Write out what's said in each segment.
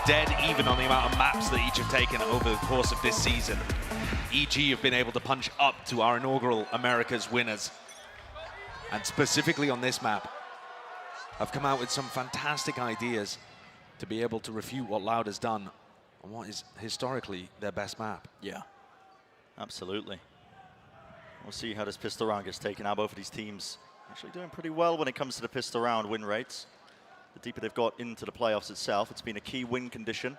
dead even on the amount of maps that each have taken over the course of this season. EG have been able to punch up to our inaugural America's winners. And specifically on this map, have come out with some fantastic ideas to be able to refute what Loud has done on what is historically their best map. Yeah, absolutely. We'll see how this pistol round gets taken out. Both of these teams actually doing pretty well when it comes to the pistol round win rates. The deeper they've got into the playoffs itself, it's been a key win condition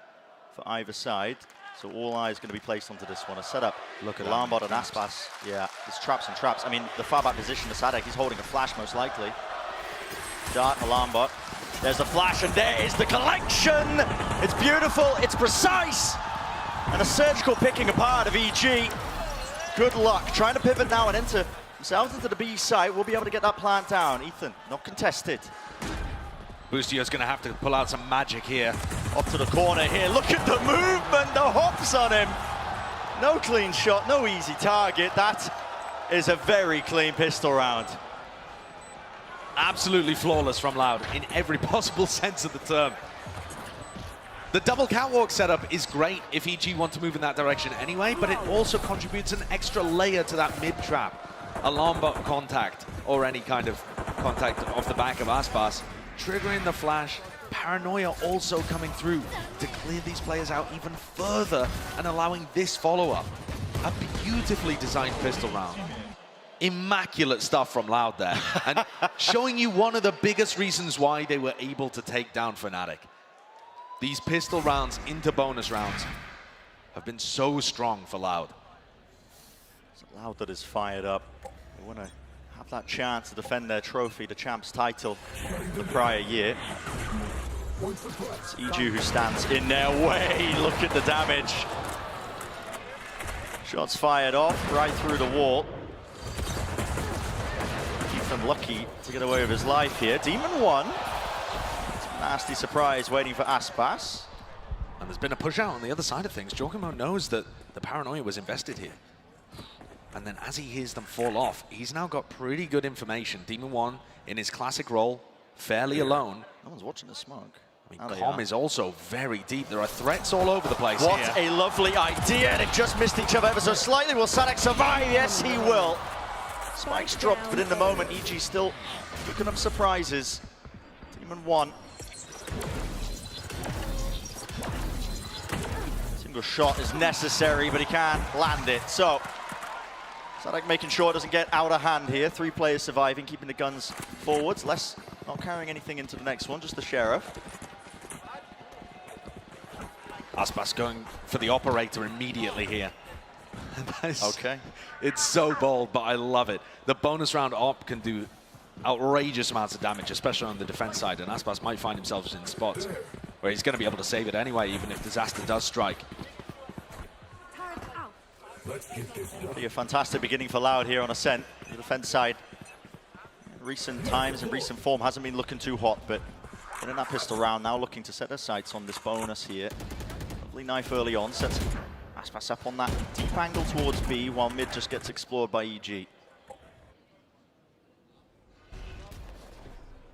for either side. So all eyes going to be placed onto this one. A setup. Look at Lambot and Aspas. Yeah, it's traps and traps. I mean, the far back position, the Sadek, he's holding a flash most likely. Dart and Lambot. There's the flash, and there is the collection. It's beautiful, it's precise, and a surgical picking apart of EG. Good luck. Trying to pivot now and enter themselves into the B site. We'll be able to get that plant down. Ethan, not contested. Boostio's going to have to pull out some magic here. Up to the corner here. Look at the movement, the hops on him. No clean shot, no easy target. That is a very clean pistol round. Absolutely flawless from Loud in every possible sense of the term. The double catwalk setup is great if EG want to move in that direction anyway, but it also contributes an extra layer to that mid trap. Alarm bot contact or any kind of contact off the back of Aspas, triggering the flash. Paranoia also coming through to clear these players out even further and allowing this follow-up. A beautifully designed pistol round. Immaculate stuff from Loud there, and showing you one of the biggest reasons why they were able to take down Fnatic. These pistol rounds into bonus rounds have been so strong for Loud. It's Loud that is fired up. They want to have that chance to defend their trophy, the champs title, the prior year. It's EG who stands in their way. Look at the damage. Shots fired off right through the wall. Ethan lucky to get away with his life here. Demon 1. Nasty surprise waiting for Aspas. And there's been a push out on the other side of things. Giacomo knows that the Paranoia was invested here. And then as he hears them fall off, he's now got pretty good information. Demon 1 in his classic role, fairly alone. No one's watching the smoke. I mean, Com is also very deep. There are threats all over the place What here. a lovely idea. They've just missed each other ever so slightly. Will Sadek survive? Yes, he will. Spikes dropped, but in the moment, EG still looking up surprises. Demon 1. Single shot is necessary, but he can't land it. So, Sadek making sure it doesn't get out of hand here. 3 players surviving, keeping the guns forwards. Less not carrying anything into the next one, just the Sheriff. Aspas going for the operator immediately here. Okay. It's so bold, but I love it. The bonus round op can do outrageous amounts of damage, especially on the defense side, and Aspas might find himself in spots where he's going to be able to save it anyway, even if disaster does strike. Be a fantastic beginning for Loud here on Ascent, the defense side. In recent times, in recent form, hasn't been looking too hot, but in that pistol round, now looking to set their sights on this bonus here. Lovely knife early on, sets Aspas up on that deep angle towards B, while mid just gets explored by EG.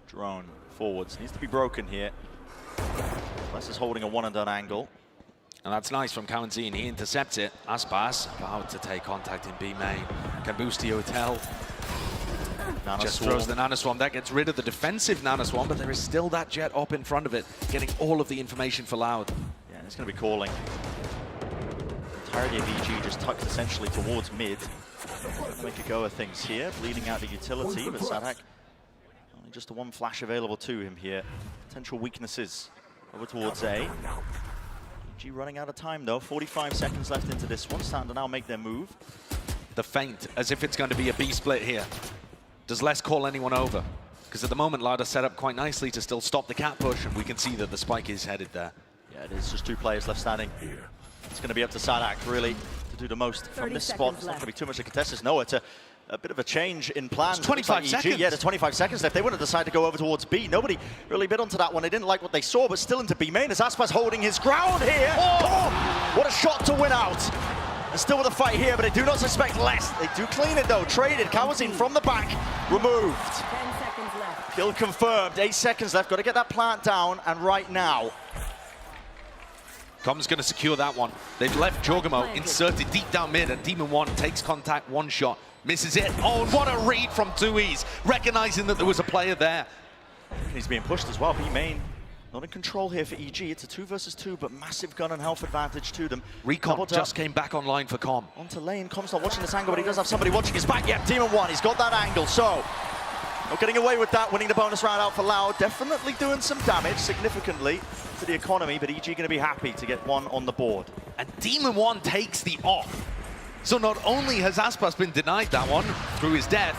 Drone forwards, needs to be broken here. Less is holding a one-and-done angle. And that's nice from Cowan-Zine. He intercepts it. Aspas about to take contact in B main. Can Boostio tell? Just throws the Nanoswarm. That gets rid of the defensive Nanoswarm, but there is still that Jet op in front of it, getting all of the information for Loud. Yeah, it's going to be calling. The entirety of EG just tucked essentially towards mid. Make a go of things here, bleeding out the utility, but Sadek only just the one flash available to him here. Potential weaknesses over towards A. EG running out of time though, 45 seconds left into this one, starting to now make their move. The feint, as if it's going to be a B split here. Does less call anyone over? Because at the moment, Loud are set up quite nicely to still stop the cat push, and we can see that the spike is headed there. Yeah, it is just 2 players left standing. It's going to be up to Sadek, really, to do the most from this spot. It's not going to be too much to contest this. No, it's a bit of a change in plans. It's 25 seconds. Yeah, there's 25 seconds left. They wouldn't decide to go over towards B. Nobody really bid onto that one. They didn't like what they saw, but still into B main as Aspas holding his ground here. Oh, what a shot to win out. And still with a fight here, but they do not suspect less. They do clean it though. Traded. Cowan-Zine from the back. Removed. 10 seconds left. Kill confirmed. 8 seconds left. Got to get that plant down. And right now, Com's going to secure that one. They've left Jorgamo inserted deep down mid, and Demon One takes contact, one shot, misses it. Oh, and what a read from Tui's, recognizing that there was a player there. He's being pushed as well. B main not in control here for EG. It's a 2 versus 2, but massive gun and health advantage to them. Recon just came back online for Com. Onto lane. Com's not watching this angle, but he does have somebody watching his back. Yep, Demon One, he's got that angle. So, not getting away with that, winning the bonus round out for Loud. Definitely doing some damage, significantly, to the economy, but EG going to be happy to get one on the board. And Demon One takes the off. So not only has Aspas been denied that one through his death,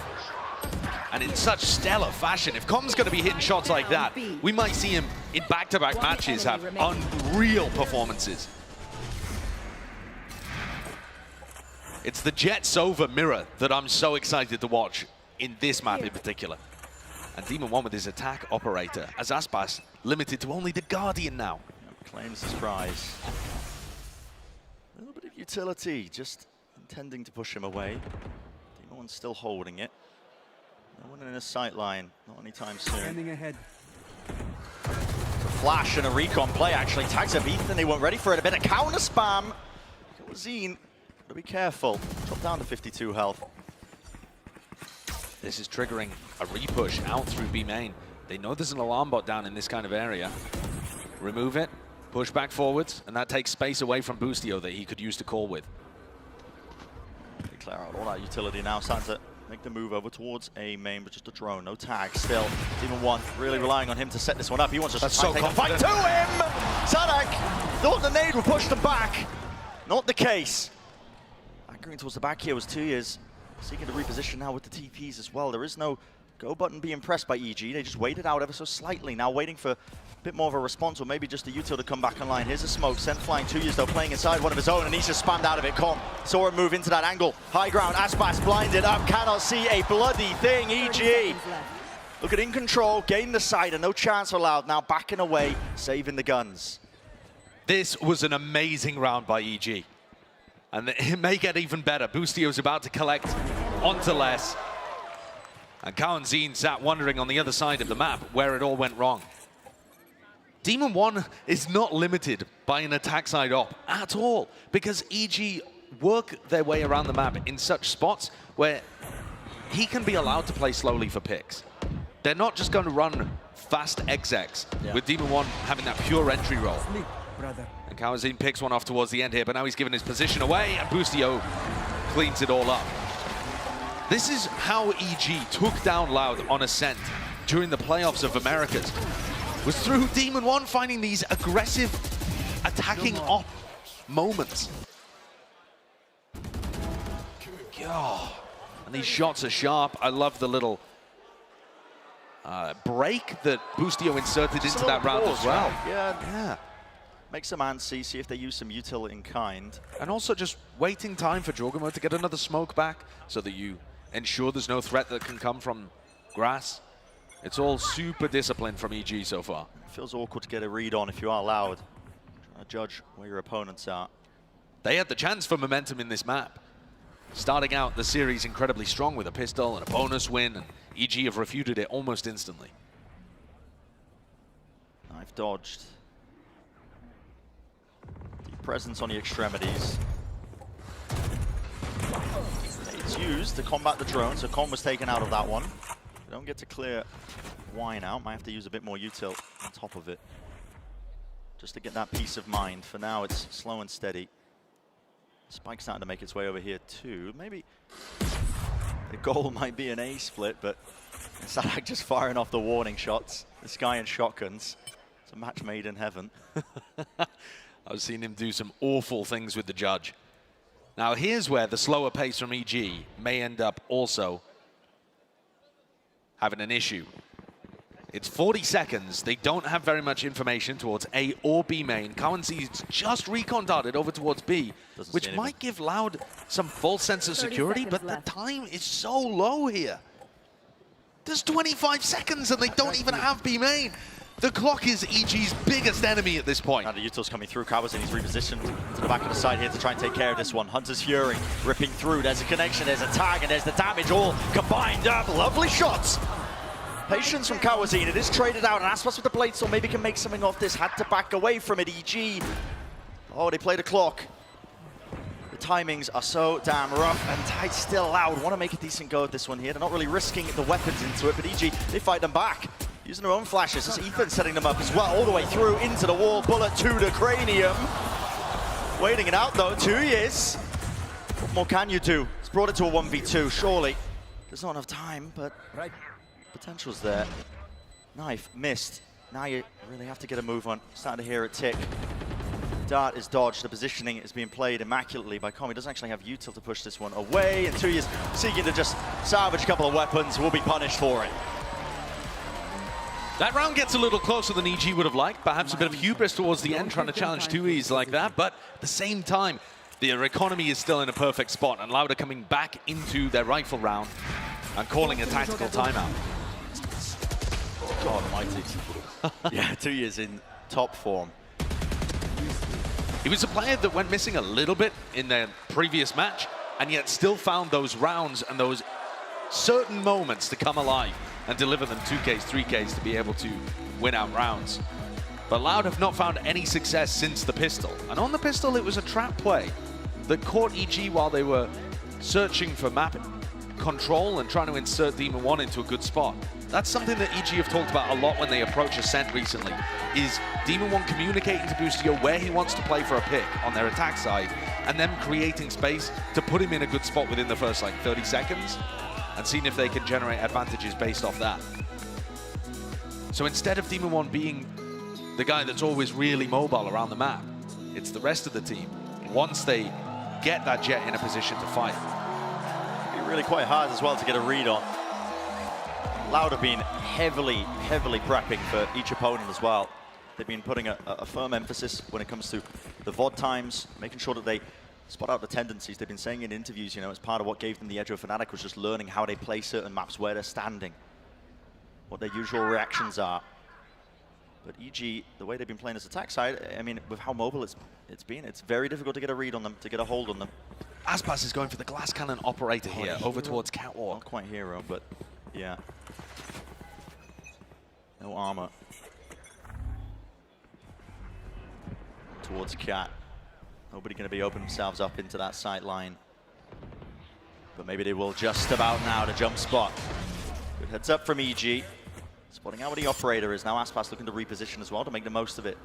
and in such stellar fashion, if Com's going to be hitting shots like that, we might see him in back-to-back matches have unreal performances. It's the Jet Sova mirror that I'm so excited to watch in this map in particular. And Demon One with his attack operator, as Aspas limited to only the Guardian now. Claims his prize. A little bit of utility, just intending to push him away. Demon One's still holding it. No one in his sight line, not anytime soon. Standing ahead. A flash and a recon play actually tags up Ethan. They weren't ready for it. A bit of counter spam. Zine, gotta be careful. Drop down to 52 health. This is triggering a repush out through B main. They know there's an alarm bot down in this kind of area. Remove it, push back forwards, and that takes space away from Boostio that he could use to call with. They clear out all that utility now. Starting to make the move over towards A main, but just a drone, no tag still. Demon One really relying on him to set this one up. He wants to take a fight to him! Sadak thought the nade would push them back. Not the case. Anchoring towards the back here was 2 years. Seeking to reposition now with the TPs as well. There is no go button being pressed by EG. They just waited out ever so slightly. Now waiting for a bit more of a response, or maybe just a util to come back online. Here's a smoke. Sent flying 2 years though, playing inside one of his own, and he's just spammed out of it. Com saw him move into that angle. High ground. Aspas blinded up. Cannot see a bloody thing. EG. Look at in control, gain the side, and no chance for Loud. Now backing away, saving the guns. This was an amazing round by EG. And it may get even better. Boostio's about to collect onto less. And Kao and Zine sat wondering on the other side of the map where it all went wrong. Demon One is not limited by an attack side op at all, because EG work their way around the map in such spots where he can be allowed to play slowly for picks. They're not just going to run fast execs with Demon One having that pure entry roll. And Kawazin picks one off towards the end here, but now he's given his position away, and Boostio cleans it all up. This is how EG took down Loud on Ascent during the playoffs of Americas, was through Demon One finding these aggressive attacking op moments. Oh, and these shots are sharp. I love the little break that Boostio inserted into that round as well. Yeah. Make some antsy, see if they use some util in kind. And also just waiting time for Jorgamo to get another smoke back so that you ensure there's no threat that can come from grass. It's all super disciplined from EG so far. It feels awkward to get a read on if you are Loud. Trying to judge where your opponents are. They had the chance for momentum in this map. Starting out the series incredibly strong with a pistol and a bonus win, and EG have refuted it almost instantly. Knife dodged. Deep presence on the extremities. It's used to combat the drone, so Com was taken out of that one. They don't get to clear Wine out. Might have to use a bit more util on top of it, just to get that peace of mind. For now, it's slow and steady. Spike's starting to make its way over here too. Maybe the goal might be an A split, but Sadak just firing off the warning shots. This guy in shotguns. It's a match made in heaven. I've seen him do some awful things with the judge. Now here's where the slower pace from EG may end up also having an issue. It's 40 seconds. They don't have very much information towards A or B main. Cowan's just recon darted over towards B, which might give Loud some false sense of security, but the time is so low here. There's 25 seconds and they don't even have B main. The clock is EG's biggest enemy at this point. Now the util's coming through. Kawazin, he's repositioned to the back of the side here to try and take care of this one. Hunter's Fury ripping through. There's a connection, there's a tag, and there's the damage all combined up. Lovely shots. Patience from Kawazin. It is traded out, and Aspas with the blade, so maybe can make something of this. Had to back away from it. EG Oh, they play the clock. The timings are so damn rough, and Tide's still Loud. Want to make a decent go at this one here. They're not really risking the weapons into it, but EG, they fight them back. Using their own flashes. It's Ethan setting them up as well, all the way through into the wall. Bullet to the cranium. Waiting it out though, 2 years. What more can you do? It's brought it to a 1v2, surely. There's not enough time, but potential's there. Knife, missed. Now you really have to get a move on. Starting to hear it tick. Dart is dodged. The positioning is being played immaculately by Com. He doesn't actually have util to push this one away. And 2 years seeking to just salvage a couple of weapons. Will be punished for it. That round gets a little closer than EG would have liked. Perhaps a bit of hubris towards the end, trying to challenge 2Es like that. But at the same time, their economy is still in a perfect spot. And Loud are coming back into their rifle round and calling a tactical timeout. God almighty. Yeah, 2 years in top form. He was a player that went missing a little bit in their previous match, and yet still found those rounds and those certain moments to come alive and deliver them 2Ks, 3Ks to be able to win out rounds. But Loud have not found any success since the pistol. And on the pistol, it was a trap play that caught EG while they were searching for map control and trying to insert Demon 1 into a good spot. That's something that EG have talked about a lot when they approach Ascent recently, is Demon 1 communicating to Boostio where he wants to play for a pick on their attack side, and them creating space to put him in a good spot within the first, like, 30 seconds, and seeing if they can generate advantages based off that. So instead of Demon 1 being the guy that's always really mobile around the map, it's the rest of the team. Once they get that Jet in a position to fight. It'd be really quite hard as well to get a read on. Loud have been heavily prepping for each opponent as well. They've been putting a firm emphasis when it comes to the VOD times, making sure that they spot out the tendencies. They've been saying in interviews, you know, as part of what gave them the edge of Fnatic was just learning how they play certain maps, where they're standing, what their usual reactions are. But EG, the way they've been playing this attack side, I mean, with how mobile it's been, it's very difficult to get a read on them, to get a hold on them. Aspas is going for the glass cannon operator here, over towards Catwalk. Not quite hero, but yeah. No armor. Towards Cat. Nobody going to be opening themselves up into that sight line. But maybe they will just about now to jump spot. Good heads up from EG. Spotting out where the operator is. Now Aspas looking to reposition as well to make the most of it.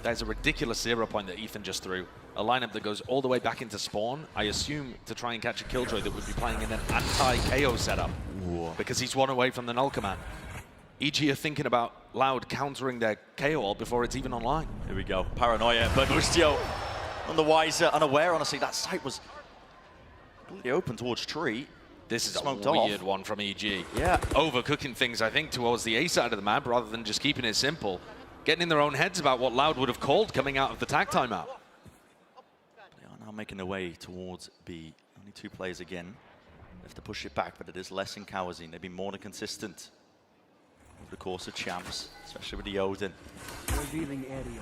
There's a ridiculous 0 point that Ethan just threw. A lineup that goes all the way back into spawn, I assume to try and catch a Killjoy that would be playing in an anti-KO setup. Whoa. Because he's one away from the null command. EG are thinking about Loud countering their KO ult before it's even online. Here we go. Paranoia, but Boostio on the wiser, unaware, honestly. That sight was completely open towards tree. This is smoked a weird off. one from EG. Yeah. Overcooking things, I think, towards the A side of the map rather than just keeping it simple. Getting in their own heads about what Loud would have called coming out of the tag timeout. They are now making their way towards B. Only 2 players again. They have to push it back, but it is less in Kawazine. They've been more than consistent over the course of champs, especially with the Odin.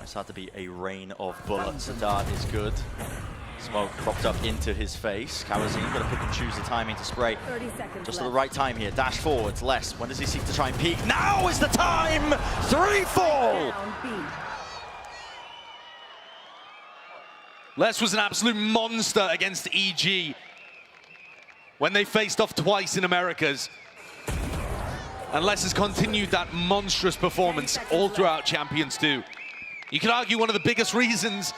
It's had to be a rain of bullets. The dart is good. Smoke cropped up into his face. Kawazine got to pick and choose the timing to spray. 30 seconds just left. at the right time here. Dash forwards, less. When does he seek to try and peek? Now is the time! 3 fall! Down B. Les was an absolute monster against EG when they faced off twice in Americas. And Les has continued that monstrous performance all throughout Champions 2. You could argue one of the biggest reasons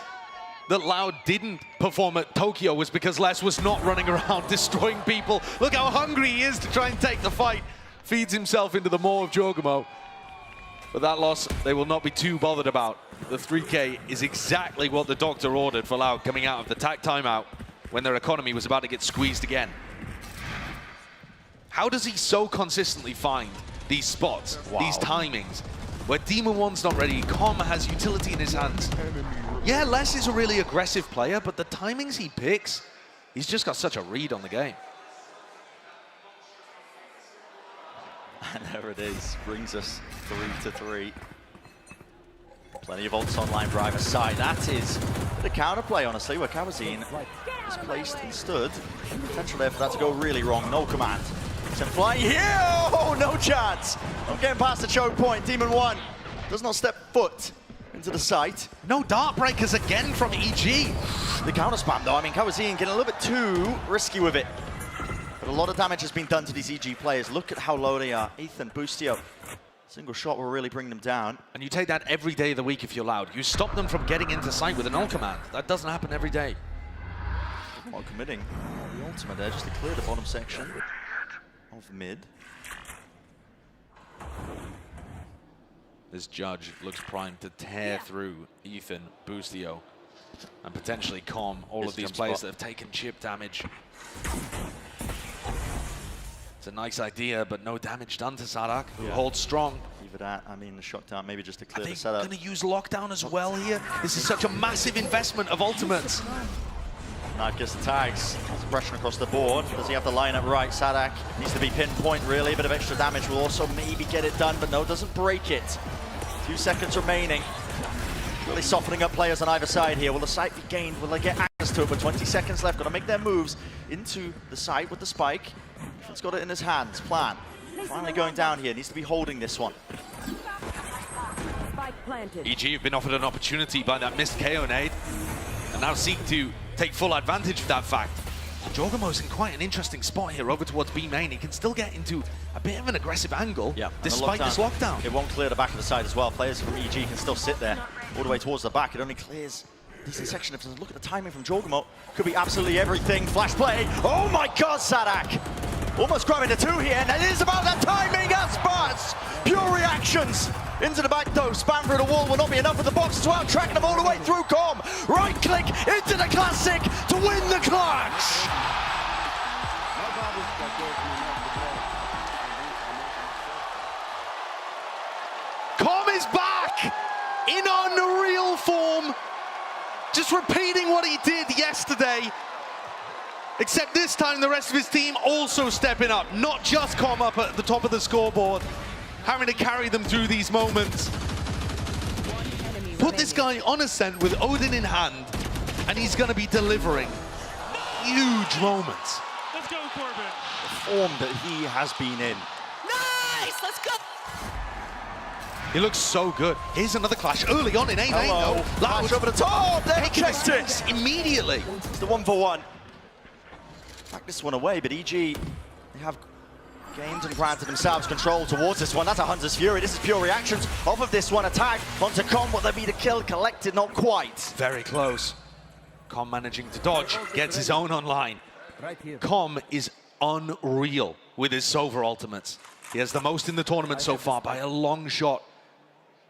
that Loud didn't perform at Tokyo was because Les was not running around destroying people. Look how hungry he is to try and take the fight. Feeds himself into the maw of Jogamo. But that loss, they will not be too bothered about. The 3K is exactly what the doctor ordered for Loud coming out of the tag timeout when their economy was about to get squeezed again. How does he so consistently find these spots, these timings, where Demon 1's not ready, Com has utility in his hands? Yeah, Les is a really aggressive player, but the timings he picks, he's just got such a read on the game. And there it is, brings us 3-3. Plenty of ults online for either side. That is the counterplay, honestly, where Kawazine is placed and stood. Potential there for that to go really wrong. No command. Sent flying here. Oh, no chance. Not getting past the choke point. Demon 1 does not step foot into the site. No dart breakers again from EG. The counter spam though, I mean, Kawazine getting a little bit too risky with it. But a lot of damage has been done to these EG players. Look at how low they are. Ethan, Boostio. Single shot will really bring them down. And you take that every day of the week if you're allowed. You stop them from getting into sight with an ult command. That doesn't happen every day. Not committing the ultimate there, just to clear the bottom section of mid. This Judge looks primed to tear through Ethan, Boostio, and potentially Com, all of these players that have taken chip damage. It's a nice idea, but no damage done to Sadak, who holds strong. Either that, I mean, the shock down maybe just to clear Are the they setup. going to use lockdown as well here? This is such a massive investment of ultimates. Knife gets the tags. Suppression across the board. Does he have the lineup right? Sadak needs to be pinpoint, really. A bit of extra damage will also maybe get it done, but no, doesn't break it. A few seconds remaining. Really softening up players on either side here. Will the site be gained? Will they get access to it? With 20 seconds left, got to make their moves into the site with the spike. He's got it in his hands. Plan. Finally going down here. Needs to be holding this one. EG have been offered an opportunity by that missed KO nade, and now seek to take full advantage of that fact. Jorgamo's in quite an interesting spot here over towards B main. He can still get into a bit of an aggressive angle despite this lockdown. It won't clear the back of the side as well. Players from EG can still sit there all the way towards the back. It only clears a decent section. If you look at the timing from Jorgamo, could be absolutely everything. Flash play. Oh my God, Sadak! Almost grabbing the two here, and it is about that timing as Spurs. Pure reactions into the back though. Spam through the wall will not be enough for the box as well. Tracking them all the way through Com. Right click into the classic to win the clutch. Com is back in unreal form. Just repeating what he did yesterday. Except this time the rest of his team also stepping up. Not just Com up at the top of the scoreboard, having to carry them through these moments. Put this guy on ascent with Odin in hand, and he's going to be delivering huge moments. Let's go, Corbin. The form that he has been in. Nice, let's go. He looks so good. Here's another clash early on in A main though. Flash over the top. There, checked it immediately. It's the 1-for-1. Back this one away, but EG, they have gained and granted themselves control towards this one. That's a Hunter's Fury. This is pure reactions off of this one. Attack onto Com. Will there be the kill? Collected, not quite. Very close. Com managing to dodge, gets his own online. Com is unreal with his Sova ultimates. He has the most in the tournament so far by a long shot.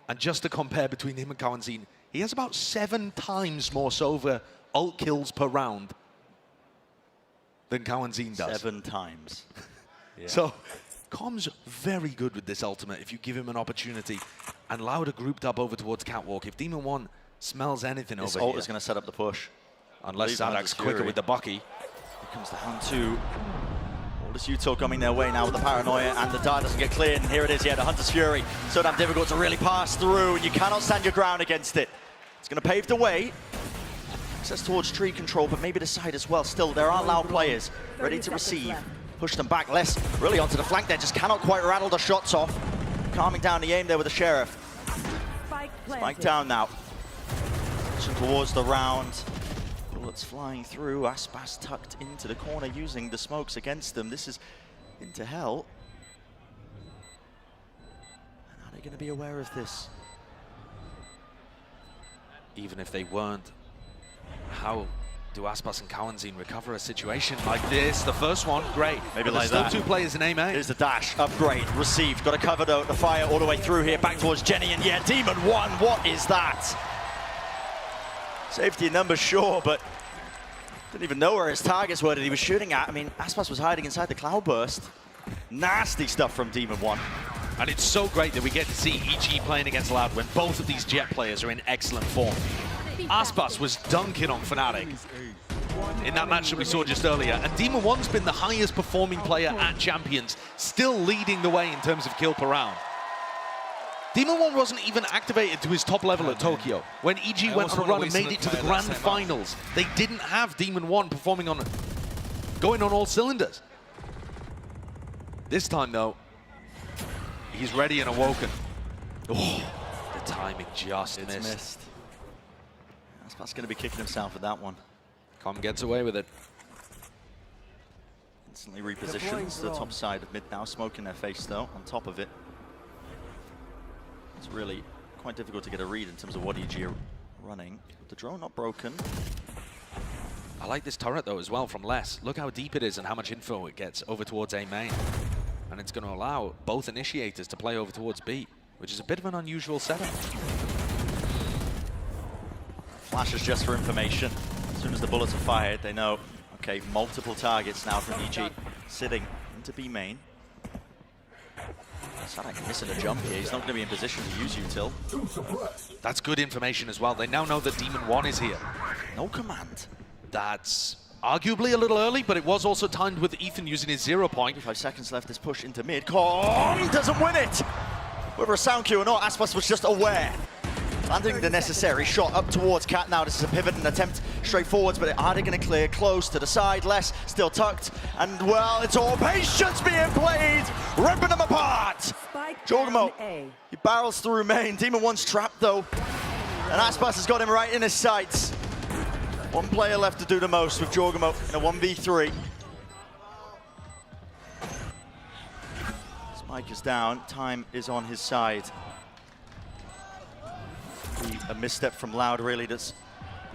And just to compare between him and Kawazine, he has about 7 times more Sova ult kills per round than Kawazine does. 7 times. Yeah. So, Com's very good with this ultimate if you give him an opportunity. And Lauda grouped up over towards Catwalk. If Demon 1 smells anything this over ult here, is going to set up the push. unless Sadak's quicker with the Bucky. Here comes the Hun 2. All this Util coming their way now with the Paranoia, and the dart doesn't get cleared. And here it is, yeah, the Hunter's Fury. So damn difficult to really pass through, and you cannot stand your ground against it. It's going to pave the way. Access towards tree control, but maybe the side as well. Still, there are loud players ready to receive. Push them back less, really onto the flank there. Just cannot quite rattle the shots off. Calming down the aim there with the Sheriff. Spike down now. Pushing towards the round. Bullets flying through. Aspas tucked into the corner using the smokes against them. This is into hell. And are they going to be aware of this? Even if they weren't, how do Aspas and Kawazine recover a situation like this? The first one, great. Maybe but like there's that. still 2 players in A main. Here's the dash, upgrade, received. Got to cover the fire all the way through here, back towards Jenny, and yeah, Demon 1, what is that? Safety in numbers, sure, but didn't even know where his targets were that he was shooting at. I mean, Aspas was hiding inside the Cloudburst. Nasty stuff from Demon 1. And it's so great that we get to see EG playing against Loud when both of these Jet players are in excellent form. Aspas was dunking on Fnatic in that match that we saw just earlier, and Demon 1's been the highest performing player at Champions, still leading the way in terms of kill per round. Demon 1 wasn't even activated to his top level at Tokyo. When EG went on a run and made it to the grand finals, they didn't have Demon 1 performing on, going on all cylinders. This time though, he's ready and awoken. Oh, The timing just It's missed. missed. Aspas going to be kicking himself with that one. Com gets away with it. Instantly repositions the top side of mid now, smoke in their face though, on top of it. It's really quite difficult to get a read in terms of what EG are running. The drone not broken. I like this turret though as well from Les. Look how deep it is and how much info it gets over towards A main. And it's going to allow both initiators to play over towards B, which is a bit of an unusual setup. Flashes just for information. As soon as the bullets are fired, they know, okay, multiple targets now from EG sitting into B main. Sadak missing a jump here. He's not going to be in position to use util. That's good information as well. They now know that Demon 1 is here. No command. That's arguably a little early, but it was also timed with Ethan using his 0 point. 5 seconds left, this push into mid. Com doesn't win it! Whether a sound cue or not, Aspas was just aware. Landing the necessary shot up towards Cat now. This is a pivot and attempt straight forwards, but are they going to clear close to the side? Less still tucked, and well, it's all patience being played, ripping them apart. Jorgmo, he barrels through main. Demon 1's trapped though, and Aspas has got him right in his sights. One player left to do the most with Jorgmo in a 1v3. Spike is down, time is on his side. A misstep from Loud really that's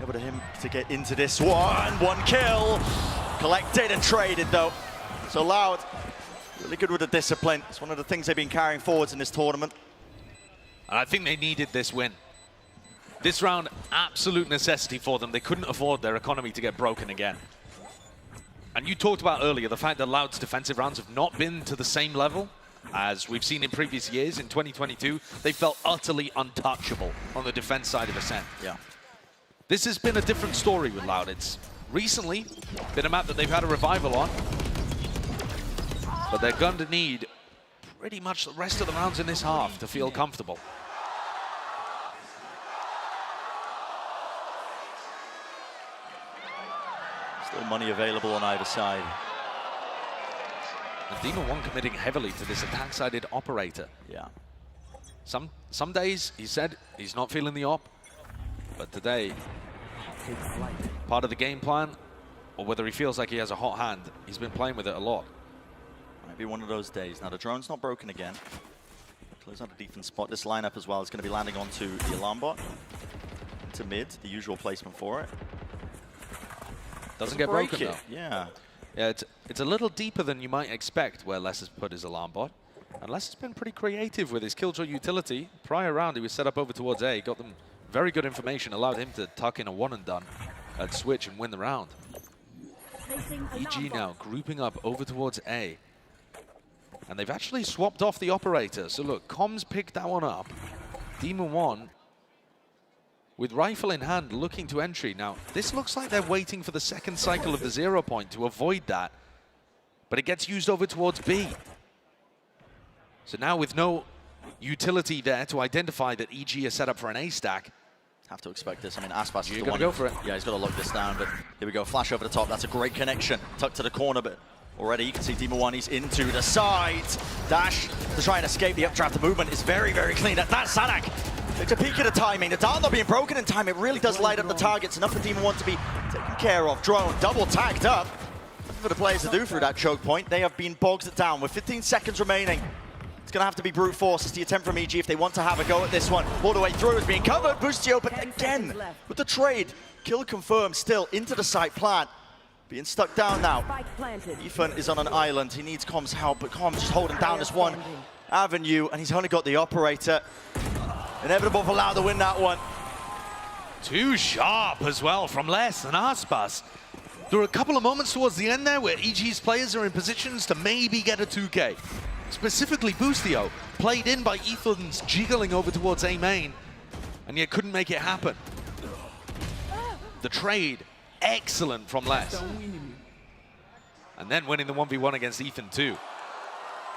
able to him to get into this one. One kill, collected and traded though. So Loud, really good with the discipline. It's one of the things they've been carrying forwards in this tournament. And I think they needed this win. This round, absolute necessity for them. They couldn't afford their economy to get broken again. And you talked about earlier the fact that Loud's defensive rounds have not been to the same level as we've seen in previous years. In 2022, they felt utterly untouchable on the defense side of Ascent. Yeah. This has been a different story with Loud. It's recently been a map that they've had a revival on, but they're going to need pretty much the rest of the rounds in this half to feel comfortable. Still money available on either side. And Demon 1 committing heavily to this attack-sided operator. Yeah. Some days, he said, he's not feeling the op, but today, part of the game plan, or whether he feels like he has a hot hand, he's been playing with it a lot. Might be one of those days. Now the drone's not broken again. Close out a defense spot. This lineup as well is going to be landing onto the alarm bot. Into mid, the usual placement for it. Doesn't get broken though. Yeah. Yeah, it's a little deeper than you might expect where Les has put his alarm bot. And Les has been pretty creative with his Killjoy utility. Prior round, he was set up over towards A, got them very good information, allowed him to tuck in a one and done at switch and win the round. EG now grouping up over towards A. And they've actually swapped off the operator. So look, Comms picked that one up. Demon 1 with rifle in hand, looking to entry. Now, this looks like they're waiting for the second cycle of the 0 point to avoid that, but it gets used over towards B. So now with no utility there to identify that EG is set up for an A stack. Have to expect this. I mean, Aspas is You're the gonna one. go for it. Yeah, he's got to lock this down, but here we go. Flash over the top. That's a great connection. Tucked to the corner, but already you can see Demon 1, he's into the side. Dash to try and escape the updraft. The movement is very, very clean. That's Sadak. It's a peak of the timing. The dart not being broken in time. It really does light up the targets. Enough for Demon 1 to be taken care of. Drone double tagged up. Nothing for the players to do through that choke point. They have been bogged down with 15 seconds remaining. It's going to have to be brute force. It's the attempt from EG if they want to have a go at this one. All the way through, it's being covered. Boostio, but again, with the trade. Kill confirmed, still into the site plant. Being stuck down now. Ethan is on an island. He needs Com's help, but Com's just holding down this one avenue, and he's only got the operator. Inevitable for Loud to win that one. Too sharp as well from Les and Aspas. There were a couple of moments towards the end there where EG's players are in positions to maybe get a 2K. Specifically Boostio, played in by Ethan's jiggling over towards A main, and yet couldn't make it happen. The trade, excellent from Les. And then winning the 1v1 against Ethan too.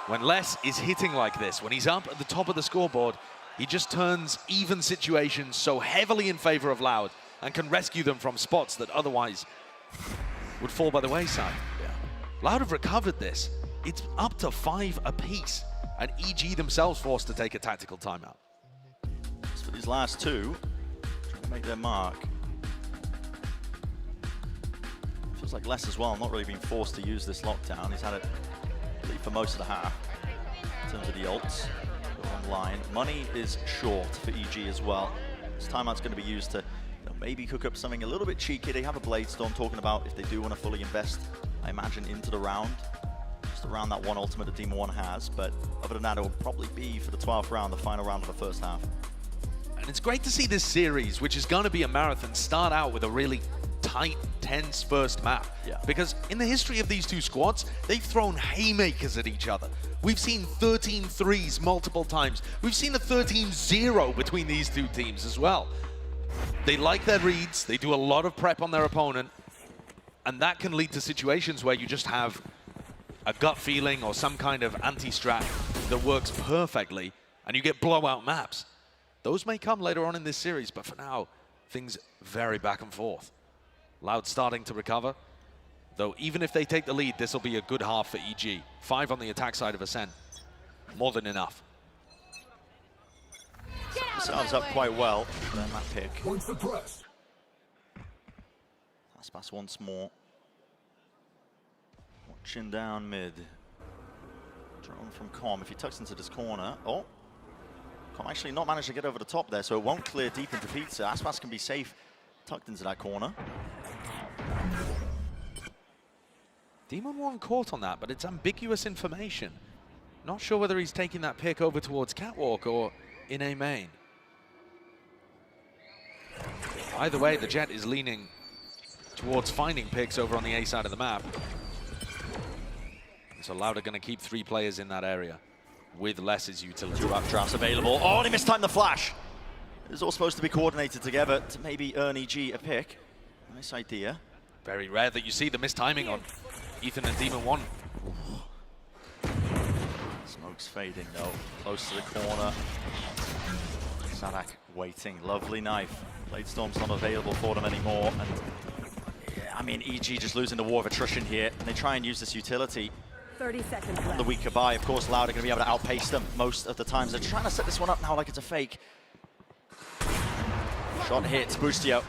When Les is hitting like this, when he's up at the top of the scoreboard, he just turns even situations so heavily in favor of Loud and can rescue them from spots that otherwise would fall by the wayside. Yeah. Loud have recovered this. It's up to 5 apiece, and EG themselves forced to take a tactical timeout. Just for So these last two, trying to make their mark. Feels like less as well, not really being forced to use this lockdown. He's had it lead for most of the half in terms of the ults. Online. Money is short for EG as well. This timeout's going to be used to maybe cook up something a little bit cheeky. They have a Blade Storm talking about if they do want to fully invest, I imagine, into the round. Just around that one ultimate that Demon 1 has. But other than that, it will probably be for the 12th round, the final round of the first half. And it's great to see this series, which is going to be a marathon, start out with a really tight, tense first map. Yeah. Because in the history of these two squads, they've thrown haymakers at each other. We've seen 13 threes multiple times. We've seen a 13-0 between these two teams as well. They like their reads, they do a lot of prep on their opponent, and that can lead to situations where you just have a gut feeling or some kind of anti-strat that works perfectly, and you get blowout maps. Those may come later on in this series, but for now, things very back and forth. Loud starting to recover, though even if they take the lead, this will be a good half for EG. 5 on the attack side of Ascent, more than enough. Sounds up quite well, then that pick. That's pass once more. Watching down mid. Drone from Com, if he tucks into this corner. Oh, Com actually not managed to get over the top there, so it won't clear deep into Pizza. Aspas can be safe tucked into that corner. Demon 1 caught on that, but it's ambiguous information. Not sure whether he's taking that pick over towards Catwalk or in A main. Either way, the Jet is leaning towards finding picks over on the A side of the map. So Loud are going to keep 3 players in that area with Less's utility. 2 updrafts available. Oh, and he mistimed the flash. It was all supposed to be coordinated together to maybe earn EG a pick. Nice idea. Very rare that you see the mistiming on Ethan and Demon 1. Smoke's fading though. Close to the corner. Sadak waiting. Lovely knife. Blade Storm's not available for them anymore. And yeah, I mean, EG just losing the war of attrition here. And they try and use this utility 30 seconds on left. the weaker buy. Of course, Loud are going to be able to outpace them most of the times. They're trying to set this one up now like it's a fake. Shot hits. Boostio.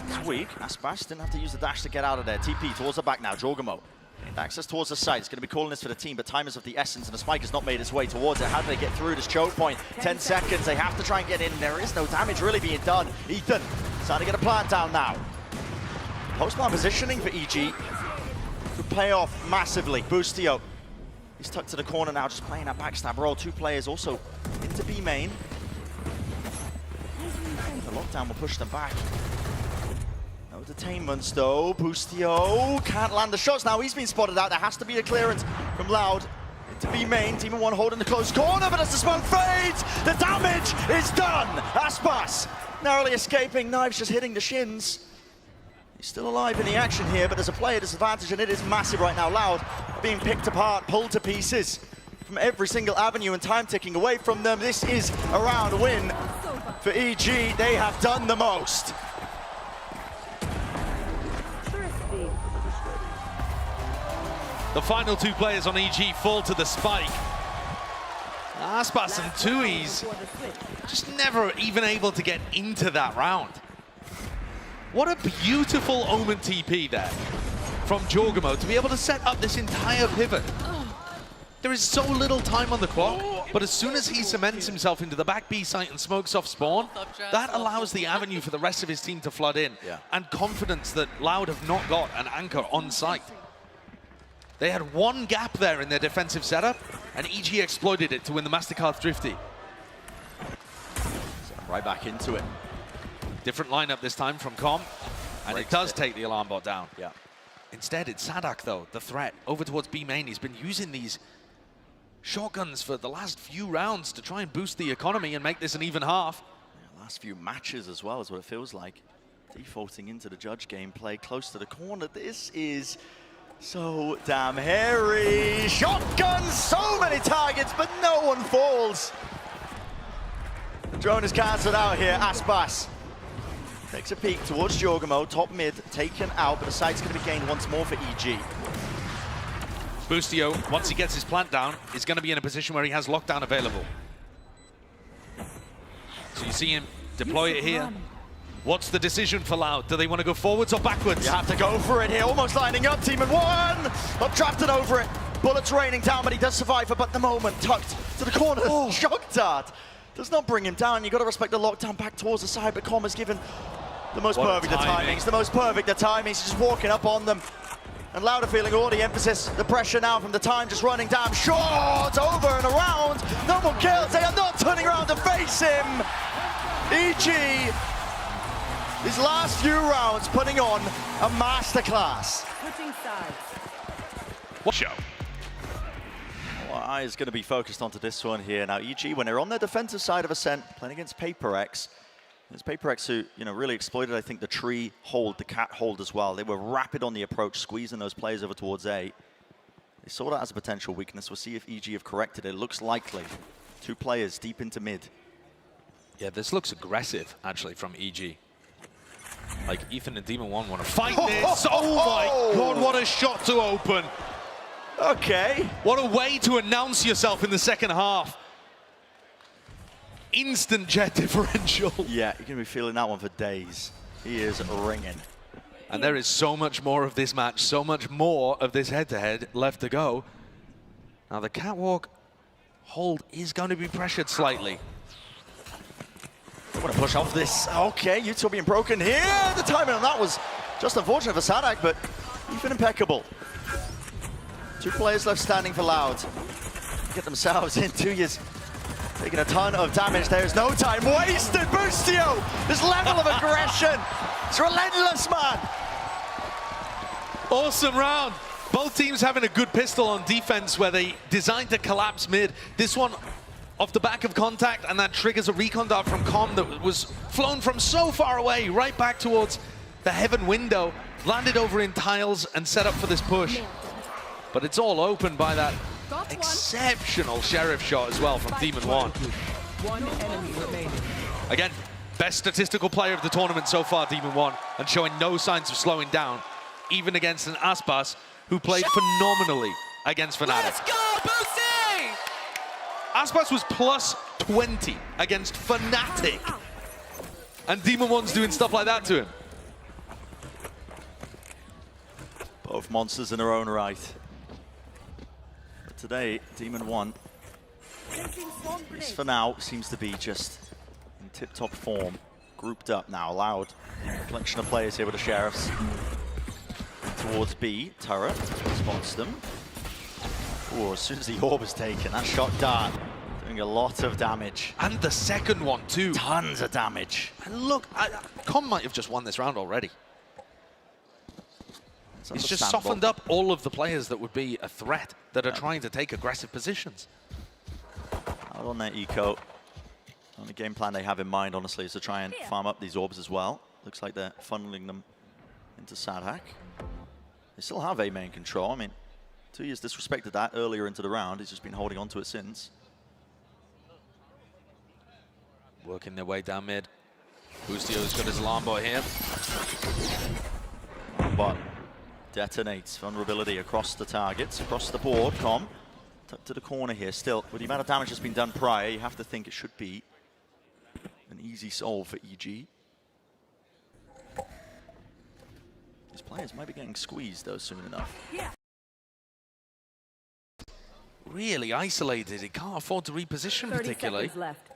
It's weak. Aspas didn't have to use the dash to get out of there. TP towards the back now. Jorgamo. And access towards the side. It's going to be calling this for the team, but time is of the essence, and the spike has not made its way towards it. How do they get through this choke point? 10 seconds. They have to try and get in. There is no damage really being done. Ethan starting to get a plant down now. Post-plant positioning for EG could pay off massively. Boostio. He's tucked to the corner now, just playing that backstab role. 2 players also into B main. The lockdown will push them back. No detainments though. Boostio can't land the shots now. He's been spotted out. There has to be a clearance from Loud into B main. Demon 1 holding the close corner, but as the smoke fades, the damage is done. Aspas narrowly escaping. Knives just hitting the shins. He's still alive in the action here, but there's a player disadvantage, and it is massive right now. Loud being picked apart, pulled to pieces from every single avenue, and time ticking away from them. This is a round win for EG. They have done the most. The final 2 players on EG fall to the spike. Aspas and Tui's just never even able to get into that round. What a beautiful Omen TP there from Jorgamo to be able to set up this entire pivot. There is so little time on the clock, but as soon as he cements himself into the back B site and smokes off spawn, that allows the avenue for the rest of his team to flood in, and confidence that Loud have not got an anchor on site. They had 1 gap there in their defensive setup, and EG exploited it to win the MasterCard Thrifty. Right back into it. Different lineup this time from Com, and it does take the alarm bot down. Yeah. Instead, it's Sadak, though, the threat, over towards B main. He's been using these shotguns for the last few rounds to try and boost the economy and make this an even half. Yeah, last few matches as well is what it feels like. Defaulting into the judge gameplay, close to the corner. This is so damn hairy. Shotguns, so many targets, but no one falls. The drone is cancelled out here. Aspas takes a peek towards Jorgamo, top mid, taken out, but the site's going to be gained once more for EG. Boostio, once he gets his plant down, is going to be in a position where he has lockdown available. So you see him deploy it here. What's the decision for Loud? Do they want to go forwards or backwards? You have to go for it here, almost lining up, Team in one! Up trapped and over it. Bullets raining down, but he does survive but the moment. Tucked to the corner, shock dart. Does not bring him down. You've got to respect the lockdown back towards the side, but Com has given the most perfect the timings. The most perfect the timings, he's just walking up on them. And Loud are feeling all the emphasis, the pressure now from the time just running down. Short, over and around. No more kills, they are not turning around to face him. EG, these last few rounds putting on a masterclass. Switching sides. What show? Well, eye is going to be focused onto this one here. Now, EG, when they're on their defensive side of Ascent, playing against Paper X, it's Paper X who, really exploited, I think, the tree hold, the cat hold as well. They were rapid on the approach, squeezing those players over towards A. They saw that as a potential weakness. We'll see if EG have corrected it. It looks likely. 2 players deep into mid. Yeah, this looks aggressive, actually, from EG. Like, Ethan and Demon 1 want to fight this. Oh my God, what a shot to open. Okay. What a way to announce yourself in the second half. Instant jet differential. Yeah, you're going to be feeling that one for days. He is ringing. And there is so much more of this match, so much more of this head-to-head left to go. Now the catwalk hold is going to be pressured slightly. They want to push off this. Okay, you two being broken here. The timing on that was just unfortunate for Sadak, but even impeccable. 2 players left standing for Loud. Get themselves in 2 years. Taking a ton of damage. There's no time wasted. Boostio, this level of aggression. It's relentless, man. Awesome round. Both teams having a good pistol on defense where they designed to collapse mid. This one off the back of contact, and that triggers a recon dart from Com that was flown from so far away, right back towards the heaven window, landed over in tiles and set up for this push. But it's all open by that exceptional Sheriff shot as well from Demon 1. 1 enemy remaining. Again, best statistical player of the tournament so far, Demon 1, and showing no signs of slowing down, even against an Aspas who played phenomenally against Fnatic. Let's go, Boosty! Aspas was plus 20 against Fnatic. And Demon 1's doing stuff like that to him. Both monsters in their own right. But today, Demon 1, at least for now, seems to be just in tip-top form. Grouped up now, Loud. A collection of players here with the Sheriffs. Towards B, Turret spots them. Oh, as soon as the orb is taken, that shot dart doing a lot of damage. And the second one too. Tons of damage. And look, Com might have just won this round already. It's just softened up all of the players that would be a threat, that are trying to take aggressive positions. Out on their eco. The only game plan they have in mind, honestly, is to try and farm up these orbs as well. Looks like they're funneling them into Sadhak. They still have A main control. I mean, 2 years disrespected that earlier into the round. He's just been holding on to it since. Working their way down mid. Boostio's got his alarm bot here. But detonates vulnerability across the targets, across the board. Com tucked to the corner here. Still, with the amount of damage that's been done prior, you have to think it should be an easy solve for EG. These players might be getting squeezed, though, soon enough. Yeah. Really isolated. He can't afford to reposition 30 particularly. seconds left.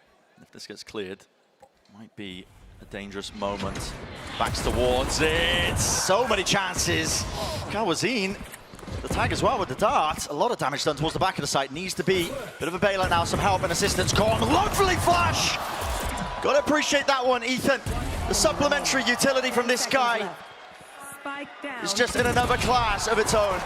If this gets cleared, might be a dangerous moment. Backs towards it. So many chances. Kawazine, the tag as well with the dart. A lot of damage done towards the back of the site. Needs to be a bit of a bailout now. Some help and assistance. Com, lovely flash. Gotta appreciate that one, Ethan. The supplementary utility from this guy Spike down. is just in another class of its own.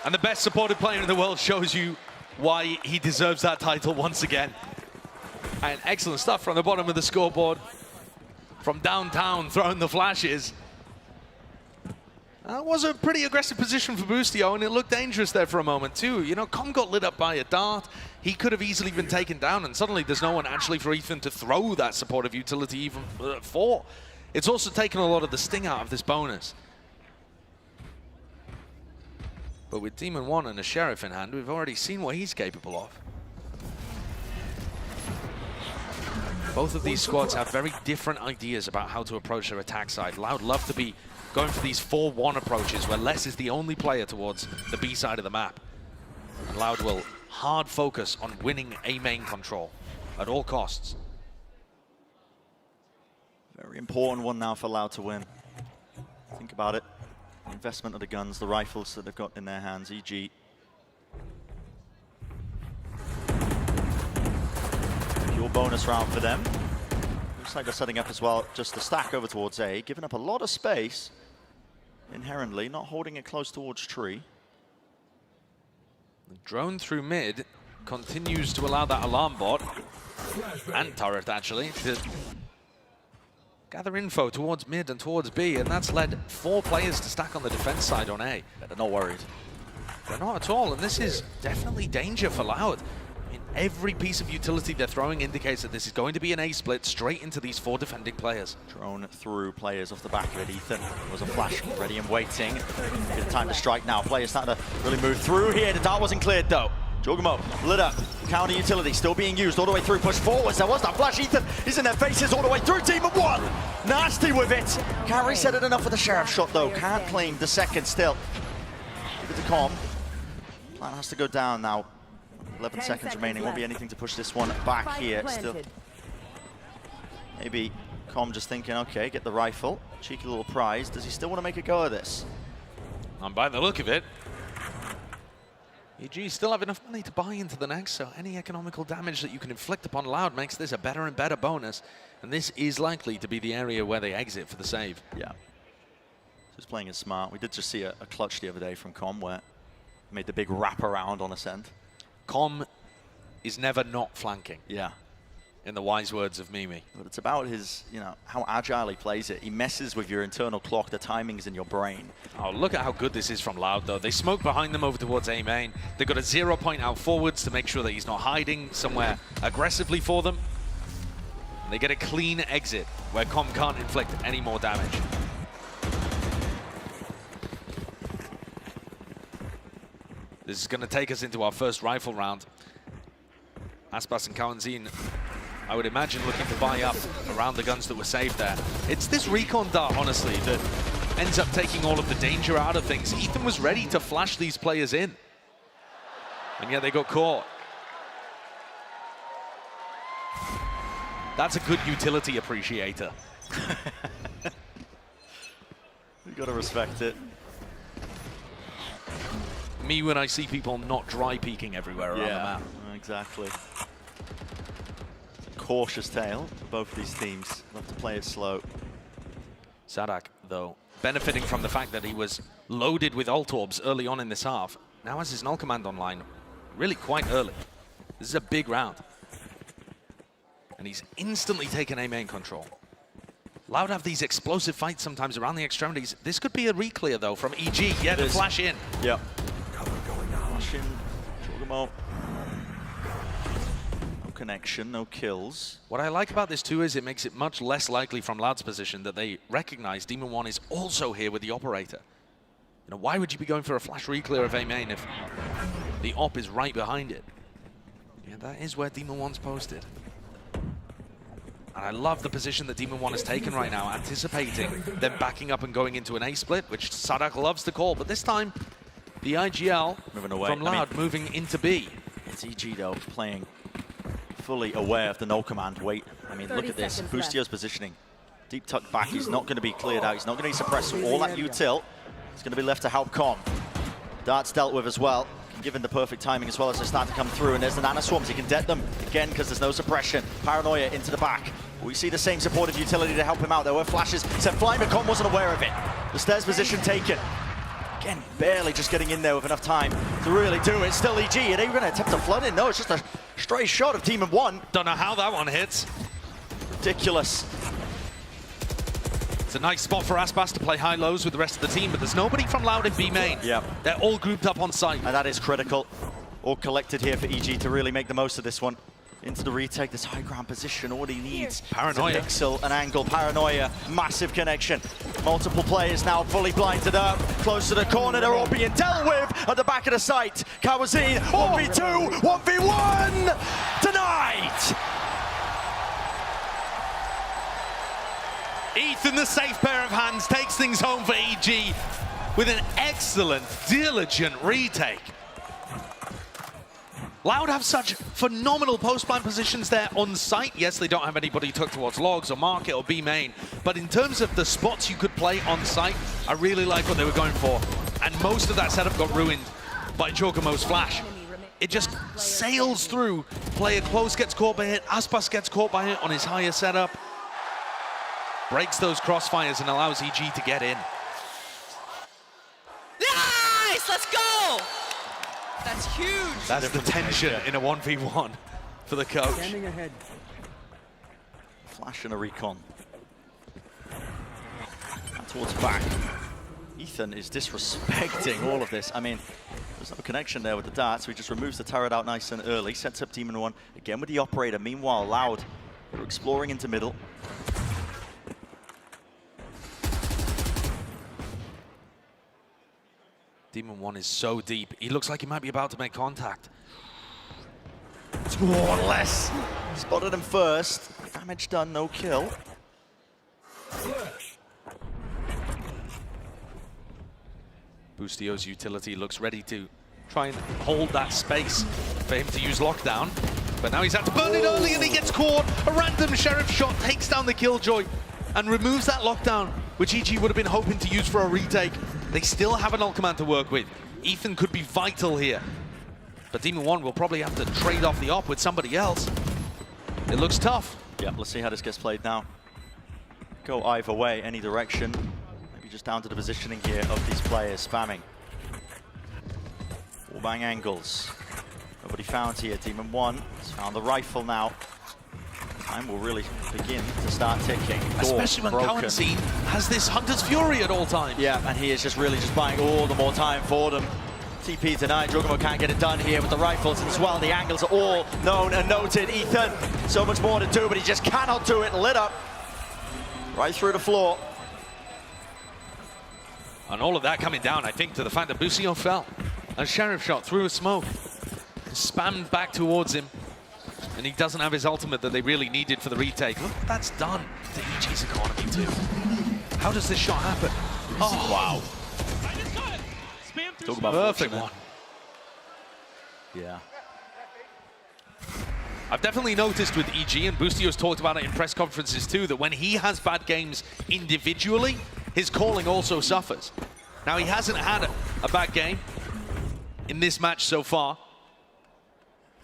And the best supported player in the world shows you why he deserves that title once again. And excellent stuff from the bottom of the scoreboard. From downtown, throwing the flashes. That was a pretty aggressive position for Boostio, and it looked dangerous there for a moment too. You know, Com got lit up by a dart. He could have easily been taken down, and suddenly there's no one actually for Ethan to throw that supportive utility even for. It's also taken a lot of the sting out of this bonus. But with Demon 1 and a Sheriff in hand, we've already seen what he's capable of. Both of these squads have very different ideas about how to approach their attack side. Loud love to be going for these 4-1 approaches where Les is the only player towards the B side of the map. And Loud will hard focus on winning A main control at all costs. Very important one now for Loud to win. Think about it. The investment of the guns, the rifles that they've got in their hands, EG. Pure bonus round for them. Looks like they're setting up as well just to stack over towards A, giving up a lot of space inherently, not holding it close towards tree. The drone through mid continues to allow that alarm bot and turret actually to gather info towards mid and towards B, and that's led 4 players to stack on the defense side on A. Yeah, they're not worried. They're not at all, and this is definitely danger for Loud. I mean, every piece of utility they're throwing indicates that this is going to be an A split straight into these 4 defending players. Drone through players off the back of it. Ethan was a flash ready and waiting. Good time to strike now. Players starting to really move through here. The dart wasn't cleared though. Jogamo lit up. Counter utility still being used all the way through. Push forwards. There was that flash. Ethan is in their faces all the way through. Team of 1. Nasty with it. Can't reset it enough for the Sheriff shot though. Can't claim the second still. Give it to Com. Plan has to go down now. 11 seconds remaining. Won't be anything to push this one back here. Still. Maybe Com just thinking, okay, get the rifle. Cheeky little prize. Does he still want to make a go of this? And by the look of it, EG still have enough money to buy into the next, so any economical damage that you can inflict upon Loud makes this a better and better bonus. And this is likely to be the area where they exit for the save. Yeah. Just playing it smart. We did just see a clutch the other day from Com where he made the big wraparound on ascent. Com is never not flanking. Yeah. In the wise words of Mimi. But it's about his, you know, how agile he plays it. He messes with your internal clock, the timings in your brain. Oh, look at how good this is from Loud, though. They smoke behind them over towards A main. They've got a 0 point out forwards to make sure that he's not hiding somewhere aggressively for them. And they get a clean exit where Com can't inflict any more damage. This is going to take us into our first rifle round. Aspas and Kawanzin, I would imagine, looking to buy up around the guns that were saved there. It's this recon dart, honestly, that ends up taking all of the danger out of things. Ethan was ready to flash these players in, and yet they got caught. That's a good utility appreciator. You gotta respect it. Me when I see people not dry peeking everywhere around the map. Exactly. Cautious tale for both of these teams. Love to play it slow. Sadak, though, benefiting from the fact that he was loaded with ult orbs early on in this half, now has his null command online really quite early. This is a big round. And he's instantly taken A main control. Loud have these explosive fights sometimes around the extremities. This could be a re-clear, though, from EG. Yeah, the flash in. Yep. Flash in. Jogamo. Connection, no kills. What I like about this too is it makes it much less likely from Loud's position that they recognize Demon One is also here with the operator. You know, why would you be going for a flash re-clear of A main if the op is right behind it? Yeah, that is where Demon One's posted. And I love the position that Demon One has taken right now, anticipating them backing up and going into an A split, which Sadak loves to call, but this time the IGL moving away from Loud moving into B. It's EG though, playing fully aware of the no command. Wait, I mean, look at this. Boostio's positioning. Deep tuck back. He's not going to be cleared out. He's not going to be suppressed. So all that util is going to be left to help Com. Dart's dealt with as well. Given the perfect timing as well as they start to come through. And there's the Nana Swarms. He can dead them again because there's no suppression. Paranoia into the back. We see the same supportive utility to help him out. There were flashes sent flying, but Com wasn't aware of it. The stairs position taken. Again, barely just getting in there with enough time to really do it. Still EG. Are they going to attempt to flood in? No, it's just a stray shot of Team of 1. Don't know how that one hits. Ridiculous. It's a nice spot for Aspas to play high-lows with the rest of the team, but there's nobody from Loud in B main. Yep. They're all grouped up on site. And that is critical. All collected here for EG to really make the most of this one. Into the retake, this high ground position, all he needs. Paranoia. Is a pixel, an angle, Paranoia, massive connection. Multiple players now fully blinded up. Close to the corner, they're all being dealt with at the back of the site. Kawazin, 1v2, 1v1 tonight! Ethan, the safe pair of hands, takes things home for EG with an excellent, diligent retake. Loud have such phenomenal post-plant positions there on site. Yes, they don't have anybody tucked towards logs or market or B main, but in terms of the spots you could play on site, I really like what they were going for. And most of that setup got ruined by Chocomo's flash. It just sails through. Player close gets caught by it, Aspas gets caught by it on his higher setup. Breaks those crossfires and allows EG to get in. Nice! Let's go! That's huge. That's the tension in a 1v1 for the coach. Standing ahead. Flash and a recon. And towards back. Ethan is disrespecting all of this. I mean, there's no connection there with the dart, so he just removes the turret out nice and early. Sets up Demon 1 again with the operator. Meanwhile, Loud, they're exploring into middle. Demon 1 is so deep. He looks like he might be about to make contact. One less. Spotted him first. Damage done, no kill. Boostio's utility looks ready to try and hold that space for him to use lockdown. But now he's had to burn it early and he gets caught. A random sheriff shot takes down the Killjoy and removes that lockdown, which EG would have been hoping to use for a retake. They still have an ult command to work with. Ethan could be vital here. But Demon 1 will probably have to trade off the op with somebody else. It looks tough. Yeah, let's see how this gets played now. Go either way, any direction. Maybe just down to the positioning here of these players spamming. All bang angles. Nobody found here. Demon 1 has found the rifle now. Time will really begin to start ticking. Especially when Currency has this Hunter's Fury at all times. Yeah, and he is just really just buying all the more time for them. TP tonight, Jogomo can't get it done here with the rifles as well. The angles are all known and noted. Ethan, so much more to do, but he just cannot do it. Lit up right through the floor. And all of that coming down, I think, to the fact that Busio fell. A sheriff shot through a smoke. Spammed back towards him. And he doesn't have his ultimate that they really needed for the retake. Look what that's done to EG's economy too. How does this shot happen? Oh, wow. Talk about perfect one. Yeah. I've definitely noticed with EG, and Boostio's talked about it in press conferences too, that when he has bad games individually, his calling also suffers. Now, he hasn't had a bad game in this match so far,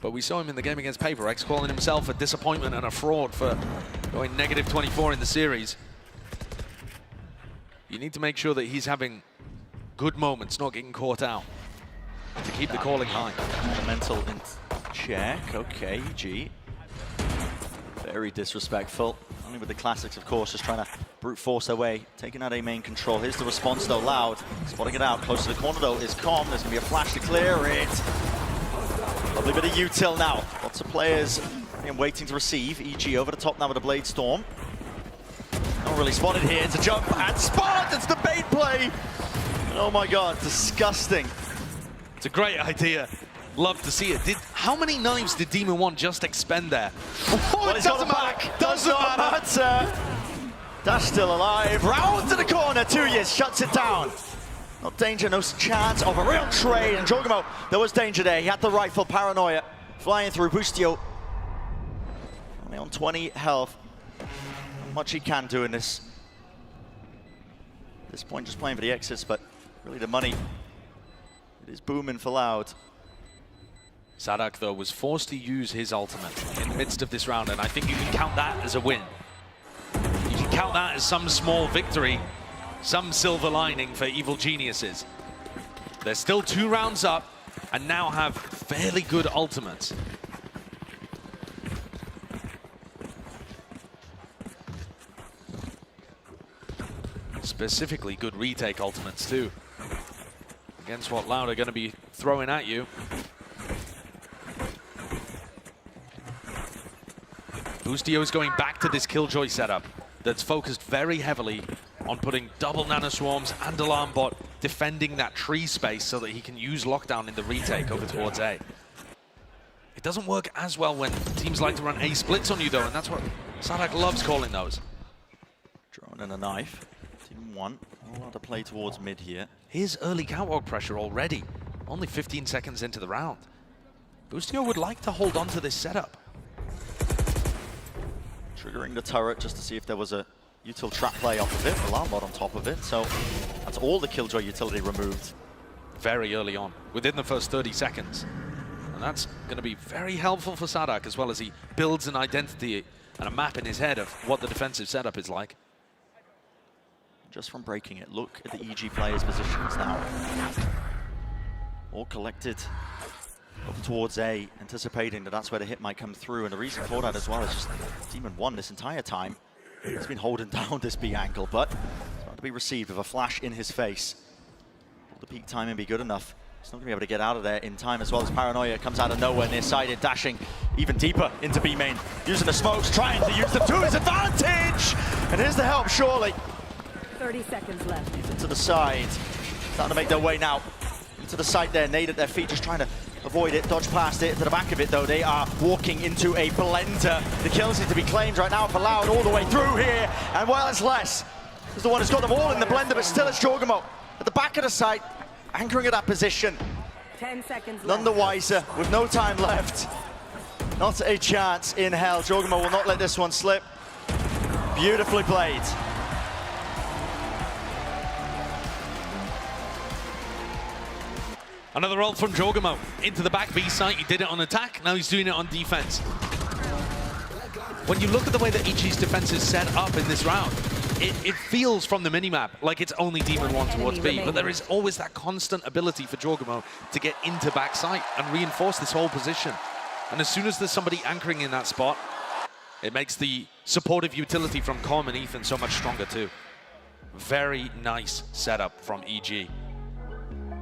but we saw him in the game against PaperX calling himself a disappointment and a fraud for going -24 in the series. You need to make sure that he's having good moments, not getting caught out, to keep the calling high. The mental in check. Okay, EG. Very disrespectful. Only with the classics, of course, just trying to brute force their way, taking out A main control. Here's the response, though. Loud, spotting it out. Close to the corner, though, is Calm. There's going to be a flash to clear it. Lovely bit of util now. Lots of players waiting to receive. EG over the top now with a Blade Storm. Not really spotted here. It's a jump and spot. It's the bait play. Oh my God, disgusting. It's a great idea. Love to see it. How many knives did Demon 1 just expend there? Oh, it doesn't matter. Doesn't matter. Dash still alive. Round to the corner. 2 years shuts it down. No danger, no chance of a real trade. And Jogomo, there was danger there. He had the rifle. Paranoia flying through. Boostio only on 20 health. Not much he can do in this. At this point, just playing for the exits, but really the money, it is booming for Loud. Sadak, though, was forced to use his ultimate in the midst of this round, and I think you can count that as a win. You can count that as some small victory, some silver lining for Evil Geniuses. They're still 2 rounds up, and now have fairly good ultimates. Specifically good retake ultimates, too. Against what Loud are going to be throwing at you. Boostio is going back to this Killjoy setup that's focused very heavily on putting double nano swarms and alarm bot, defending that tree space so that he can use lockdown in the retake over towards A. It doesn't work as well when teams like to run A splits on you though, and that's what Sadak loves calling those. Drone and a knife. Team 1. A lot to play towards mid here. Here's early catwalk pressure already. Only 15 seconds into the round. Boostio would like to hold on to this setup. Triggering the turret just to see if there was a util trap play off of it. Alarm bot on top of it. So that's all the Killjoy utility removed. Very early on, within the first 30 seconds. And that's going to be very helpful for Sadak, as well as he builds an identity and a map in his head of what the defensive setup is like. Just from breaking it, look at the EG players' positions now. All collected up towards A, anticipating that that's where the hit might come through. And the reason for that as well is just Demon 1 this entire time. He's been holding down this B angle, but it's not to be received with a flash in his face. Will the peak timing be good enough? He's not going to be able to get out of there in time, as well as Paranoia comes out of nowhere near-sided, dashing even deeper into B main, using the smokes, trying to use them to his advantage! And here's the help, surely. 30 seconds left. Even to the side. Starting to make their way now. Into the side there, nade at their feet, just trying to avoid it, dodge past it. To the back of it, though, they are walking into a blender. The kills need to be claimed right now for Loud all the way through here. And well, it's less. He's the one who's got them all in the blender, but still it's Jorgamo at the back of the site, anchoring at that position. 10 seconds left. None the wiser, with no time left. Not a chance in hell. Jorgamo will not let this one slip. Beautifully played. Another ult from Jorgamo into the back B site. He did it on attack, now he's doing it on defense. When you look at the way that EG's defense is set up in this round, it feels from the minimap like it's only Demon 1 towards B, but there is always that constant ability for Jorgamo to get into back site and reinforce this whole position. And as soon as there's somebody anchoring in that spot, it makes the supportive utility from Com and Ethan so much stronger too. Very nice setup from EG.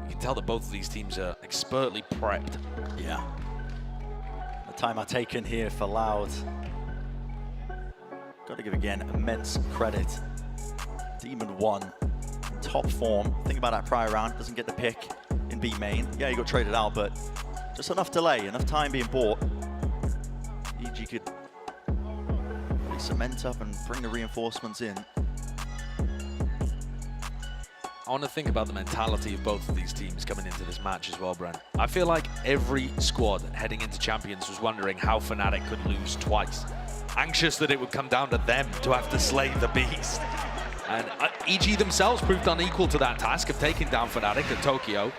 You can tell that both of these teams are expertly prepped. Yeah. The time I've taken here for Loud. Got to give again immense credit. Demon 1 in top form. Think about that prior round, doesn't get the pick in B main. Yeah, he got traded out, but just enough delay, enough time being bought. EG could really cement up and bring the reinforcements in. I want to think about the mentality of both of these teams coming into this match as well, Brent. I feel like every squad heading into Champions was wondering how Fnatic could lose twice. Anxious that it would come down to them to have to slay the beast. And EG themselves proved unequal to that task of taking down Fnatic at Tokyo.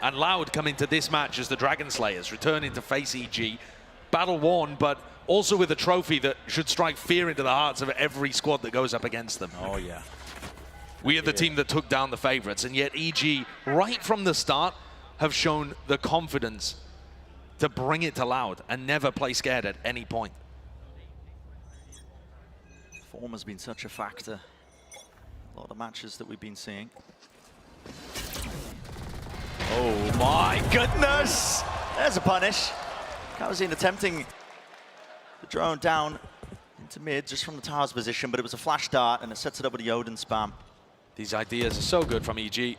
And Loud coming to this match as the Dragon Slayers, returning to face EG. Battle worn, but also with a trophy that should strike fear into the hearts of every squad that goes up against them. Oh, yeah. We are the team that took down the favorites, and yet EG, right from the start, have shown the confidence to bring it to Loud and never play scared at any point. Form has been such a factor. A lot of matches that we've been seeing. Oh my goodness! There's a punish. Kalazine attempting the drone down into mid just from the tower's position, but it was a flash dart and it sets it up with the Odin spam. These ideas are so good from EG.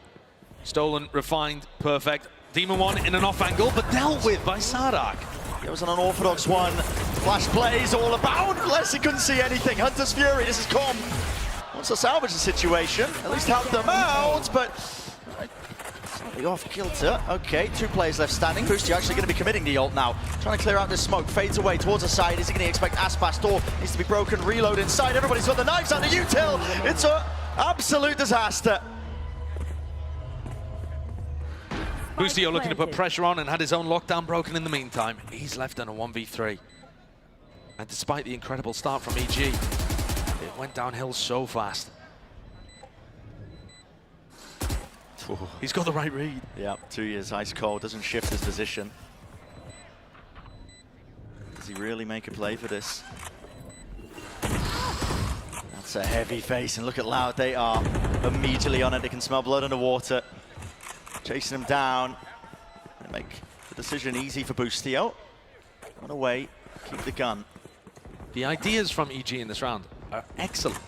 Stolen, refined, perfect. Demon 1 in an off angle, but dealt with by Sadak. It was an unorthodox one. Flash plays all about. Leslie couldn't see anything. Hunter's Fury, this is Com. Wants to salvage the situation, at least help them out, but slightly off kilter. Okay, 2 players left standing. Boosty actually going to be committing the ult now. Trying to clear out this smoke, fades away towards the side. Is he going to expect Aspas? Door needs to be broken, reload inside. Everybody's got the knives out, the util. It's an absolute disaster. Boostio looking to put pressure on and had his own lockdown broken in the meantime. He's left on a 1v3. And despite the incredible start from EG, it went downhill so fast. He's got the right read. Yeah, 2 years ice cold, doesn't shift his position. Does he really make a play for this? That's a heavy face, and look at Loud, they are immediately on it. They can smell blood underwater. Chasing him down. They make the decision easy for Boostio. Run away, keep the gun. The ideas from EG in this round are excellent.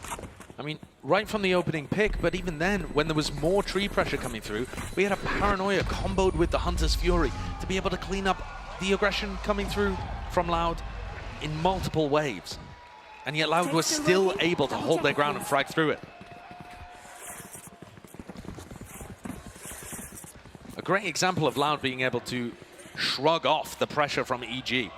I mean, right from the opening pick, but even then, when there was more tree pressure coming through, we had a Paranoia comboed with the Hunter's Fury to be able to clean up the aggression coming through from Loud in multiple waves. And yet Loud was still able to hold their ground and frag through it. A great example of Loud being able to shrug off the pressure from EG.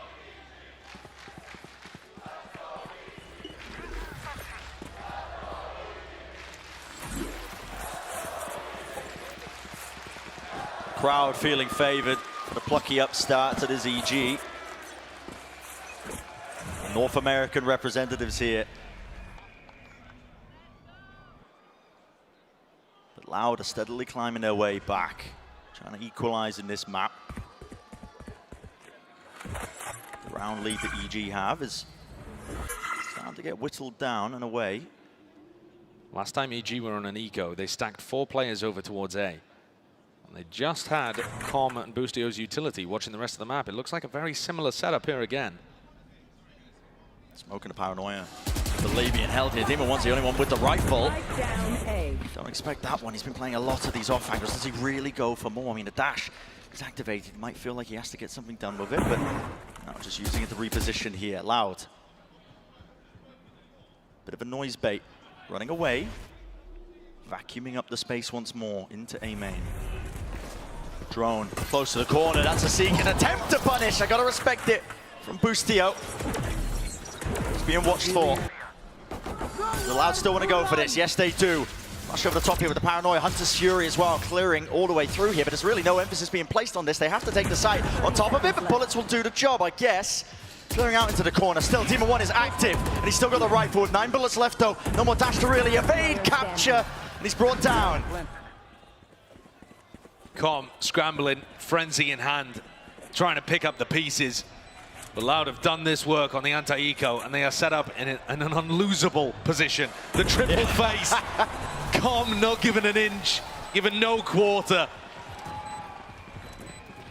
Crowd feeling favored for the plucky upstart that is EG. North American representatives here. But Loud are steadily climbing their way back, trying to equalize in this map. The round lead that EG have is starting to get whittled down and away. Last time EG were on an eco, they stacked 4 players over towards A. And they just had Com and Boostio's utility watching the rest of the map. It looks like a very similar setup here again. Smoking a paranoia. Believe being held here. Demon1's the only one with the rifle. Down A. Don't expect that one. He's been playing a lot of these off angles. Does he really go for more? I mean, the dash is activated. Might feel like he has to get something done with it, but no, just using it to reposition here. Loud. Bit of a noise bait. Running away. Vacuuming up the space once more into A main. Drone close to the corner. That's a seek, an attempt to punish. I gotta respect it from Boostio. He's being watched for. The Loud still want to go for this. Yes, they do. Rush over the top here with the paranoia. Hunter's Fury as well, clearing all the way through here, but there's really no emphasis being placed on this. They have to take the site on top of it, but bullets will do the job, I guess. Clearing out into the corner. Still, Demon1 is active, and he's still got the rifle with 9 bullets left, though. No more dash to really evade, capture, and he's brought down. Com scrambling, frenzy in hand, trying to pick up the pieces. But Loud have done this work on the anti-eco, and they are set up in an unlosable position. The triple face. Com not given an inch, given no quarter.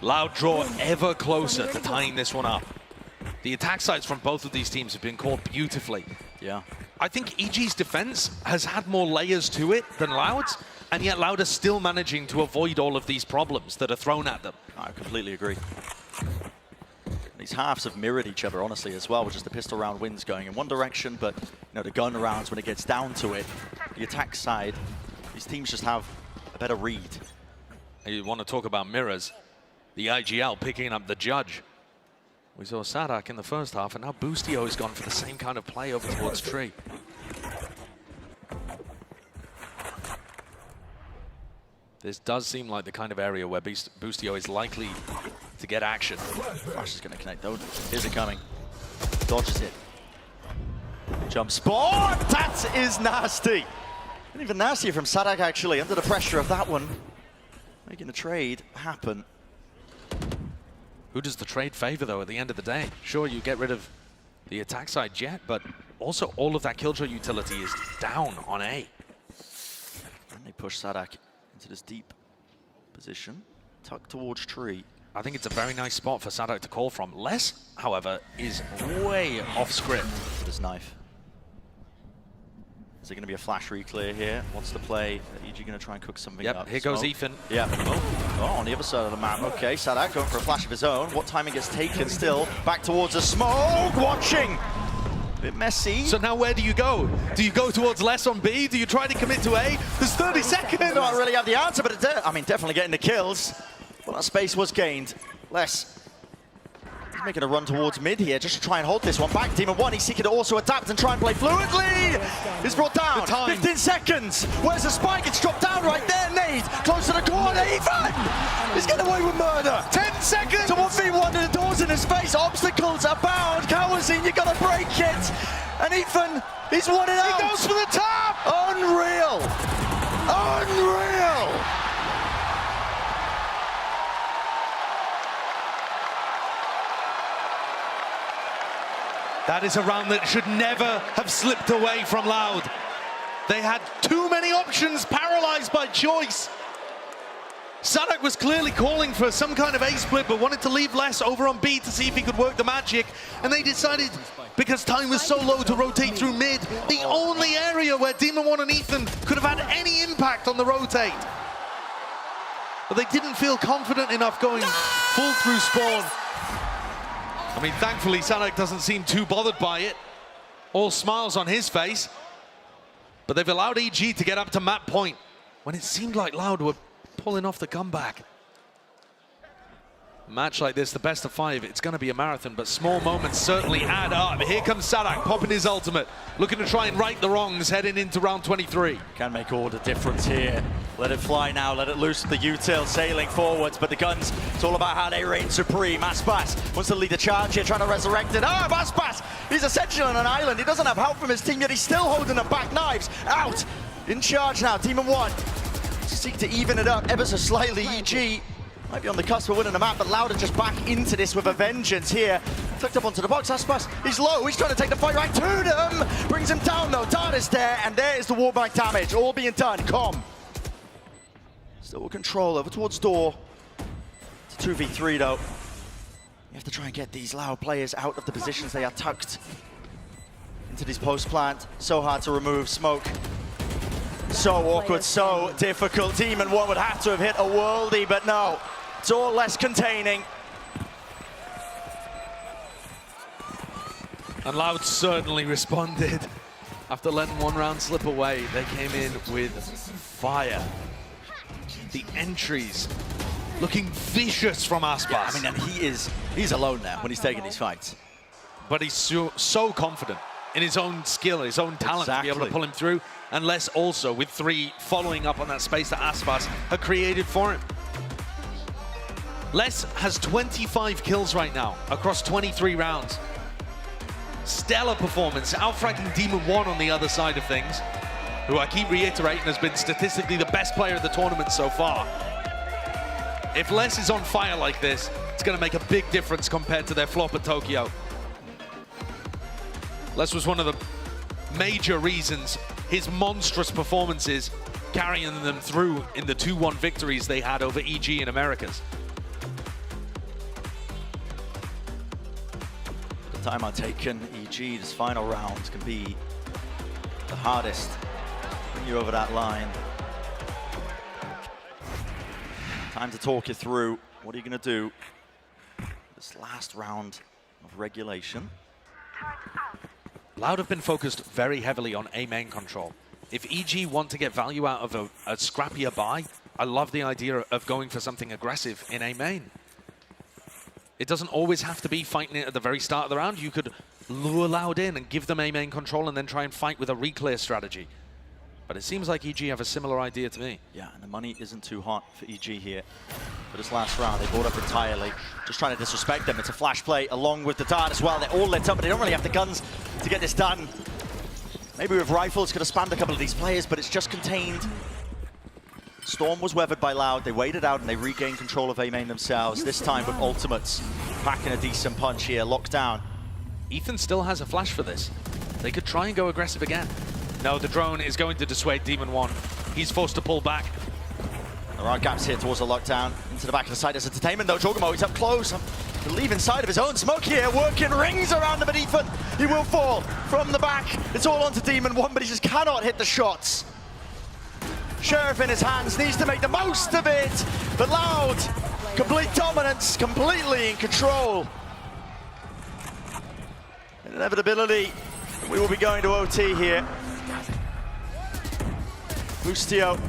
Loud draw ever closer to tying this one up. The attack sites from both of these teams have been called beautifully. Yeah. I think EG's defense has had more layers to it than Loud's, and yet Loud are still managing to avoid all of these problems that are thrown at them. I completely agree. These halves have mirrored each other, honestly, as well, with just the pistol round wins going in one direction, but you know, the gun rounds, when it gets down to it, the attack side, these teams just have a better read. You want to talk about mirrors, the IGL picking up the judge. We saw Sadak in the first half, and now Boostio has gone for the same kind of play over towards Tree. This does seem like the kind of area where Boostio is likely to get action. Flash is going to connect, though. Here's it coming. Dodges it. Jump spot! That is nasty! And even nastier from Sadak, actually, under the pressure of that one. Making the trade happen. Who does the trade favor, though, at the end of the day? Sure, you get rid of the attack side jet, but also all of that killjoy utility is down on A. And they push Sadak into this deep position, tucked towards Tree. I think it's a very nice spot for Sadak to call from. Les, however, is way off script. With his knife. Is there going to be a flash reclear here? What's the play? EG going to try and cook something up? Yep, here goes Ethan. Yeah. Oh, on the other side of the map. Okay, Sadak going for a flash of his own. What timing gets taken still? Back towards the smoke. Watching. A bit messy. So now where do you go? Do you go towards Les on B? Do you try to commit to A? There's 30 seconds. I don't really have the answer, but I mean, definitely getting the kills. Well, that space was gained. Les. He's making a run towards mid here, just to try and hold this one back. Demon1, he's seeking to also adapt and try and play fluently. He's brought down. 15 seconds. Where's the spike? It's dropped down right there. Nade close to the corner. Ethan! He's getting away with murder. 10 seconds. To 1v1 and the doors in his face. Obstacles abound. Kawazin, you gotta break it. And Ethan, he's won it out. He goes for the top. Unreal. Unreal. That is a round that should never have slipped away from Loud. They had too many options, paralyzed by choice. Sadak was clearly calling for some kind of A split, but wanted to leave Les over on B to see if he could work the magic. And they decided, because time was so low, to rotate through mid, the only area where Demon1 and Ethan could have had any impact on the rotate. But they didn't feel confident enough going full through spawn. I mean, thankfully, Sadak doesn't seem too bothered by it. all smiles on his face. But they've allowed EG to get up to map point when it seemed like Loud were pulling off the comeback. A match like this, the best of 5, it's going to be a marathon, but small moments certainly add up. Here comes Sadak popping his ultimate, looking to try and right the wrongs heading into round 23. Can make all the difference here. Let it fly now, let it loose with the util sailing forwards, but the guns, it's all about how they reign supreme. Aspas wants to lead the charge here, trying to resurrect it. Oh, Aspas, he's essentially on an island. He doesn't have help from his team, yet he's still holding the back knives. Out, in charge now, Demon 1. Seek to even it up ever so slightly. EG might be on the cusp of winning the map, but Louder just back into this with a vengeance here. Tucked up onto the box, Aspas, he's low, he's trying to take the fight right to them. Brings him down though, Dart is there, and there is the wallbang damage, all being done. Com. Still with control over towards door. It's a 2v3 though. You have to try and get these Loud players out of the positions they are tucked into these post plant. So hard to remove smoke. So awkward, so difficult. Demon 1 would have to have hit a worldie, but no. It's all less containing. And Loud certainly responded. After letting one round slip away, they came in with fire. The entries looking vicious from Aspas. Yeah, I mean, and he's alone now when he's taking these fights. But he's so confident in his own skill, his own talent to be able to pull him through. And Les also with 3 following up on that space that Aspas had created for him. Les has 25 kills right now across 23 rounds. Stellar performance, outfragging Demon 1 on the other side of things, who I keep reiterating has been statistically the best player of the tournament so far. If Les is on fire like this, it's going to make a big difference compared to their flop at Tokyo. Les was one of the major reasons his monstrous performances carrying them through in the 2-1 victories they had over EG in Americas. The time I've taken, EG, this final round can be the hardest. Bring you over that line. Time to talk you through what are you going to do this last round of regulation. Loud have been focused very heavily on A main control. If EG want to get value out of a scrappier buy, I love the idea of going for something aggressive in A main. It doesn't always have to be fighting it at the very start of the round. You could lure Loud in and give them A main control and then try and fight with a reclear strategy. But it seems like EG have a similar idea to me. Yeah, and the money isn't too hot for EG here. For this last round, they bought up entirely. Just trying to disrespect them. It's a flash play along with the dart as well. They're all lit up, but they don't really have the guns to get this done. Maybe with rifles, could have spammed a couple of these players, but it's just contained. Storm was weathered by Loud. They waited out and they regained control of A main themselves. This time with ultimates. Packing a decent punch here, locked down. Ethan still has a flash for this. They could try and go aggressive again. No, the drone is going to dissuade Demon 1. He's forced to pull back. There are gaps here towards the lockdown. Into the back of the side as entertainment though. Jorgamo, he's up close. I believe inside of his own smoke here. Working rings around him, but Ethan, he will fall from the back. It's all onto Demon 1, but he just cannot hit the shots. Sheriff in his hands, needs to make the most of it. But Loud, complete dominance, completely in control. Inevitability, we will be going to OT here. Bustio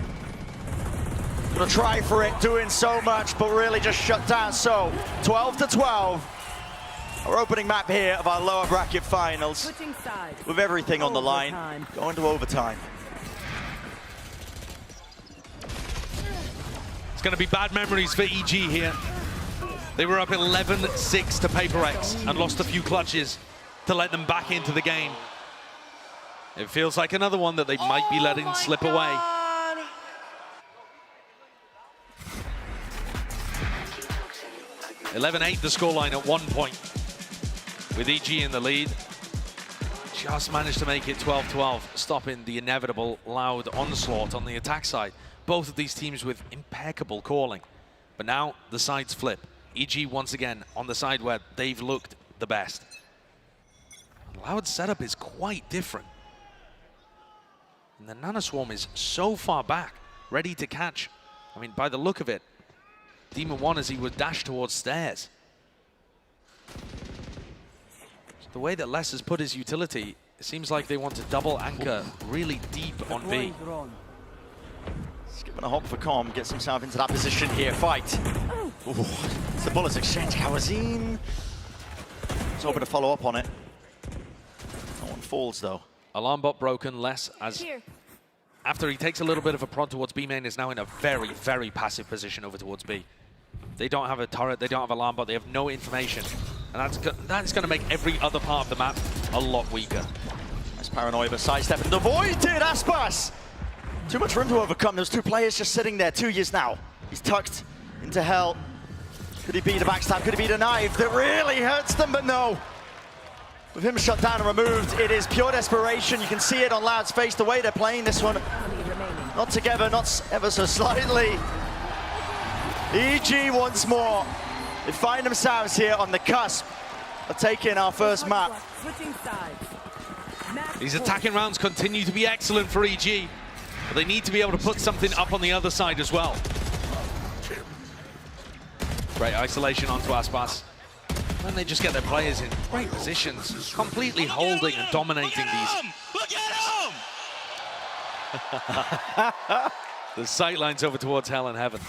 gonna try for it, doing so much, but really just shut down. So 12-12, our opening map here of our lower bracket finals, with everything on the line, going to overtime. It's going to be bad memories for EG here. They were up 11-6 to Paper X and lost a few clutches to let them back into the game. It feels like another one that they might be letting slip away. 11-8 the scoreline at 1 point, with EG in the lead. Just managed to make it 12-12, stopping the inevitable Loud onslaught on the attack side. Both of these teams with impeccable calling. But now the sides flip. EG once again on the side where they've looked the best. Loud's setup is quite different. And the Nanoswarm is so far back, ready to catch. I mean, by the look of it, Demon 1 as he would dash towards stairs. The way that Les has put his utility it seems like they want to double anchor really deep on B. Skipping a hop for Com, gets himself into that position here. Fight. Ooh, it's the bullets exchange. Kawazim. He's hoping to follow up on it. No one falls though. Alarm bot broken, less as Here. after he takes a little bit of a prod towards B main, is now in a very, very passive position over towards B. They don't have a turret, they don't have alarm bot, they have no information. And that's going to make every other part of the map a lot weaker. Nice paranoia, but sidestepping avoided. Aspas! Too much room to overcome. Those two players just sitting there, 2 years now. He's tucked into hell. Could he beat a backstab? Could he beat a knife that really hurts them? But no. With him shut down and removed, it is pure desperation. You can see it on Loud's face, the way they're playing this one. Not together, not ever so slightly. EG once more. They find themselves here on the cusp of taking our first map. Switching sides. These attacking rounds continue to be excellent for EG, but they need to be able to put something up on the other side as well. Great isolation onto Aspas. And they just get their players in great positions, completely holding and dominating these. Look at him! The sightlines over towards hell and heaven.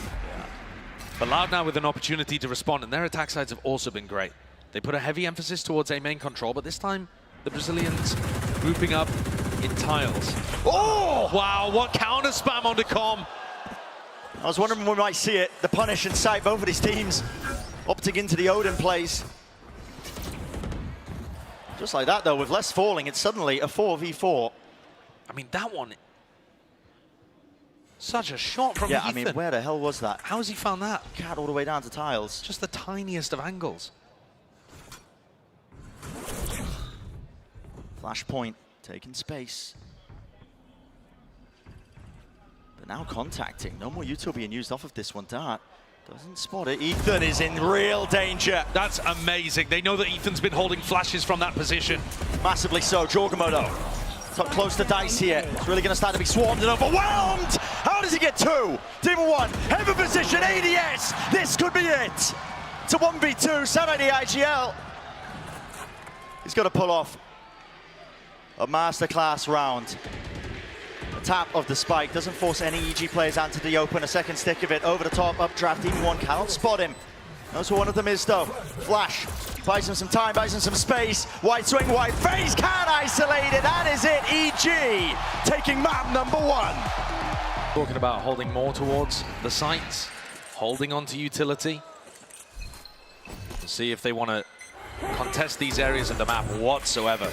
But Loud now with an opportunity to respond, and their attack sides have also been great. They put a heavy emphasis towards A main control, but this time the Brazilians grouping up in tiles. Oh, wow, what counter spam onto Com. I was wondering when we might see it. The punish in sight, both of these teams opting into the Odin plays. Just like that though, with less falling, it's suddenly a 4v4. I mean, that one, such a shot from Yeah, Ethan. I mean, where the hell was that? How has he found that? Cat all the way down to tiles. Just the tiniest of angles. Flashpoint, taking space. But now contacting. No more util being used off of this one. Dart doesn't spot it. Ethan is in real danger. That's amazing. They know that Ethan's been holding flashes from that position. Massively so. Jorgamoto, top close to Dice here. It's really going to start to be swarmed and overwhelmed. How does he get two? Demon one, heaven position, ADS. This could be it. It's a 1v2, Saturday IGL. He's got to pull off a masterclass round. The tap of the spike doesn't force any EG players out to the open. A second stick of it over the top, updraft. Demon one cannot spot him. Knows who one of them is though. Flash buys him some time, buys him some space. White swing, white face, can isolate it. That is it. EG taking map number one. Talking about holding more towards the sites, holding on to utility. We'll see if they want to contest these areas of the map whatsoever.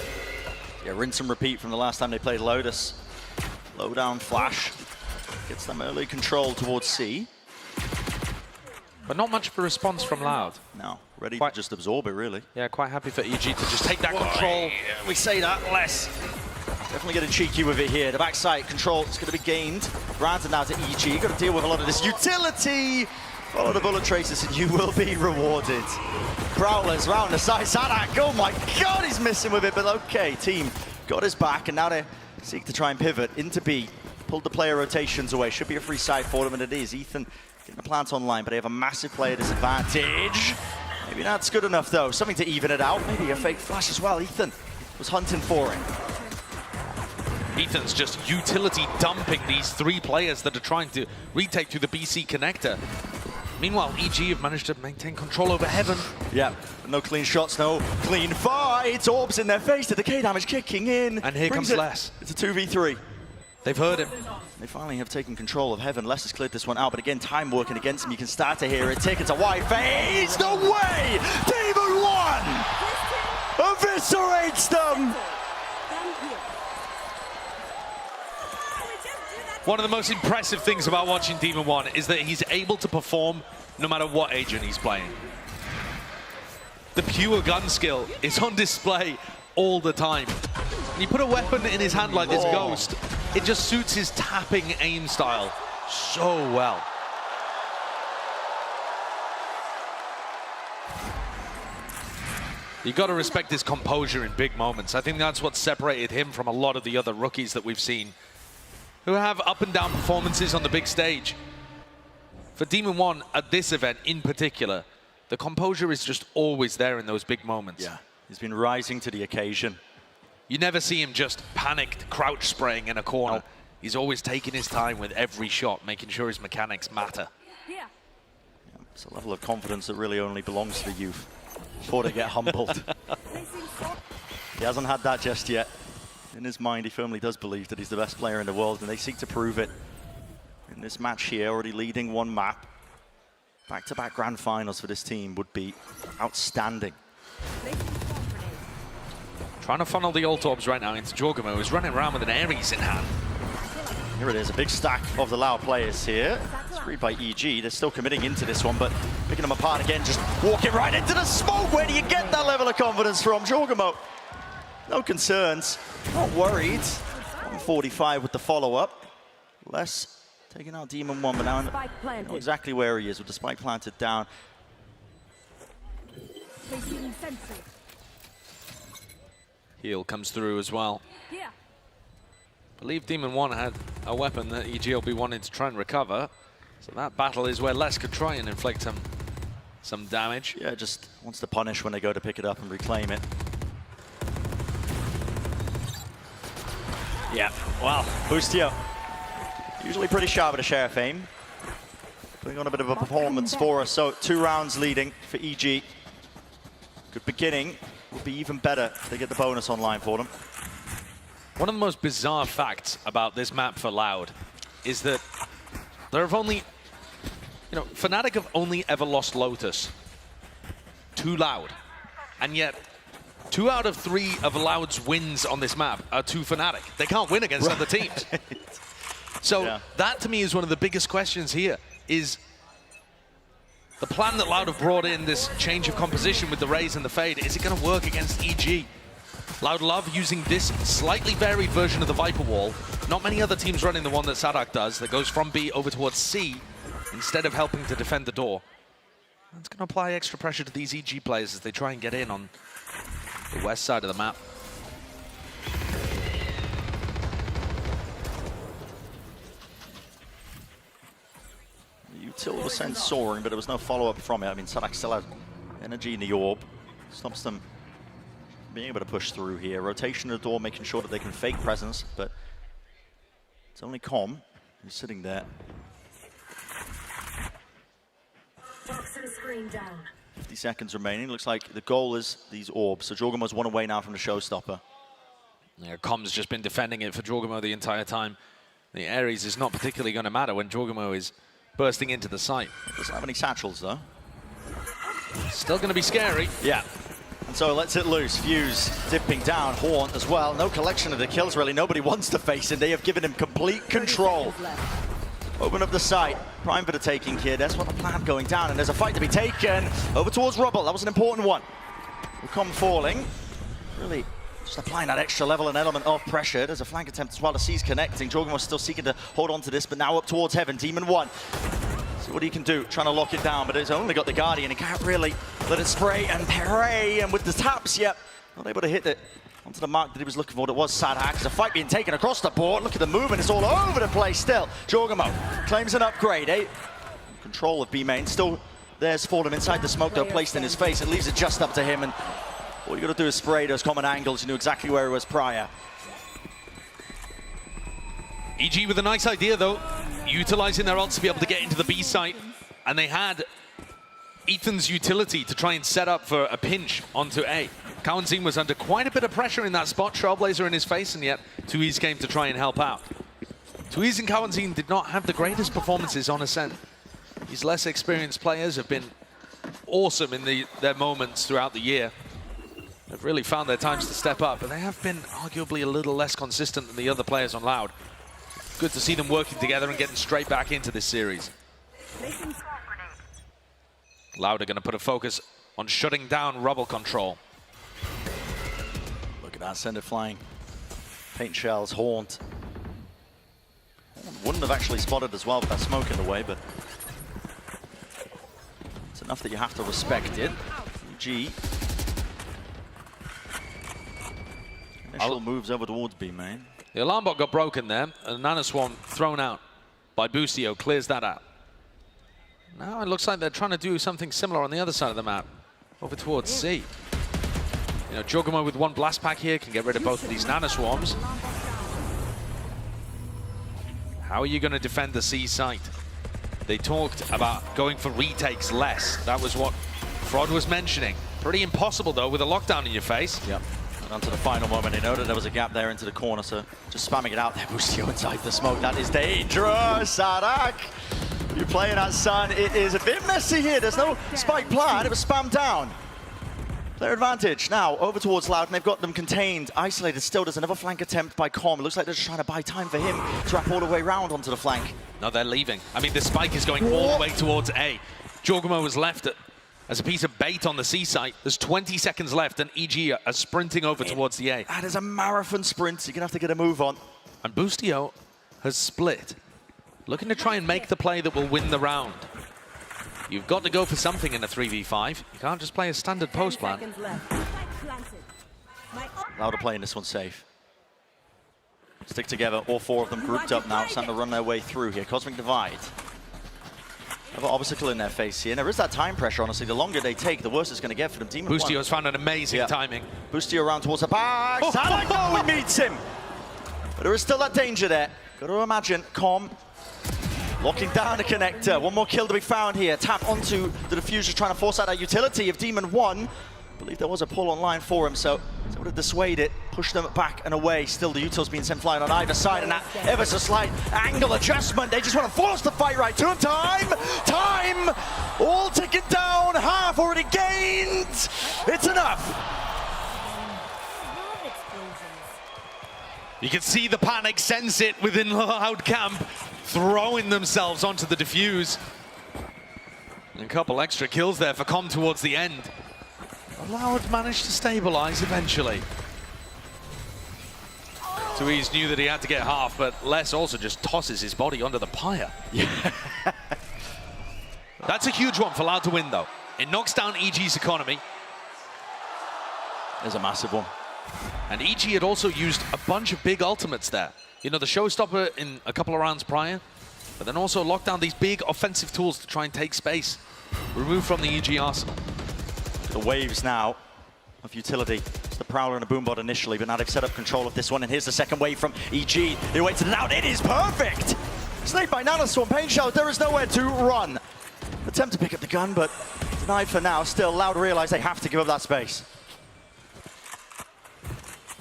Yeah, rinse and repeat from the last time they played Lotus. Low down flash. Gets them early control towards C. But not much of a response from Loud. No, ready Quite- to just absorb it, really. Yeah, quite happy for EG to just take that control. We say that less. Definitely getting cheeky with it here. The backside control is going to be gained. Granted now to EG. You've got to deal with a lot of this utility. Follow the bullet traces and you will be rewarded. Prowlers round the side. Sadak, oh my God, he's missing with it. But okay, team got his back and now they seek to try and pivot into B. Pulled the player rotations away. Should be a free side for them, and it is. Ethan getting the plant online, but they have a massive player disadvantage. Maybe that's good enough though. Something to even it out. Maybe a fake flash as well. Ethan was hunting for it. Ethan's just utility dumping these three players that are trying to retake through the BC connector. Meanwhile, EG have managed to maintain control over Heaven. Yeah, no clean shots, no clean fights. Orbs in their face, the decay damage kicking in. And here Brings comes Les. It's a 2v3. They've heard him. They finally have taken control of Heaven. Les has cleared this one out, but again, time working against him. You can start to hear it tick. It's a wide face. No way! Demon one! Eviscerates them! One of the most impressive things about watching Demon 1 is that he's able to perform no matter what agent he's playing. The pure gun skill is on display all the time. When you put a weapon in his hand like this Ghost, it just suits his tapping aim style so well. You've got to respect his composure in big moments. I think that's what separated him from a lot of the other rookies that we've seen who have up and down performances on the big stage. For Demon 1 at this event in particular, the composure is just always there in those big moments. Yeah, he's been rising to the occasion. You never see him just panicked, crouch spraying in a corner. Nope. He's always taking his time with every shot, making sure his mechanics matter. Here. It's a level of confidence that really only belongs to the youth before they get humbled. He hasn't had that just yet. In his mind, he firmly does believe that he's the best player in the world, and they seek to prove it in this match here, already leading one map. Back-to-back grand finals for this team would be outstanding. Trying to funnel the ult orbs right now into Jorgamo, who's running around with an Ares in hand. Here it is, a big stack of the Loud players here. It's read by EG. They're still committing into this one, but picking them apart again, just walking right into the smoke. Where do you get that level of confidence from? Jorgamo, no concerns, not worried. 145 with the follow-up. Less taking out Demon 1, but now I know exactly where he is with the spike planted down. Heal comes through as well. Here. I believe Demon 1 had a weapon that EG will be wanting to try and recover. So that battle is where Les could try and inflict him some damage. Yeah, just wants to punish when they go to pick it up and reclaim it. Yeah, well, Boostio, usually pretty sharp at a share of fame. Putting on a bit of a performance for us. So 2 rounds leading for EG. Good beginning. Will be even better if they get the bonus online for them. One of the most bizarre facts about this map for Loud is that there have only, Fnatic have only ever lost Lotus to Loud. And yet, 2 out of 3 of Loud's wins on this map are to Fnatic. They can't win against other teams. So that to me is one of the biggest questions here, is the plan that Loud have brought in, this change of composition with the Raze and the Fade, is it going to work against EG? Loud love using this slightly varied version of the Viper Wall. Not many other teams running the one that Sadak does, that goes from B over towards C, instead of helping to defend the door. That's going to apply extra pressure to these EG players as they try and get in on the west side of the map. Util was sent soaring, but there was no follow-up from it. I mean, Sadak still has energy in the orb. Stops them being able to push through here. Rotation of the door, making sure that they can fake presence, but it's only Com who's sitting there. 50 seconds remaining. Looks like the goal is these orbs. So Jorgamo's 1 away now from the showstopper. Yeah, Com's just been defending it for Jorgamo the entire time. The Ares is not particularly going to matter when Jorgamo is bursting into the site. Doesn't have any satchels, though. Still going to be scary. Yeah. And so lets it loose. Fuse dipping down. Haunt as well. No collection of the kills, really. Nobody wants to face him. They have given him complete control. Open up the site. Prime for the taking here. That's what the plan going down. And there's a fight to be taken. Over towards Rubble. That was an important one. Come falling. Really just applying that extra level and element of pressure. There's a flank attempt as well. The C's connecting. Jorgen was still seeking to hold on to this, but now up towards Heaven. Demon 1. See what he can do. Trying to lock it down, but it's only got the Guardian. He can't really let it spray and pray. And with the taps, yep, not able to hit it onto the mark that he was looking for. It was Sadak. There's a fight being taken across the board. Look at the movement. It's all over the place still. Jorgamo claims an upgrade. Control of B main. Still there's Fordham inside the smoke, though, placed in his face. It leaves it just up to him. And all you got to do is spray those common angles. You knew exactly where he was prior. EG with a nice idea, though, utilizing their ults to be able to get into the B site. And they had Ethan's utility to try and set up for a pinch onto A. Kawanzin was under quite a bit of pressure in that spot, Trailblazer in his face, and yet Tuiz came to try and help out. Tuiz and Kawanzin did not have the greatest performances on Ascent. These less experienced players have been awesome in their moments throughout the year. They've really found their times to step up, but they have been arguably a little less consistent than the other players on Loud. Good to see them working together and getting straight back into this series. Loud are going to put a focus on shutting down Rubble control. Look at that, send it flying. Paint shells, Haunt. Wouldn't have actually spotted as well with that smoke in the way, but it's enough that you have to respect it. G. Initial moves over towards B main. The alarm bot got broken there, and Nana Swarm thrown out by Boostio clears that out. Now it looks like they're trying to do something similar on the other side of the map, over towards C. You know, Juggermo with one blast pack here can get rid of both of these Nano Swarms. How are you going to defend the C site? They talked about going for retakes less. That was what Frod was mentioning. Pretty impossible, though, with a lockdown in your face. Yep. And onto the final moment, he noted there was a gap there into the corner, so just spamming it out there. Bustio inside the smoke. That is dangerous, Sadak. You're playing at Sun. It is a bit messy here. There's no spike plan. It was spammed down. Player advantage. Now, over towards Loud, and they've got them contained, isolated still. There's another flank attempt by Com. It looks like they're just trying to buy time for him to wrap all the way around onto the flank. No, they're leaving. I mean, the spike is going all the way towards A. Juggermo was left as a piece of bait on the C site. There's 20 seconds left, and EG are sprinting over towards the A. That is a marathon sprint. You're going to have to get a move on. And Bustio has split, looking to try and make the play that will win the round. You've got to go for something in a 3v5. You can't just play a standard post plan. Loud are playing this one safe. Stick together, all four of them grouped up now, starting to run their way through here. Cosmic Divide. Another obstacle in their face here. And there is that time pressure, honestly. The longer they take, the worse it's going to get for them. Demon Bustio has found an amazing timing. Bustio around towards the back. Sadak, no, he meets him. But there is still that danger there. Got to imagine, Com locking down the connector. One more kill to be found here. Tap onto the diffuser, trying to force out that utility of Demon 1. I believe there was a pull online for him, so it's able to dissuade it, push them back and away. Still, the util's being sent flying on either side, and that ever so slight angle adjustment. They just want to force the fight right to him. Time! All ticking down, half already gained. It's enough. You can see the panic, sense it within Loud Camp, throwing themselves onto the diffuse. And a couple extra kills there for Com towards the end. Loud managed to stabilize eventually. Tuiz knew that he had to get half, but Les also just tosses his body onto the pyre. Yeah. That's a huge one for Loud to win, though. It knocks down EG's economy. There's a massive one. And EG had also used a bunch of big ultimates there. You know, the showstopper in a couple of rounds prior, but then also locked down these big offensive tools to try and take space. Removed from the EG arsenal. The waves now of utility. It's the Prowler and a Boombot initially, but now they've set up control of this one, and here's the second wave from EG. They waited it out. It is perfect! Snake by Nanoswarm, Pain Shell, there is nowhere to run. Attempt to pick up the gun, but denied for now. Still, Loud realize they have to give up that space.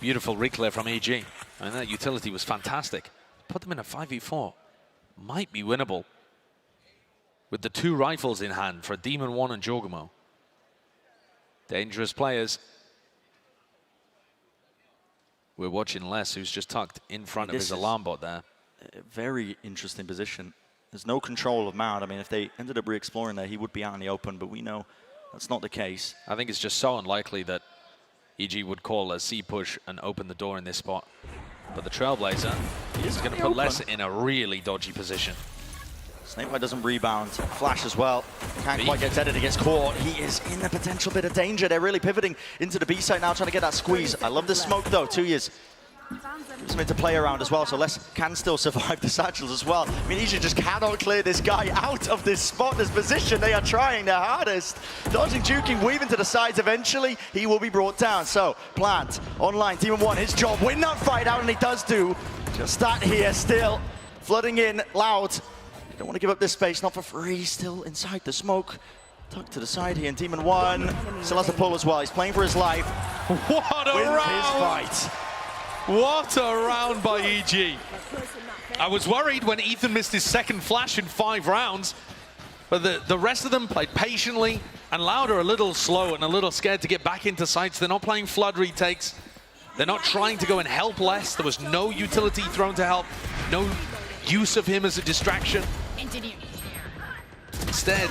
Beautiful reclear from EG. I mean, that utility was fantastic. Put them in a 5v4. Might be winnable. With the two rifles in hand for Demon 1 and Juggermo. Dangerous players. We're watching Les, who's just tucked in front of his alarm bot there. A very interesting position. There's no control of Mad. I mean, if they ended up re-exploring there, he would be out in the open, but we know that's not the case. I think it's just so unlikely that EG would call a C push and open the door in this spot. But the Trailblazer is going to put Les in a really dodgy position. Snakebite doesn't rebound. Flash as well. Can't quite get deaded. He gets caught. He is in a potential bit of danger. They're really pivoting into the B side now, trying to get that squeeze. I love this smoke, though. 2 years. Something to play around as well, so Les can still survive the satchels as well. I mean, Asia just cannot clear this guy out of this spot, this position. They are trying their hardest. Dodging, juking, weaving to the sides. Eventually, he will be brought down. So, Plant, online, Demon 1, his job, win that fight out, and he does do. Just that here, still flooding in, Loud. You don't want to give up this space, not for free. Still inside the smoke. Tucked to the side here, and Demon 1 still has the pull as well. He's playing for his life. What a round! His fight. What a round by EG. I was worried when Ethan missed his second flash in 5 rounds, but the rest of them played patiently, and Loud are a little slow and a little scared to get back into sites. They're not playing flood retakes. They're not trying to go and help Les. There was no utility thrown to help, no use of him as a distraction. Instead,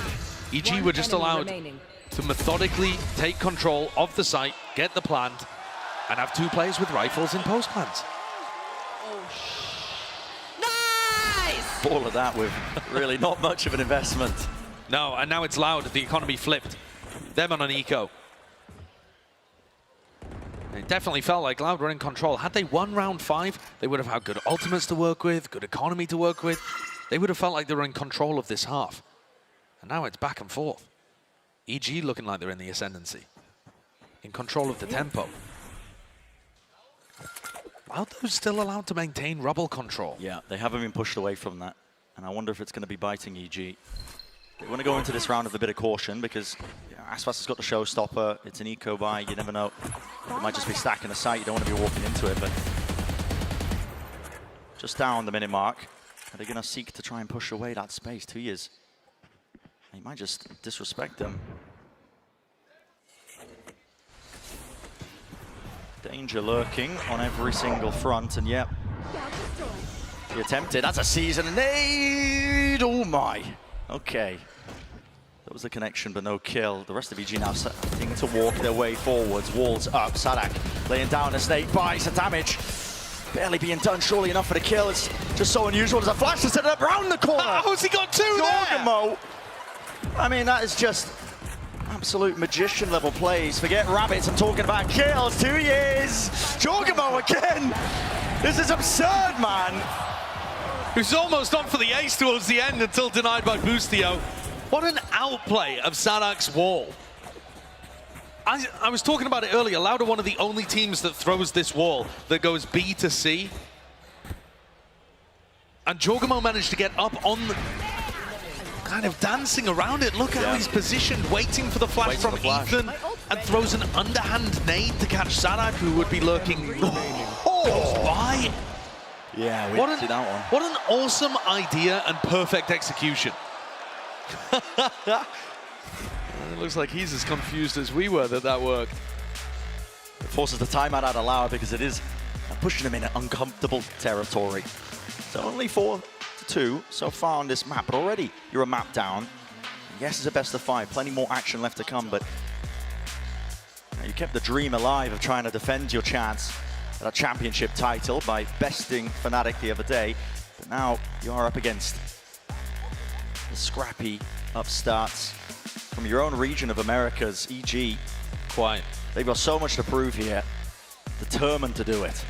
EG were just allowed to methodically take control of the site, get the plant, and have 2 players with rifles in post plants. Nice! All of that with really not much of an investment. No, and now it's Loud. The economy flipped. Them on an eco. It definitely felt like Loud were in control. Had they won round 5, they would have had good ultimates to work with, good economy to work with. They would have felt like they were in control of this half. And now it's back and forth. EG looking like they're in the ascendancy. in control of the tempo. Loud's still allowed to maintain rubble control. Yeah, they haven't been pushed away from that. And I wonder if it's going to be biting EG. They want to go into this round with a bit of caution because Aspas has got the showstopper. It's an eco buy. You never know. It might just be stacking a site. You don't want to be walking into it, but just down the minute mark. Are they going to seek to try and push away that space? 2 years. He might just disrespect them. Danger lurking on every single front, and yep. He attempted. That's a season nade. Oh my. Okay. That was a connection, but no kill. The rest of EG now starting to walk their way forwards. Walls up. Sadak laying down a snake. Buys some damage. Barely being done surely enough for the kill. It's just so unusual. There's a flash to set it up around the corner. How's he got two there? I mean, that is just absolute magician level plays. Forget rabbits, I'm talking about kills. 2 years. Jorgamo again. This is absurd, man. He was almost on for the ace towards the end until denied by Boostio. What an outplay of Sadak's wall. I was talking about it earlier. Loud are one of the only teams that throws this wall that goes B to C. And Jorgamo managed to get up on the... kind of dancing around it. Look how he's positioned, waiting for the flash from Ethan, and throws an underhand nade to catch Sadak, who would be lurking close by. Yeah, we didn't see that one. What an awesome idea and perfect execution. It looks like he's as confused as we were that worked. It forces the timeout out aloud because it is pushing him in uncomfortable territory. So only 4-2 so far on this map, but already you're a map down. Yes, it's a best of 5. Plenty more action left to come, but you kept the dream alive of trying to defend your chance at a championship title by besting Fnatic the other day. But now you are up against the scrappy upstarts from your own region of Americas, EG. Quite. They've got so much to prove here. Determined to do it.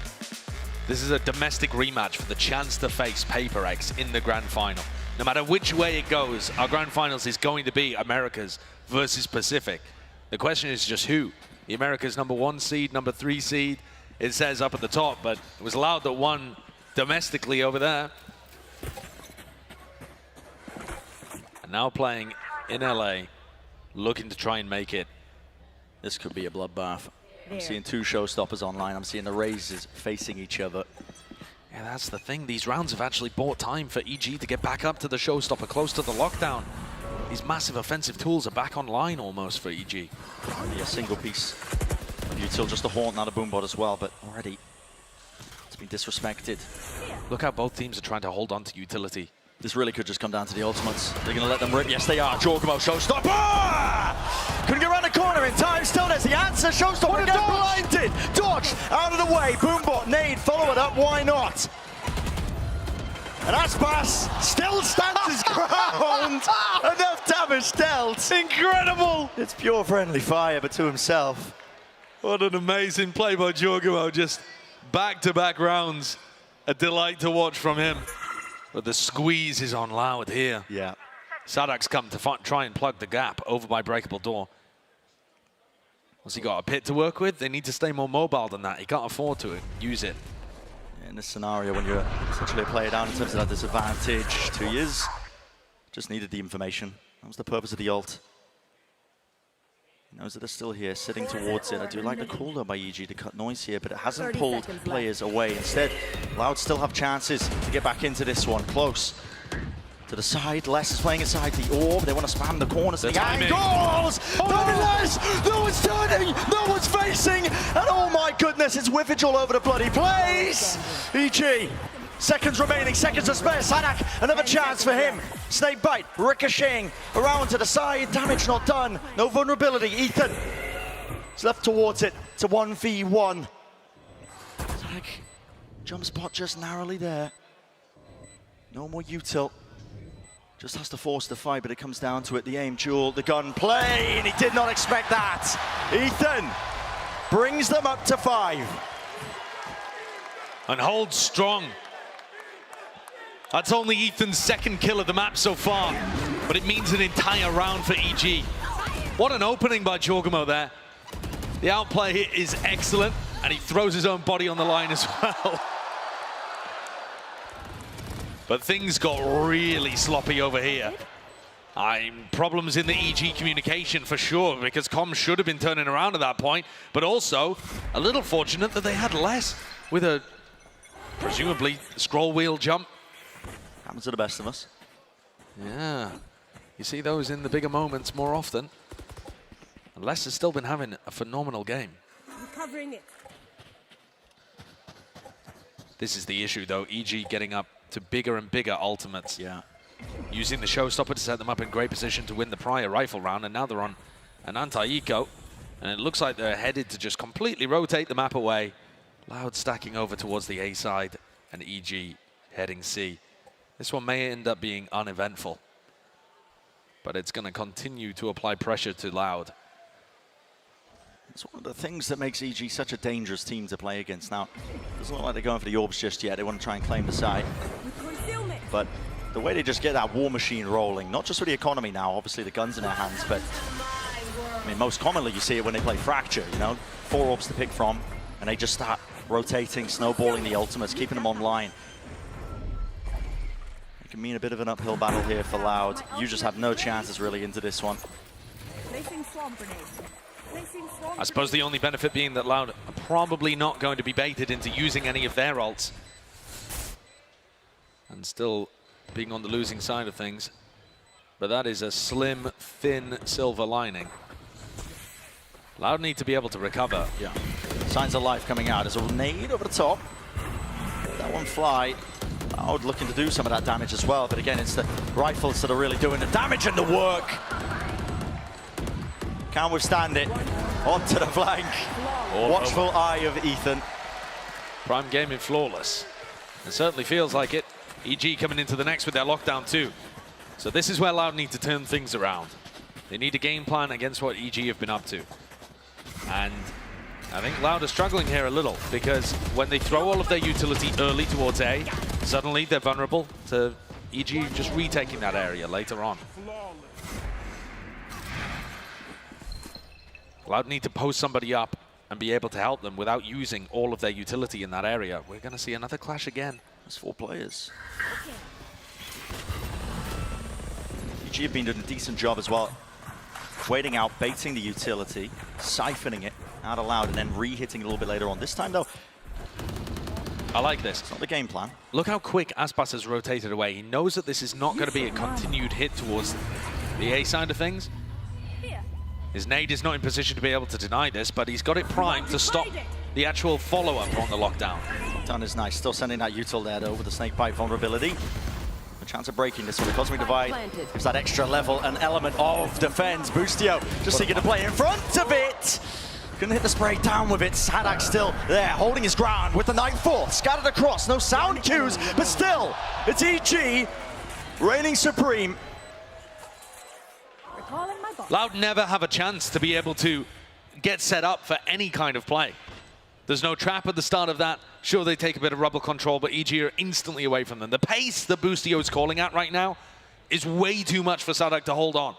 This is a domestic rematch for the chance to face Paper X in the grand final. No matter which way it goes, our grand finals is going to be Americas versus Pacific. The question is just who? The Americas #1 seed, #3 seed. It says up at the top, but it was Loud that won domestically over there. And now playing in LA, looking to try and make it. This could be a bloodbath. I'm seeing 2 showstoppers online. I'm seeing the Razors facing each other. Yeah, that's the thing. These rounds have actually bought time for EG to get back up to the showstopper, close to the lockdown. These massive offensive tools are back online almost for EG. Only a single piece of util, just a haunt, not a boombot as well, but already it's been disrespected. Look how both teams are trying to hold on to utility. This really could just come down to the ultimates. They're going to let them rip. Yes, they are. Jorgamo, showstopper! Couldn't get around the corner in time. Still, there's the answer. Showstopper gets blinded. Dodged out of the way. Boombot, nade, follow it up. Why not? And Aspas still stands his ground. Enough damage dealt. Incredible! It's pure friendly fire, but to himself. What an amazing play by Jorgamo. Just back-to-back rounds. A delight to watch from him. But the squeeze is on Loud here. Yeah. Sadak's come to try and plug the gap over by Breakable Door. Has he got a pit to work with? They need to stay more mobile than that. He can't afford to use it. In this scenario, when you're essentially a player down in terms of that disadvantage, 2 years, just needed the information. That was the purpose of the ult. He knows that they're still here, sitting towards it. I do like the cooldown by EG to cut noise here, but it hasn't pulled players away. Instead, Loud still have chances to get back into this one. Close to the side. Les is playing inside the orb. They want to spam the corners. The angles! No one's turning! No one's facing! And oh my goodness, it's whiffage all over the bloody place! EG. Seconds remaining, seconds to spare. Sadak, another chance for him. Snake bite, ricocheting around to the side. Damage not done. No vulnerability. Ethan is left towards it. It's a 1v1. Sadak, jump spot just narrowly there. No more util. Just has to force the fight, but it comes down to it. The aim duel, the gun play, and he did not expect that. Ethan brings them up to 5. And holds strong. That's only Ethan's second kill of the map so far, but it means an entire round for EG. What an opening by Jorgamo there. The outplay is excellent, and he throws his own body on the line as well. But things got really sloppy over here. Problems in the EG communication for sure, because comms should have been turning around at that point, but also a little fortunate that they had less with a presumably scroll wheel jump. Happens to the best of us. Yeah, you see those in the bigger moments more often. And Les has still been having a phenomenal game. Recovering it. This is the issue though, EG getting up to bigger and bigger ultimates. Yeah. Using the showstopper to set them up in great position to win the prior rifle round, and now they're on an anti-eco, and it looks like they're headed to just completely rotate the map away. Loud stacking over towards the A side, and EG heading C. This one may end up being uneventful, but it's going to continue to apply pressure to Loud. It's one of the things that makes EG such a dangerous team to play against. Now, it doesn't look like they're going for the orbs just yet. They want to try and claim the side. But the way they just get that war machine rolling, not just with the economy now, obviously the gun's in their hands, but I mean, most commonly you see it when they play Fracture, you know, 4 orbs to pick from, and they just start rotating, snowballing the ultimates, keeping them online. It can mean a bit of an uphill battle here for Loud. You just have no chances really into this one. I suppose the only benefit being that Loud are probably not going to be baited into using any of their ults. And still being on the losing side of things. But that is a slim, thin silver lining. Loud need to be able to recover. Yeah. Signs of life coming out. There's a nade over the top. Let that one fly. Loud looking to do some of that damage as well. But again, it's the rifles that are really doing the damage and the work. Can't withstand it. Onto the flank. Watchful eye of Ethan. Prime Gaming flawless. It certainly feels like it. EG coming into the next with their lockdown too. So this is where Loud need to turn things around. They need a game plan against what EG have been up to. And I think Loud are struggling here a little, because when they throw all of their utility early towards A, suddenly they're vulnerable to EG just retaking that area later on. Loud need to post somebody up and be able to help them without using all of their utility in that area. We're going to see another clash again. There's 4 players. EG have been doing a decent job as well. Waiting out, baiting the utility, siphoning it out of Loud, and then re-hitting a little bit later on. This time, though, I like this. It's not the game plan. Look how quick Aspas has rotated away. He knows that this is not going to be a continued hit towards the A side of things. His nade is not in position to be able to deny this, but he's got it primed to stop the actual follow-up on the lockdown. Lockdown is nice. Still sending that util there, though, with the snake bite vulnerability. A chance of breaking this one. The Cosmic Divide gives that extra level, an element of defense. Boostio just seeking to play in front of it. Gonna hit the spray down with it. Sadak still there, holding his ground with the 9-4. Scattered across, no sound cues, but still, it's EG reigning supreme. Loud never have a chance to be able to get set up for any kind of play. There's no trap at the start of that. Sure, they take a bit of rubble control, but EG are instantly away from them. The pace that Boostio is calling at right now is way too much for Sadak to hold on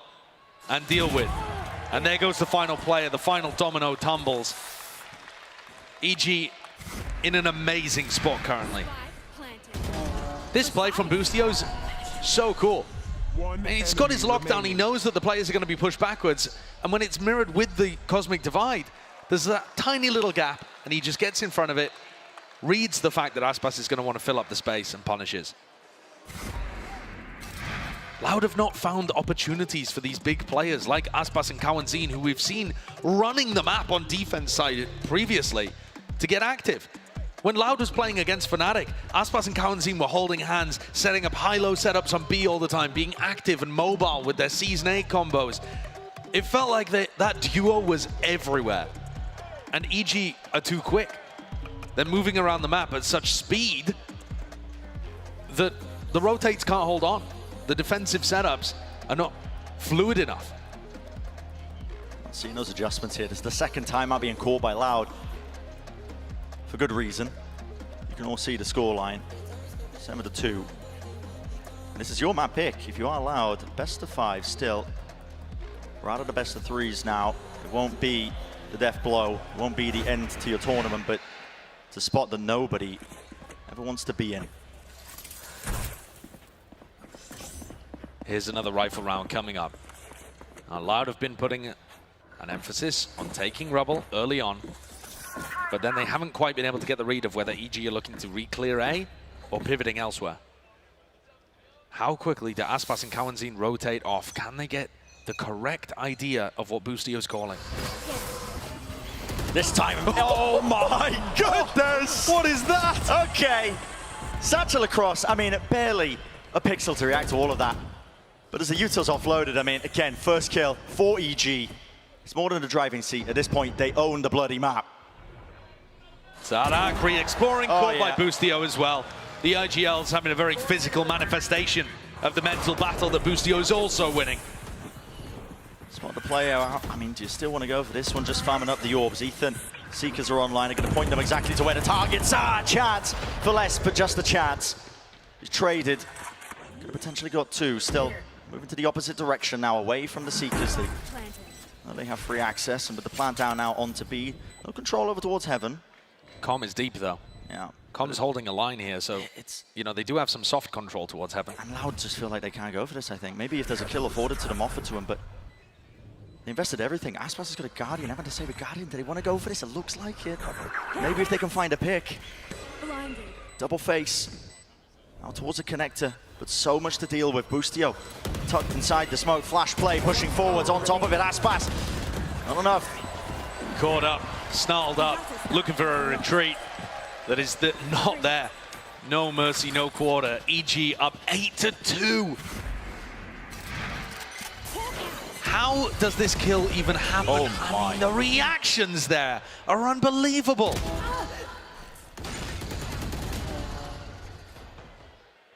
and deal with. And there goes the final player. The final domino tumbles. EG in an amazing spot currently. This play from Boostio's so cool. And he's got his lockdown. He knows that the players are going to be pushed backwards. And when it's mirrored with the Cosmic Divide, there's that tiny little gap, and he just gets in front of it, reads the fact that Aspas is going to want to fill up the space, and punishes. Loud have not found opportunities for these big players like Aspas and Kawanzin, who we've seen running the map on defense side previously, to get active. When Loud was playing against Fnatic, Aspas and Kawanzin were holding hands, setting up high-low setups on B all the time, being active and mobile with their Season 8 combos. It felt like that duo was everywhere. And EG are too quick. They're moving around the map at such speed that the rotates can't hold on. The defensive setups are not fluid enough. Seeing those adjustments here. This is the second time I'm being called by Loud. For good reason. You can all see the scoreline. 7-2. And this is your map pick. If you are Loud, best of 5 still. We're out of the best of 3s now. It won't be the death blow. Won't be the end to your tournament, but it's a spot that nobody ever wants to be in. Here's another rifle round coming up. Now, Loud have been putting an emphasis on taking rubble early on, but then they haven't quite been able to get the read of whether EG are looking to re-clear A or pivoting elsewhere. How quickly do Aspas and Kawanzin rotate off? Can they get the correct idea of what Boostio's calling? This time, oh my goodness! What is that? Okay, satchel across. I mean, barely a pixel to react to all of that. But as the Util's offloaded, I mean, again, first kill for EG. It's more than a driving seat. At this point, they own the bloody map. Zarak re-exploring, caught by yeah. Boostio as well. The IGL's having a very physical manifestation of the mental battle that Boostio's also winning. Spot the play out. I mean, do you still want to go for this one? Just farming up the orbs. Ethan, Seekers are online. Are going to point them exactly to where the targets are. Chance for less, but just a chance. He's traded. Could have potentially got two. Still moving to the opposite direction now, away from the Seekers. They have free access, and with the plant down now onto B. No control over towards Heaven. Com is deep, though. Yeah. Com's holding a line here, so you know they do have some soft control towards Heaven. And Loud just feel like they can't go for this, I think. Maybe if there's a kill afforded to them, offered to him, but they invested everything. Aspas has got a Guardian, having to save a Guardian. Do they want to go for this? It looks like it. Maybe if they can find a pick. Blinded. Double face. Now towards the connector, but so much to deal with. Boostio tucked inside the smoke. Flash play, pushing forwards on top of it. Aspas, not enough. Caught up, snarled up, looking for a retreat that is not there. No mercy, no quarter. EG up 8-2. How does this kill even happen? Oh my. I mean, the reactions there are unbelievable.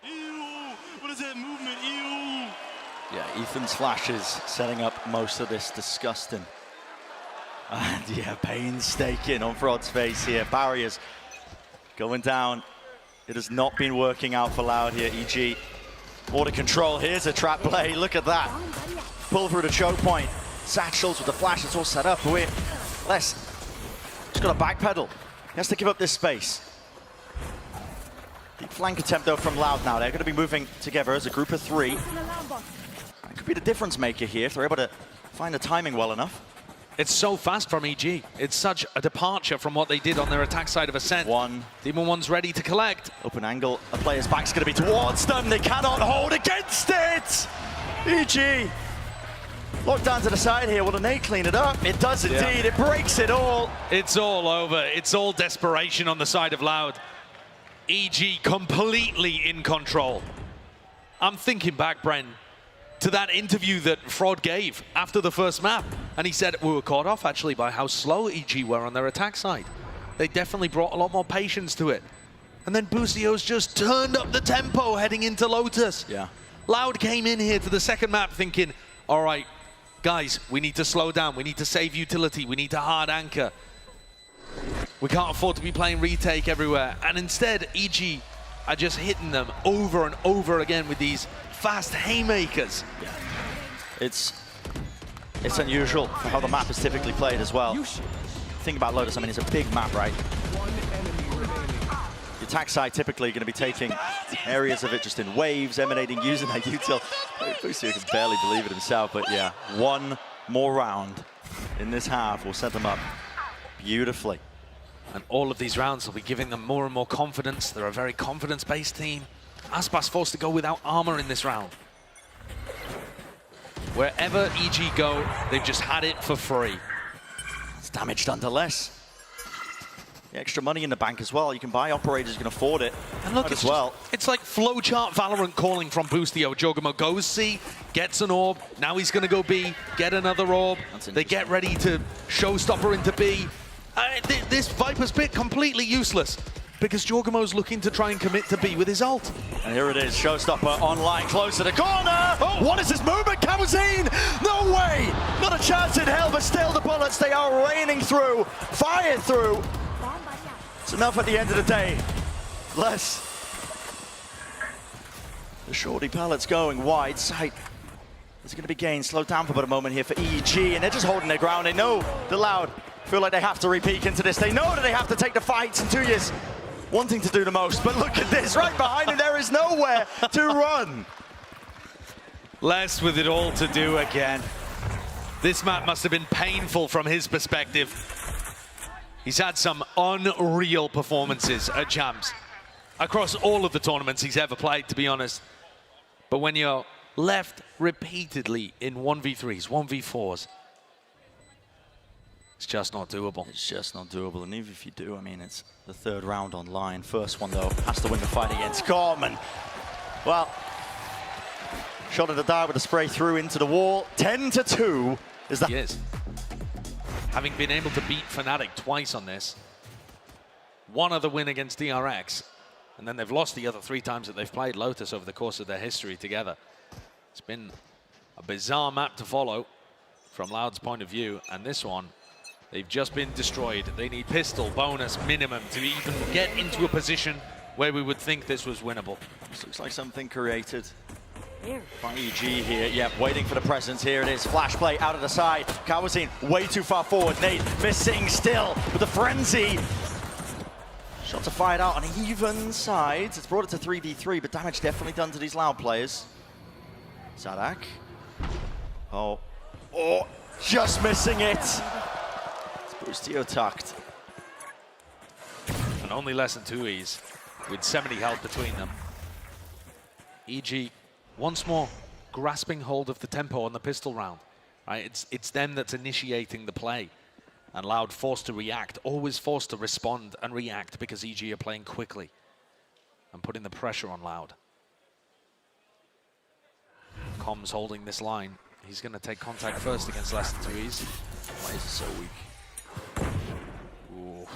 Ew, what is that movement? Ew. Yeah, Ethan's flashes setting up most of this. Disgusting. And yeah, painstaking on Frod's face here. Barriers going down. It has not been working out for Loud here. EG, water control. Here's a trap play. Look at that. Pull through the choke point. Satchels with the flash. It's all set up. Wait, Les just got a backpedal. He has to give up this space. Deep flank attempt though from Loud now. They're going to be moving together as a group of three. That could be the difference maker here if they're able to find the timing well enough. It's so fast from EG. It's such a departure from what they did on their attack side of Ascent. Demon 1's ready to collect. Open angle, a player's back's going to be towards them. They cannot hold against it. EG. Locked down to the side here. Will the nade clean it up? It does indeed. Yeah. It breaks it all. It's all over. It's all desperation on the side of Loud. EG completely in control. I'm thinking back, Bren, to that interview that Frod gave after the first map. And he said we were caught off, actually, by how slow EG were on their attack side. They definitely brought a lot more patience to it. And then Boostio's just turned up the tempo heading into Lotus. Yeah. Loud came in here to the second map thinking, all right, guys, we need to slow down. We need to save utility. We need to hard anchor. We can't afford to be playing retake everywhere. And instead, EG are just hitting them over and over again with these fast haymakers. Yeah. It's unusual for how the map is typically played as well. Think about Lotus, I mean, it's a big map, right? The attack side typically going to be taking areas of it just in waves, emanating, using that util. Boostio can barely believe it himself, but yeah, one more round in this half will set them up beautifully. And all of these rounds will be giving them more and more confidence. They're a very confidence-based team. Aspas forced to go without armor in this round. Wherever EG go, they've just had it for free. It's damage done to less. The extra money in the bank as well. You can buy operators, you can afford it. And look, as well. It's like flowchart Valorant calling from Boostio. Jogamo goes C, gets an orb. Now he's going to go B, get another orb. They get ready to showstopper into B. This Viper's Pit completely useless because Jorgamo's looking to try and commit to B with his ult. And here it is, showstopper online, close to the corner. Oh, what is this movement, Kawanzin? No way! Not a chance in hell, but still the bullets, they are raining through, fired through. It's enough at the end of the day. Less. The shorty pallets going wide, sight. There's going to be gains, slowed down for about a moment here for EG, and they're just holding their ground. They know the Loud feel like they have to repeat into this. They know that they have to take the fights in 2 years, wanting to do the most. But look at this, right behind him, there is nowhere to run. Les with it all to do again. This map must have been painful from his perspective. He's had some unreal performances at Champs across all of the tournaments he's ever played, to be honest. But when you're left repeatedly in 1v3s, 1v4s, it's just not doable. It's just not doable, and even if you do, I mean, it's the third round online. First one, though, has to win the fight against Com, and, well, shot at the dart with a spray through into the wall. 10-2 is that. He is. Having been able to beat Fnatic twice on this, one other win against DRX, and then they've lost the other 3 times that they've played Lotus over the course of their history together. It's been a bizarre map to follow from Loud's point of view, and this one, they've just been destroyed. They need pistol bonus minimum to even get into a position where we would think this was winnable. This looks like something created by EG here. Yeah, waiting for the presence. Here it is. Flash play out of the side. Kawazin way too far forward. Nate missing still with the frenzy. Shots are fired out on even sides. It's brought it to 3v3, but damage definitely done to these Loud players. Sadak. Oh, just missing it. Boostio tucked. And only less than 2 E's with 70 health between them. EG once more grasping hold of the tempo on the pistol round. Right? It's them that's initiating the play. And Loud forced to react, always forced to respond and react because EG are playing quickly and putting the pressure on Loud. Com's holding this line. He's going to take contact first against less than 2 E's. Why is it so weak? Ooh.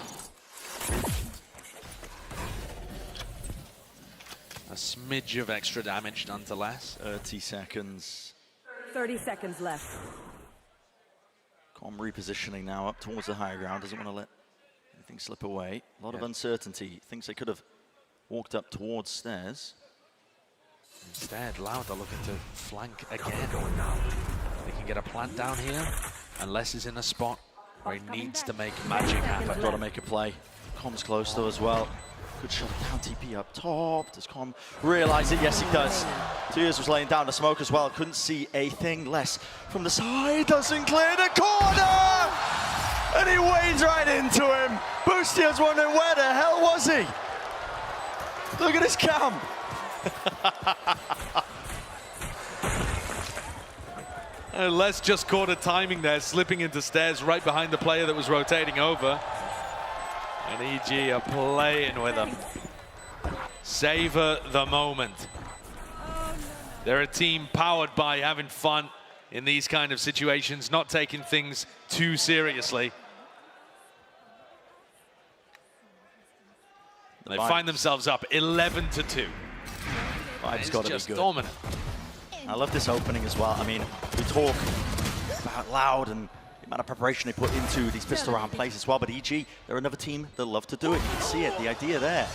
A smidge of extra damage done to Les. 30 seconds. 30 seconds left. Com repositioning now up towards the higher ground. Doesn't want to let anything slip away. A lot of uncertainty. Thinks they could have walked up towards stairs. Instead, Loud are looking to flank again. They can get a plant down here, and Les is in a spot where he needs to make magic happen. Got to make a play. Com's close though as well. Good shot down TP up top. Does Com realize it? Yes, he does. 2 Years was laying down the smoke as well. Couldn't see a thing. Less from the side. Doesn't clear the corner! And he wades right into him. Boostio's wondering where the hell was he? Look at his cam. Les just caught a timing there, slipping into stairs right behind the player that was rotating over. And EG are playing with them. Savor the moment. They're a team powered by having fun in these kind of situations, not taking things too seriously. They find themselves up 11-2. Vibe's got to be just good. dominant. I love this opening as well. I mean, we talk about Loud and the amount of preparation they put into these pistol round plays as well, but EG, they're another team that love to do it. You can see it, the idea there.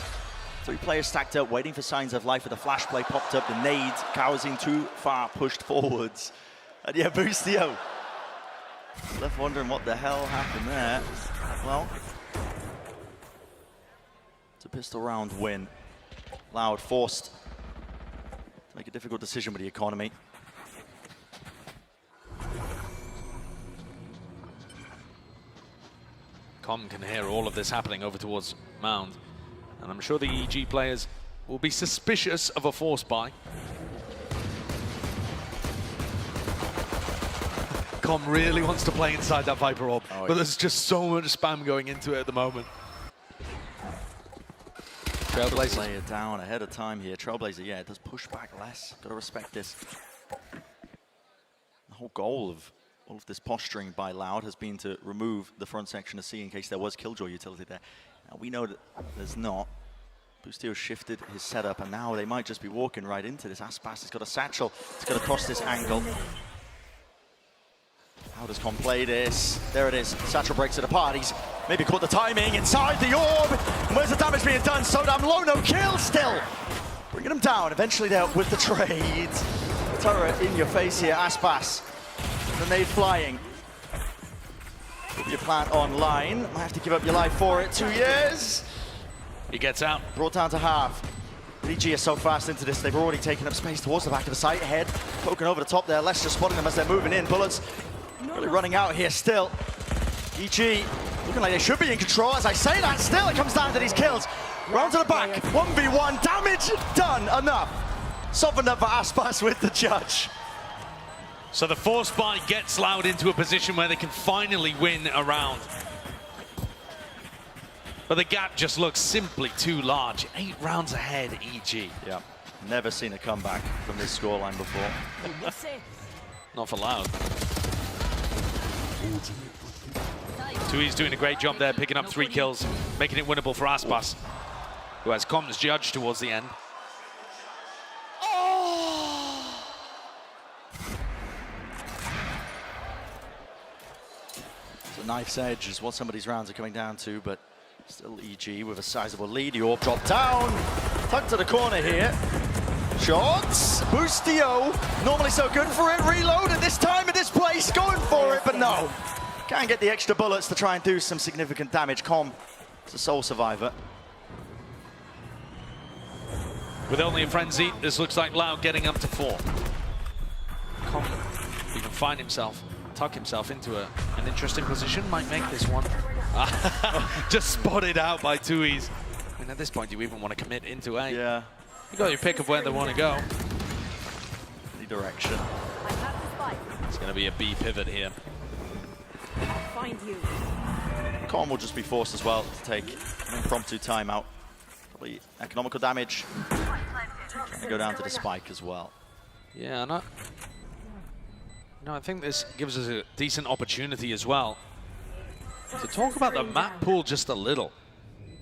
3 players stacked up, waiting for signs of life with a flash play popped up, the nade, Kawazin too far pushed forwards. And yeah, Boostio left wondering what the hell happened there. Well, it's a pistol round win. Loud forced to make a difficult decision with the economy. Com can hear all of this happening over towards Mound. And I'm sure the EG players will be suspicious of a force buy. Com really wants to play inside that Viper orb, but there's just so much spam going into it at the moment. Trailblazer. Lay it down ahead of time here. Trailblazer, yeah, it does push back less. Got to respect this. The whole goal of all of this posturing by Loud has been to remove the front section of C in case there was Killjoy utility there. Now we know that there's not. Boostio shifted his setup, and now they might just be walking right into this. Aspas has got a satchel. It's going to cross this angle. How does Com play this? There it is. Satchel breaks it apart. He's maybe caught the timing inside the orb. Where's the damage being done? So damn low, no kill still. Bringing him down. Eventually there with the trade. Turret in your face here. Aspas. The nade flying. Put your plant online. Might have to give up your life for it. 2 years. He gets out. Brought down to half. EG are so fast into this, they've already taken up space towards the back of the site. Head poking over the top there. Leicester spotting them as they're moving in. Bullets really running out here still. EG looking like they should be in control. As I say that, still it comes down to these kills. Round to the back, 1v1, damage done, enough. Softened up for Aspas with the judge. So the force buy gets Loud into a position where they can finally win a round. But the gap just looks simply too large. 8 rounds ahead, EG. Yeah, never seen a comeback from this scoreline before. Not for Loud. Tui's doing a great job there, picking up 3 kills, making it winnable for Aspas, who has comms judged towards the end. So knife's edge is what some of these rounds are coming down to, but still EG with a sizable lead. The orb dropped down, tucked to the corner here. Shots, Boostio, normally so good for it, reload at this time, at this place, going for it, but no. Can't get the extra bullets to try and do some significant damage. Com is a sole survivor. With only a frenzy, this looks like Loud getting up to 4. Com, he can find himself, tuck himself into an interesting position, might make this one. Just spotted out by Tui's. I mean, at this point, do you even want to commit into A? Yeah. You got your pick of where they want to go. Any direction. It's going to be a B pivot here. Find you. Com will just be forced as well to take an impromptu timeout. Probably economical damage. Trying to go down to the spike as well. Yeah, I think this gives us a decent opportunity as well to talk about the map pool just a little.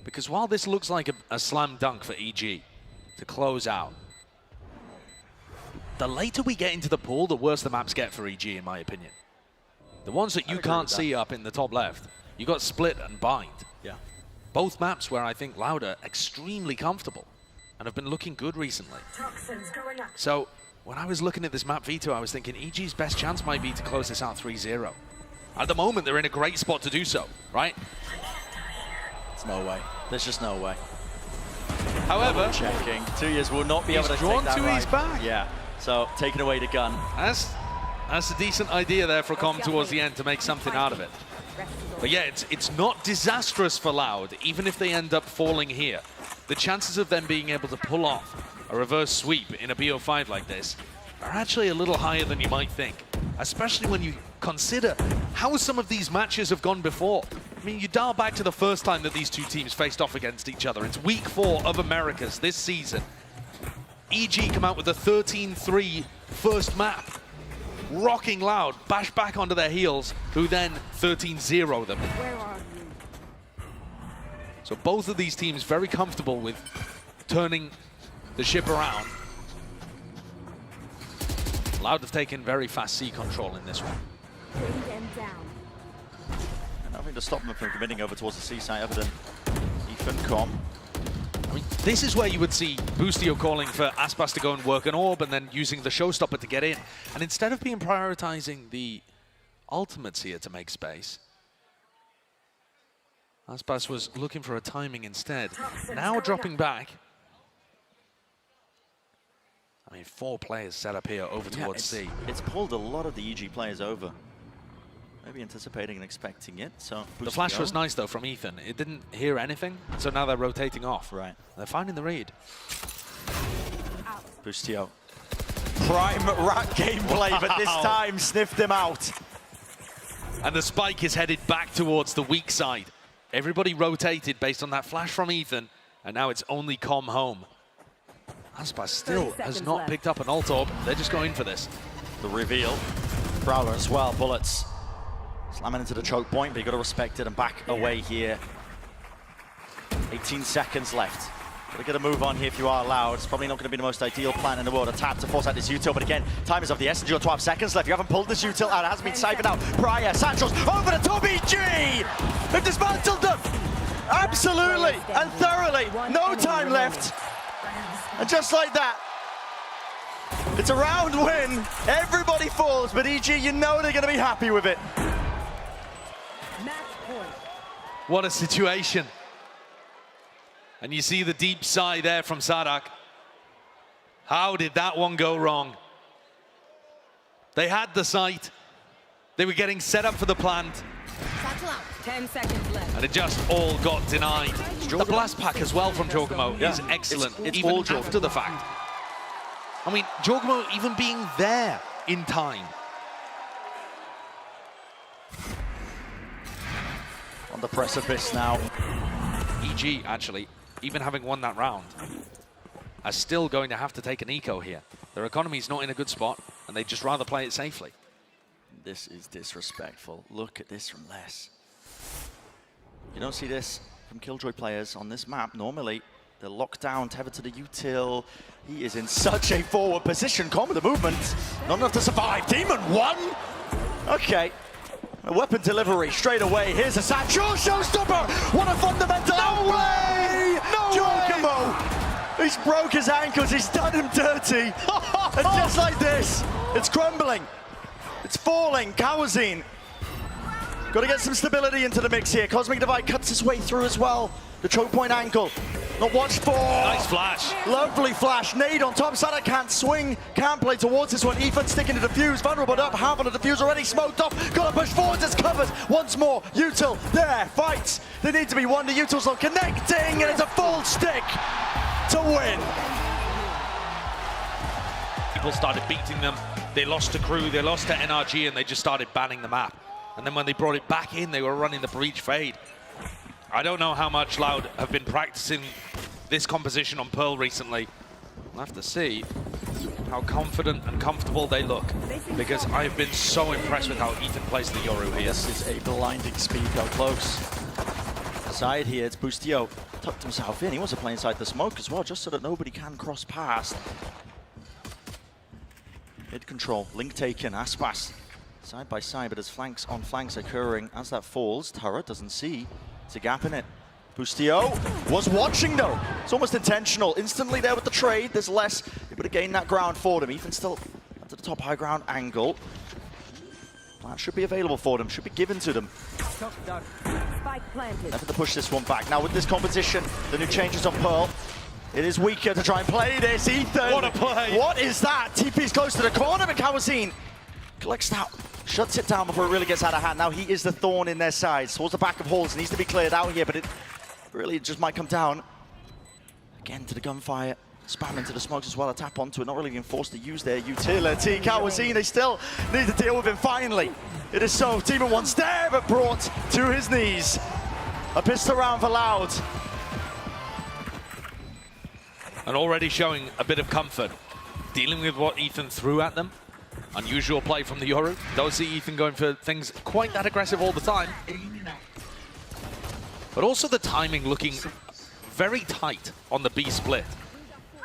Because while this looks like a slam dunk for EG to close out, the later we get into the pool, the worse the maps get for EG, in my opinion. The ones that you can't see up in the top left, you got Split and Bind. Yeah. Both maps where I think Loud are extremely comfortable and have been looking good recently. So when I was looking at this map veto, I was thinking EG's best chance might be to close this out 3-0. At the moment, they're in a great spot to do so, right? There's no way. There's just no way. However, Checking. 2 years will not be able to take drawn that Tui's right. back. Yeah. So taking away the gun. That's a decent idea there for Com towards the end to make something out of it. But yeah, it's not disastrous for Loud, even if they end up falling here. The chances of them being able to pull off a reverse sweep in a BO5 like this are actually a little higher than you might think, especially when you consider how some of these matches have gone before. I mean, you dial back to the first time that these two teams faced off against each other. It's week 4 of Americas this season. EG come out with a 13-3 first map, rocking Loud, bash back onto their heels, who then 13-0 them. Where are you? So both of these teams very comfortable with turning the ship around. Loud have taken very fast C control in this one. Bring them down. Nothing to stop them from committing over towards the C site other than Ethan Com. I mean, this is where you would see Boostio calling for Aspas to go and work an orb and then using the showstopper to get in. And instead of being prioritizing the ultimates here to make space, Aspas was looking for a timing instead. Now dropping back. I mean, 4 players set up here over towards C. It's pulled a lot of the EG players over. Maybe anticipating and expecting it. So The flash was nice though from Ethan. It didn't hear anything, so now they're rotating off. Right. They're finding the read. Boostio. Prime rat gameplay, but this time sniffed him out. And the spike is headed back towards the weak side. Everybody rotated based on that flash from Ethan, and now it's only Com home. Aspas still has not left. picked up an ult orb. They're just going for this. The reveal. Prowler as well, bullets. Slamming into the choke point, but you got to respect it and back away here. 18 seconds left. Got to get a move on here if you are Loud. It's probably not going to be the most ideal plan in the world. A tap to force out this util, but again, time is of the essence. You've got 12 seconds left. You haven't pulled this util out. It hasn't been siphoned out. Pryor, Sancho's over the top EG! They've dismantled them! Absolutely and thoroughly. No time left. And just like that, it's a round win. Everybody falls, but EG, you know they're going to be happy with it. Match point. What a situation. And you see the deep sigh there from Sadak. How did that one go wrong? They had the sight. They were getting set up for the plant. Satchel out. 10 seconds left. And it just all got denied. The blast pack as well from Jorgamo is excellent, It's even all after the fact. I mean, Jorgamo even being there in time. On the precipice now. EG, actually, even having won that round, are still going to have to take an eco here. Their economy's not in a good spot, and they'd just rather play it safely. This is disrespectful. Look at this from Les. You don't see this from Killjoy players on this map. Normally, they're locked down, tethered to the util. He is in such a forward position. Calm with the movement. Not enough to survive. Demon 1. Okay. A weapon delivery straight away. Here's a satchel showstopper. What a fundamental. No way! No Giacomo! He's broke his ankles. He's done him dirty. And just like this, it's crumbling. It's falling. Kawazine. Got to get some stability into the mix here. Cosmic Divide cuts his way through as well. The choke point angle. Not watched for. Nice flash. Lovely flash. Nade on top. Sadak can't swing. Can't play towards this one. Ethan sticking to the defuse. Vulnerable up. Half on the defuse already smoked off. Got to push forwards. It's covered. Once more. Util there. Fights. They need to be one. The Util's not connecting. And it's a full stick to win. People started beating them. They lost to crew. They lost to NRG, and they just started banning the map. And then when they brought it back in, they were running the breach fade. I don't know how much Loud have been practicing this composition on Pearl recently. We'll have to see how confident and comfortable they look, because I've been so impressed with how Ethan plays the Yoru here. This is a blinding speed up close. Side here, it's Boostio. Tucked himself in. He wants to play inside the smoke as well, just so that nobody can cross past. Mid control, Link taken, Aspas. Side by side, but as flanks on flanks occurring as that falls, Tara doesn't see. It's a gap in it. Boostio was watching though. It's almost intentional. Instantly there with the trade. There's less able to gain that ground for them. Ethan still up to the top high ground angle. Plan should be available for them. Should be given to them. Spike planted. Never to push this one back. Now with this competition, the new changes on Pearl. It is weaker to try and play this. Ethan. What a play. What is that? TP's close to the corner, but Kawazine collects that. Shuts it down before it really gets out of hand. Now he is the thorn in their sides. Towards the back of Halls. Needs to be cleared out here, but it really just might come down. Again to the gunfire. Spam into the smokes as well. A tap onto it. Not really being forced to use their utility. Kawazine, they still need to deal with him finally. It is so. Demon 1's there, but brought to his knees. A pistol round for Loud. And already showing a bit of comfort, dealing with what Ethan threw at them. Unusual play from the Yoru. Don't see Ethan going for things quite that aggressive all the time. But also the timing looking very tight on the B split.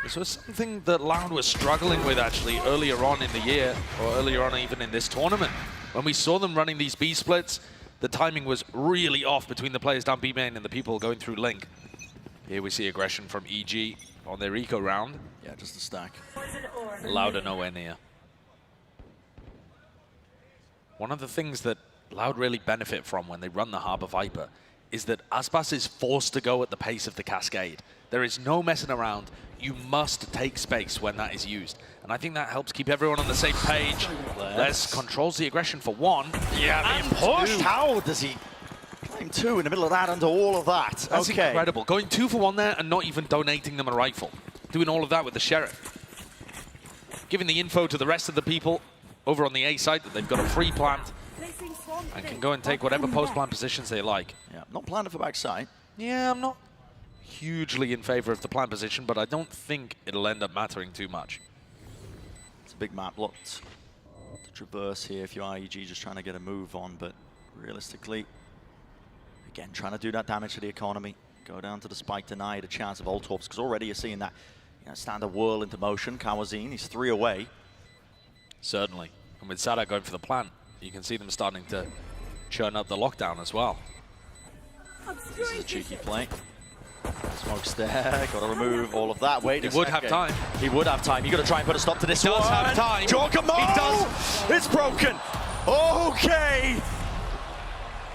This was something that Loud was struggling with actually earlier on in the year, or earlier on even in this tournament. When we saw them running these B splits, the timing was really off between the players down B main and the people going through Link. Here we see aggression from EG on their eco round. Yeah, just a stack. Loud are nowhere near. One of the things that Loud really benefit from when they run the Harbor Viper is that Aspas is forced to go at the pace of the Cascade. There is no messing around. You must take space when that is used. And I think that helps keep everyone on the same page. Les controls the aggression for one. Yeah, being pushed. How does he claim 2 in the middle of that under all of that? That's incredible. Going 2 for 1 there and not even donating them a rifle. Doing all of that with the Sheriff. Giving the info to the rest of the people over on the A side that they've got a free plant and can go and take whatever post-plant positions they like. Yeah, not planning for backside. Yeah, I'm not hugely in favor of the plant position, but I don't think it'll end up mattering too much. It's a big map, lots to traverse here if you're IEG just trying to get a move on, but realistically, again, trying to do that damage to the economy. Go down to the spike, deny it a chance of Voltorps, because already you're seeing that standard whirl into motion. Kawazine, he's 3 away. Certainly. And with Sadak going for the plant, you can see them starting to churn up the lockdown as well. This is a cheeky play. Smoke's there, got to remove all of that. Wait, he would have time. He would have time. You got to try and put a stop to this one. He does have time. Jorgamo! He does. It's broken. Okay.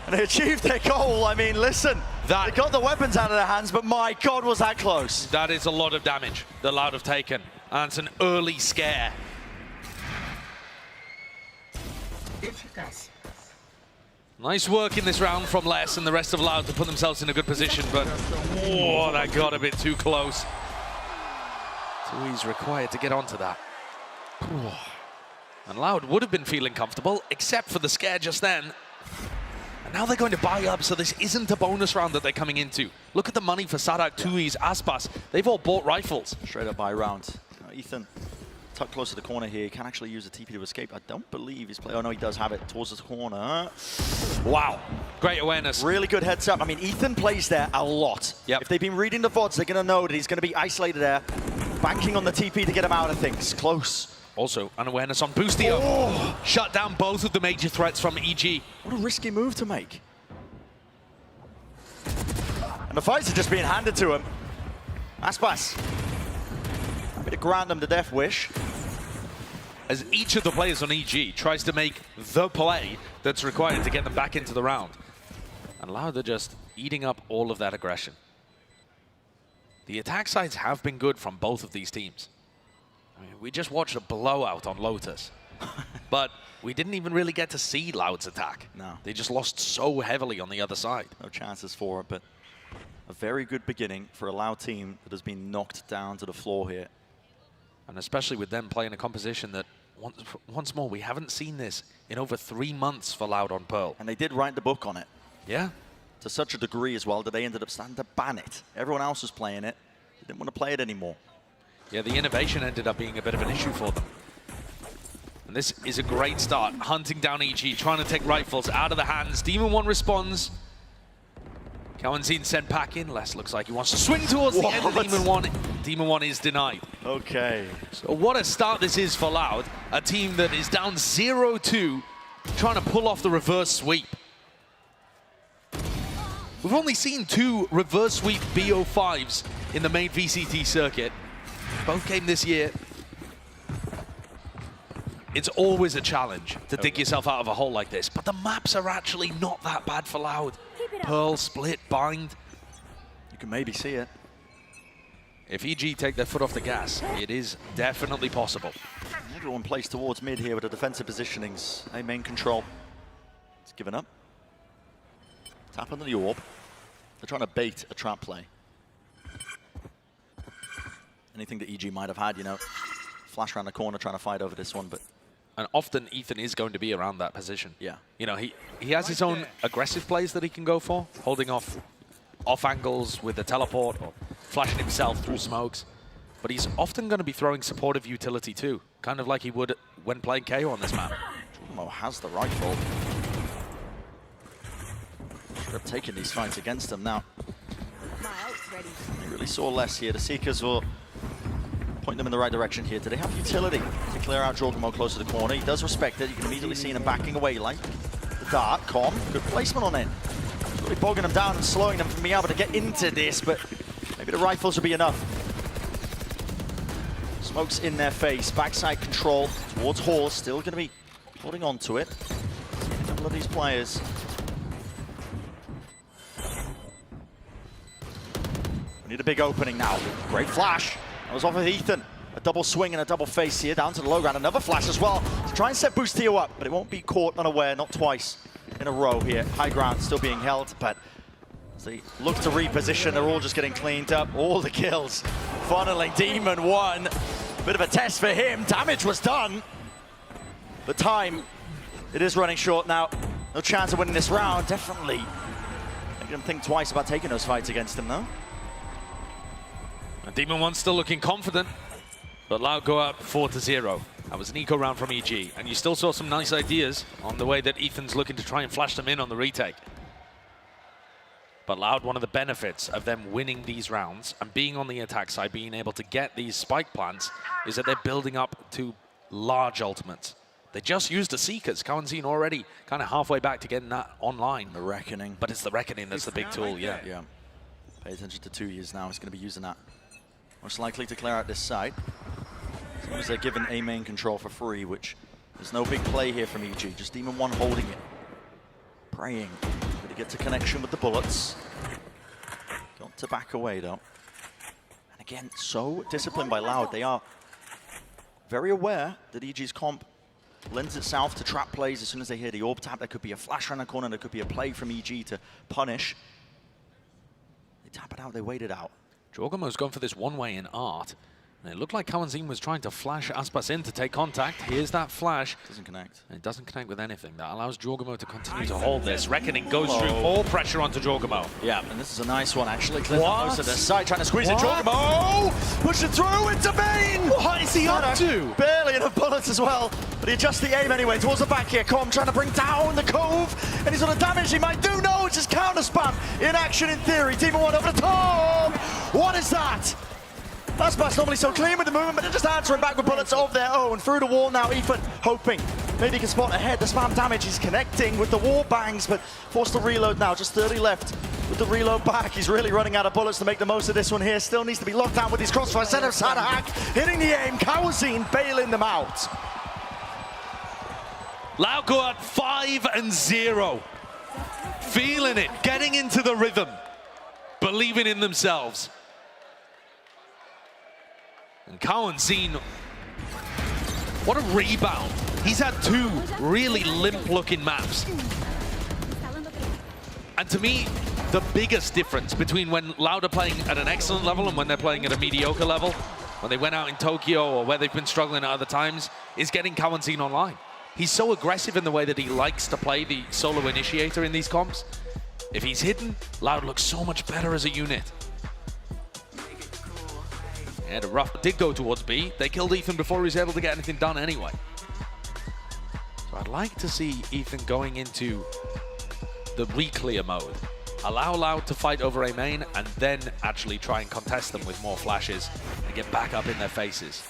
And they achieved their goal. I mean, listen, they got the weapons out of their hands, but my God, was that close. That is a lot of damage that Loud have taken. And it's an early scare. Nice work in this round from Les and the rest of Loud to put themselves in a good position, but oh, that got a bit too close. Tui's required to get onto that. And Loud would have been feeling comfortable, except for the scare just then. And now they're going to buy up, so this isn't a bonus round that they're coming into. Look at the money for Sadak, Tui's, Aspas. They've all bought rifles. Straight up buy round. Ethan, tucked close to the corner here. He can actually use a TP to escape. I don't believe he's playing. Oh, no, he does have it towards the corner. Wow. Great awareness. Really good heads up. I mean, Ethan plays there a lot. Yep. If they've been reading the VODs, they're going to know that he's going to be isolated there, banking on the TP to get him out of things. Close. Also, an awareness on Boostio. Oh. Shut down both of the major threats from EG. What a risky move to make. And the fights are just being handed to him. Aspas. Happy to grant them the death wish. As each of the players on EG tries to make the play that's required to get them back into the round. And Loud are just eating up all of that aggression. The attack sides have been good from both of these teams. I mean, we just watched a blowout on Lotus. But we didn't even really get to see Loud's attack. No. They just lost so heavily on the other side. No chances for it, but a very good beginning for a Loud team that has been knocked down to the floor here. And especially with them playing a composition that, once more, we haven't seen this in over 3 months for Loud on Pearl. And they did write the book on it. Yeah. To such a degree as well that they ended up starting to ban it. Everyone else was playing it. They didn't want to play it anymore. Yeah, the innovation ended up being a bit of an issue for them. And this is a great start. Hunting down EG, trying to take rifles out of the hands. Demon 1 responds. Kawanzin sent back in. Les looks like he wants to swing towards the end of Demon 1. Demon 1 is denied. Okay. So what a start this is for Loud. A team that is down 0-2, trying to pull off the reverse sweep. We've only seen 2 reverse sweep BO5s in the main VCT circuit. Both came this year. It's always a challenge to dig yourself out of a hole like this, but the maps are actually not that bad for Loud. Pearl, Split, Bind. You can maybe see it. If EG take their foot off the gas, it is definitely possible. Everyone plays towards mid here with the defensive positionings. A main control. It's given up. Tap under the orb. They're trying to bait a trap play. Anything that EG might have had, you know, flash around the corner trying to fight over this one, but... And often Ethan is going to be around that position. Yeah. You know, he has his own aggressive plays that he can go for, holding off angles with the teleport or flashing himself through smokes. But he's often going to be throwing supportive utility too, kind of like he would when playing KO on this map. Jormo has the rifle. Should have taken these fights against him now. They really saw less here. The Seekers will point them in the right direction here. Do they have utility to clear out Jorgamo close to the corner? He does respect it. You can immediately see him backing away like the dart. Com, good placement on it. Really bogging them down and slowing them from being able to get into this, but maybe the rifles will be enough. Smokes in their face. Backside control towards Hall. Still going to be holding on to it. A couple of these players. We need a big opening now. Great flash. That was off of Ethan. A double swing and a double face here, down to the low ground. Another flash as well to try and set Boostio up, but it won't be caught unaware, not twice in a row here. High ground still being held, but as they look to reposition, they're all just getting cleaned up. All the kills funneling Demon 1. Bit of a test for him. Damage was done. The time, it is running short now. No chance of winning this round, definitely. Make them think twice about taking those fights against him, though. Demon 1 still looking confident, but Loud go out 4-0. That was an eco round from EG, and you still saw some nice ideas on the way that Ethan's looking to try and flash them in on the retake. But Loud, one of the benefits of them winning these rounds and being on the attack side, being able to get these spike plants, is that they're building up to large ultimates. They just used the Seekers. Kawanzin already kind of halfway back to getting that online. The Reckoning. But it's the Reckoning that's the big tool, yeah. Yeah. Pay attention to 2 years now. He's going to be using that. Most likely to clear out this side. As long as they're given a main control for free, which there's no big play here from EG. Just Demon 1 holding it. Praying He gets a connection with the bullets. Got to back away though. And again, so disciplined by Loud. They are very aware that EG's comp lends itself to trap plays as soon as they hear the orb tap. There could be a flash around the corner, there could be a play from EG to punish. They tap it out, they wait it out. Jorgamo's gone for this one-way in art. And it looked like Kawanzin was trying to flash Aspas in to take contact. Here's that flash. Doesn't connect. And it doesn't connect with anything. That allows Jorgamo to continue to hold this. Reckoning goes through all pressure onto Jorgamo. Yeah, and this is a nice one, actually. Clears up most of the side, trying to squeeze What? it. Jorgamo! Push it through into Bane! What is he up to? Barely enough bullets as well. But he adjusts the aim anyway towards the back here. Com trying to bring down the Cove. And he's on the damage he might do. No, it's just counter spam in action in theory. Team 1 over the top. What is that? Aspas normally so clean with the movement, but they're just answering back with bullets of their own. Through the wall now, Ethan hoping maybe he can spot ahead. The spam damage is connecting with the wall bangs, but forced to reload now. Just 30 left with the reload back. He's really running out of bullets to make the most of this one here. Still needs to be locked down with his crossfire. Center of Sadak hitting the aim. Kawanzin bailing them out. Loud go at 5-0. Feeling it, getting into the rhythm, believing in themselves. And Kawanzin, what a rebound. He's had two really limp-looking maps. And to me, the biggest difference between when Loud are playing at an excellent level and when they're playing at a mediocre level, when they went out in Tokyo or where they've been struggling at other times, is getting Kawanzin online. He's so aggressive in the way that he likes to play the solo initiator in these comps. If he's hidden, Loud looks so much better as a unit. Yeah, the rough did go towards B. They killed Ethan before he was able to get anything done anyway. So I'd like to see Ethan going into the re-clear mode. Allow Loud to fight over A main and then actually try and contest them with more flashes and get back up in their faces.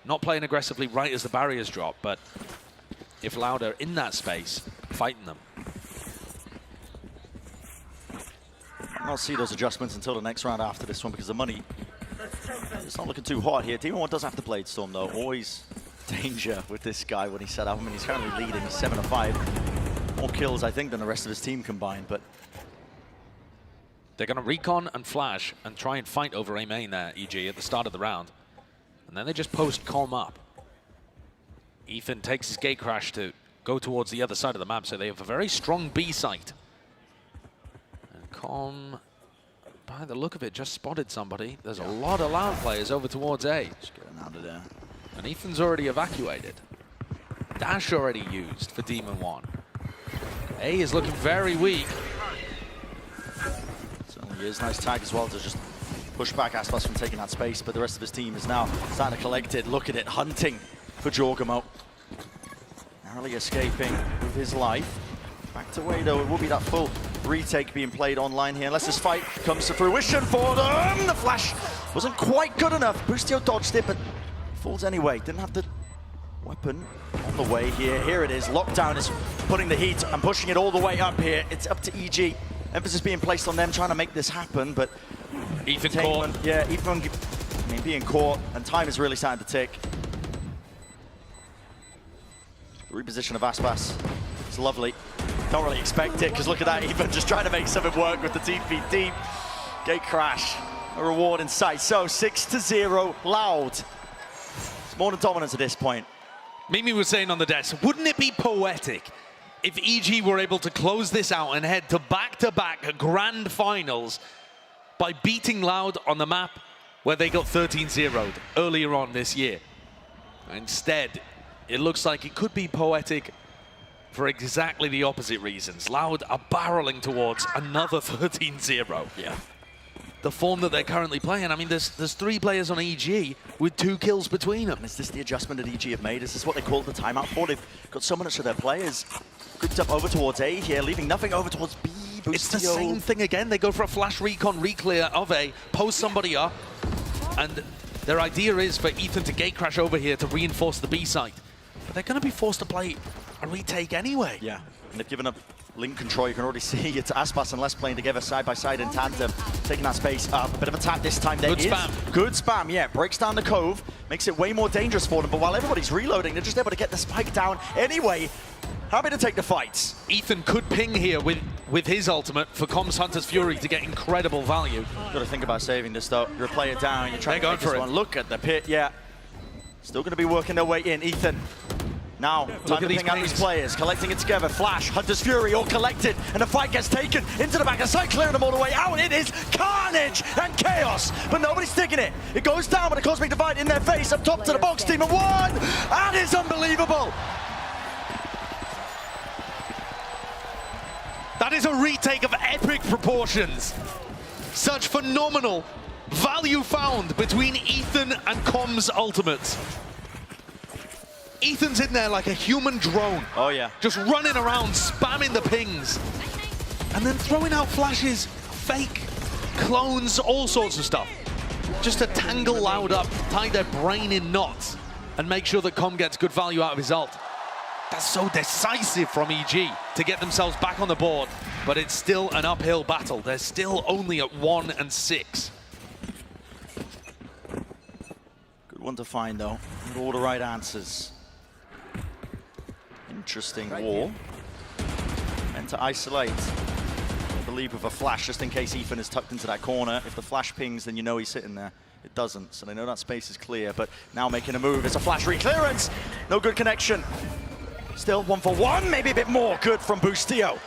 Not playing aggressively right as the barriers drop, but if Loud are in that space, fighting them. I'll see those adjustments until the next round after this one because the money it's not looking too hot here. Team 1 does have the Blade Storm though. Always danger with this guy when he set up. I mean, he's currently leading 7-5. More kills, I think, than the rest of his team combined, but they're going to recon and flash and try and fight over A main there, EG, at the start of the round. And then they just post Calm up. Ethan takes his gate crash to go towards the other side of the map, so they have a very strong B site. And Calm, by the look of it, just spotted somebody. There's a lot of Loud players over towards A. just getting out of there. And Ethan's already evacuated. Dash already used for Demon 1. A is looking very weak. Certainly is. Nice tag as well to just push back Aspas from taking that space, but the rest of his team is now starting to collect it. Look at it, hunting for Jorgamo. Narrowly escaping with his life. Backed away though, it will be that full retake being played online here, unless this fight comes to fruition for them. The flash wasn't quite good enough. Bustio dodged it, but falls anyway. Didn't have the weapon on the way here. Here it is. Lockdown is putting the heat and pushing it all the way up here. It's up to EG. Emphasis being placed on them trying to make this happen, but Ethan caught. Yeah, Ethan being caught, and time is really starting to tick. The reposition of Aspas is lovely. Don't really expect it, because look at that, Ethan just trying to make something work with the TP deep. Gate crash, a reward in sight. So 6-0, Loud. It's more than dominance at this point. Mimi was saying on the desk, wouldn't it be poetic if EG were able to close this out and head to back-to-back grand finals by beating Loud on the map where they got 13-0'd earlier on this year? Instead, it looks like it could be poetic for exactly the opposite reasons. Loud are barreling towards another 13-0. Yeah. The form that they're currently playing, I mean, there's 3 players on EG with 2 kills between them. And is this the adjustment that EG have made? Is this what they call the timeout for? They've got so much of their players grouped up over towards A here, leaving nothing over towards B. Bustio. It's the same thing again. They go for a flash recon, re-clear of A, post somebody up, and their idea is for Ethan to gate crash over here to reinforce the B site. But they're going to be forced to play a retake anyway. Yeah, and they've given up link control. You can already see it's Aspas and Les playing together side by side in tandem, taking that space up. A bit of a tap this time. There is good spam, yeah. Breaks down the Cove, makes it way more dangerous for them. But while everybody's reloading, they're just able to get the spike down anyway. Happy to take the fights. Ethan could ping here with with his ultimate for Com's Hunter's Fury to get incredible value. Got to think about saving this though. You're a player down, you're trying to They're take going for this it. one. Look at the pit, yeah. Still going to be working their way in. Ethan. Now, time to ping out these players, collecting it together. Flash, Hunter's Fury, all collected, and the fight gets taken into the back of the side, clearing them all the way out. It is carnage and chaos, but nobody's taking it. It goes down with a Cosmic Divide in their face, up top to the box team, and one! That is unbelievable! That is a retake of epic proportions. Such phenomenal value found between Ethan and Com's ultimates. Ethan's in there like a human drone. Oh yeah. Just running around, spamming the pings. And then throwing out flashes, fake, clones, all sorts of stuff. Just to tangle Loud up, tie their brain in knots, and make sure that Com gets good value out of his ult. That's so decisive from EG to get themselves back on the board, but it's still an uphill battle. They're still only at 1 and 6. Good one to find though, with all the right answers. Interesting wall. Meant to isolate, I believe, with a flash, just in case Ethan is tucked into that corner. If the flash pings, then you know he's sitting there. It doesn't, so they know that space is clear, but now making a move. It's a flash re-clearance. No good connection. Still 1-for-1, maybe a bit more good from Boostio.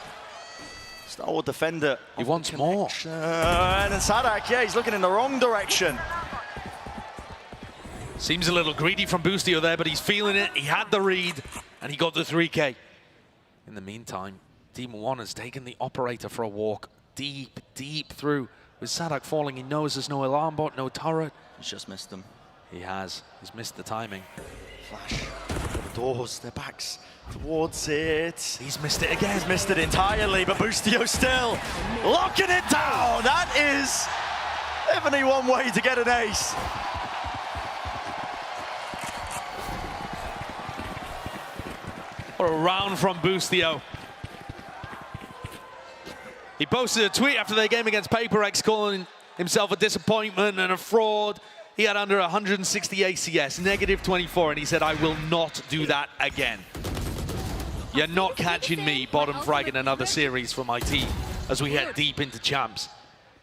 Star Wars defender. He wants more. And then Sadak, yeah, he's looking in the wrong direction. Seems a little greedy from Boostio there, but he's feeling it. He had the read, and he got the 3K. In the meantime, Demon One has taken the operator for a walk deep, deep through. With Sadak falling, he knows there's no alarm bot, no turret. He's just missed them. He has. He's missed the timing. Flash. The doors, their backs towards it. He's missed it again. He's missed it entirely, but Boostio still locking it down. That is definitely one way to get an ace. What a round from Boostio. He posted a tweet after their game against PaperX calling himself a disappointment and a fraud. He had under 160 ACS, negative 24, and he said, I will not do that again. You're not catching me bottom frag in another series for my team as we head deep into champs.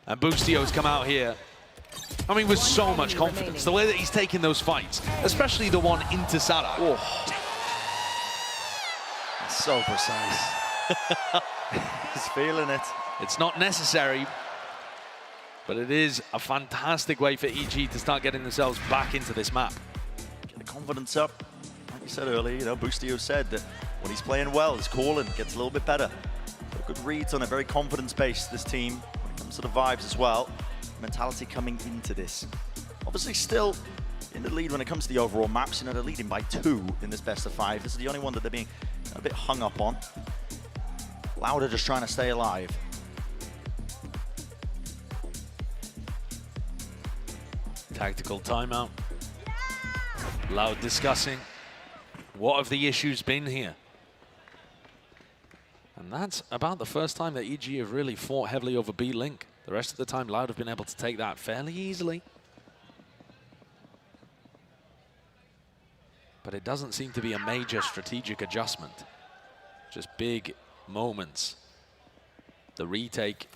And Boostio's come out here, I mean, with so much confidence. The way that he's taking those fights, especially the one into Sadak. Oh. So precise. He's feeling it. It's not necessary, but it is a fantastic way for EG to start getting themselves back into this map. Get the confidence up. Like you said earlier, you know, Boostio said that when he's playing well, his calling gets a little bit better. So good reads on a very confidence-based, this team, when it comes to the vibes as well. Mentality coming into this. Obviously still in the lead when it comes to the overall maps. You know, they're leading by 2 in this best of 5. This is the only one that they're being a bit hung up on. Louder just trying to stay alive. Tactical timeout. Loud discussing what have the issues been here. And that's about the first time that EG have really fought heavily over B-Link. The rest of the time, Loud have been able to take that fairly easily. But it doesn't seem to be a major strategic adjustment. Just big moments. The retake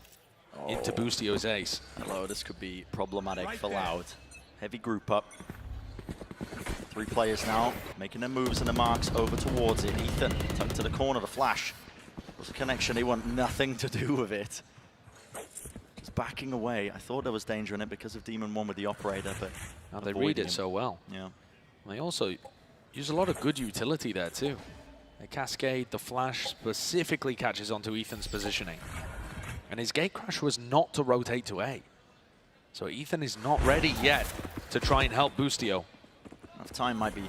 into Boostio's ace. Hello, this could be problematic for Loud. Heavy group up. 3 players now, making their moves and the marks over towards it. Ethan, tucked to the corner, the flash. There's a connection, they want nothing to do with it. Just backing away. I thought there was danger in it because of Demon One with the operator, but Now they read it so well. Yeah. They also use a lot of good utility there too. The cascade, the flash specifically catches onto Ethan's positioning. And his gate crash was not to rotate to A. So Ethan is not ready yet to try and help Boostio. Enough time might be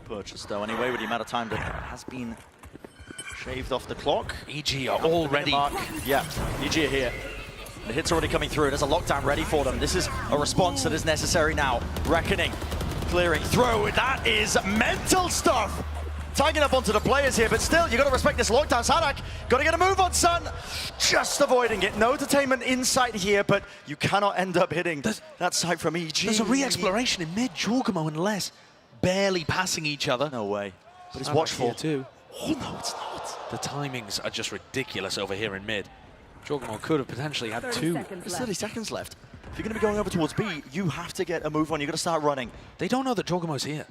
purchased though anyway with the amount of time that has been shaved off the clock. EG are already... Yeah, EG are here. The hit's already coming through. There's a lockdown ready for them. This is a response that is necessary now. Reckoning, clearing through. That is mental stuff. Tagging up onto the players here, but still, you got to respect this lockdown. Sadak, got to get a move on, son. Just avoiding it. No detainment inside here, but you cannot end up hitting that side from EG. There's a re-exploration in mid. Jorgamo and Les barely passing each other. No way. But it's Sadak watchful here too. Oh, no, it's not. The timings are just ridiculous over here in mid. Jorgamo could have potentially had 30 two. seconds There's left. 30 seconds left. If you're going to be going over towards B, you have to get a move on. You've got to start running. They don't know that Jorgamo's here.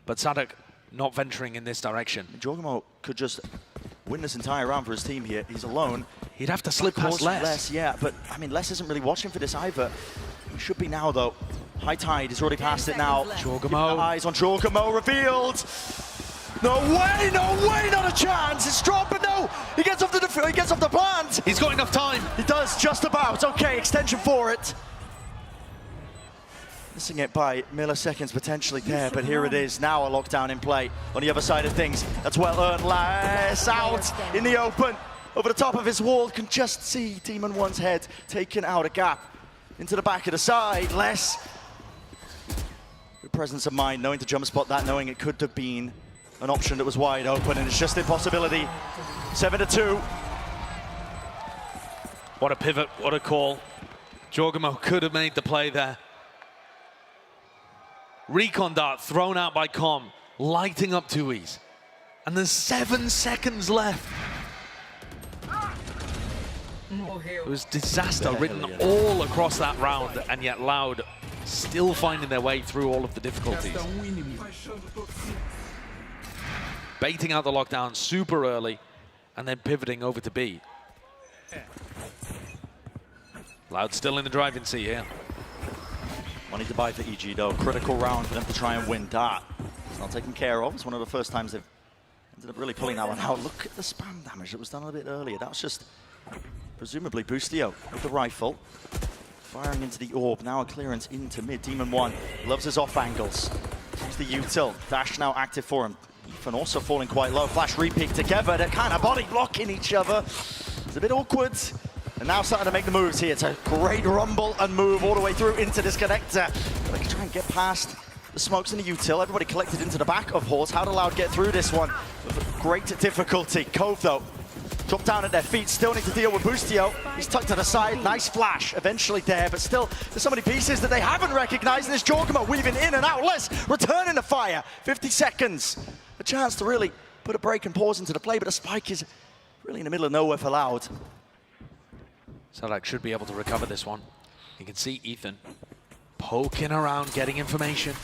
But Sadak not venturing in this direction. Jorgamo could just win this entire round for his team here. He's alone. He'd have to slip past Les. Yeah, but I mean, Les isn't really watching for this either. He should be now, though. High Tide is already past it now. Jorgamo. Eyes on Jorgamo, revealed. No way, not a chance. It's dropped, but no. He gets off the plant. He's got enough time. He does, just about. Okay, extension for it. Missing it by milliseconds potentially there, but here it is. Now a lockdown in play on the other side of things. That's well earned. Les out in the open. Over the top of his wall, can just see Demon One's head taken out a gap into the back of the side. Les, good presence of mind, knowing to jump spot that, knowing it could have been an option that was wide open, and it's just impossibility. 7-2. What a pivot, what a call. Jorgamo could have made the play there. Recon dart thrown out by Com, lighting up Tui's. And there's 7 seconds left. It was disaster written all across that round, and yet Loud still finding their way through all of the difficulties. Baiting out the lockdown super early, and then pivoting over to B. Loud still in the driving seat here. Money to buy for EG though. Critical round for them to try and win. Dart. It's not taken care of. It's one of the first times they've ended up really pulling that one out. Look at the spam damage that was done a bit earlier. That was just presumably Boostio with the rifle. Firing into the orb. Now a clearance into mid. Demon One loves his off angles. Here's the util. Dash now active for him. Ethan also falling quite low. Flash repeat together. They're kind of body blocking each other. It's a bit awkward. And now starting to make the moves here. It's a great rumble and move all the way through into this connector. They can try and get past the smokes in the util. Everybody collected into the back of Horse. How did Loud get through this one? With great difficulty. Cove, though, drop down at their feet. Still need to deal with Boostio. He's tucked to the side. Nice flash. Eventually there, but still, there's so many pieces that they haven't recognized. And this Jorgamo weaving in and out. Les returning the fire. 50 seconds. A chance to really put a break and pause into the play, but the spike is really in the middle of nowhere for Loud. Sadak should be able to recover this one. You can see Ethan poking around, getting information.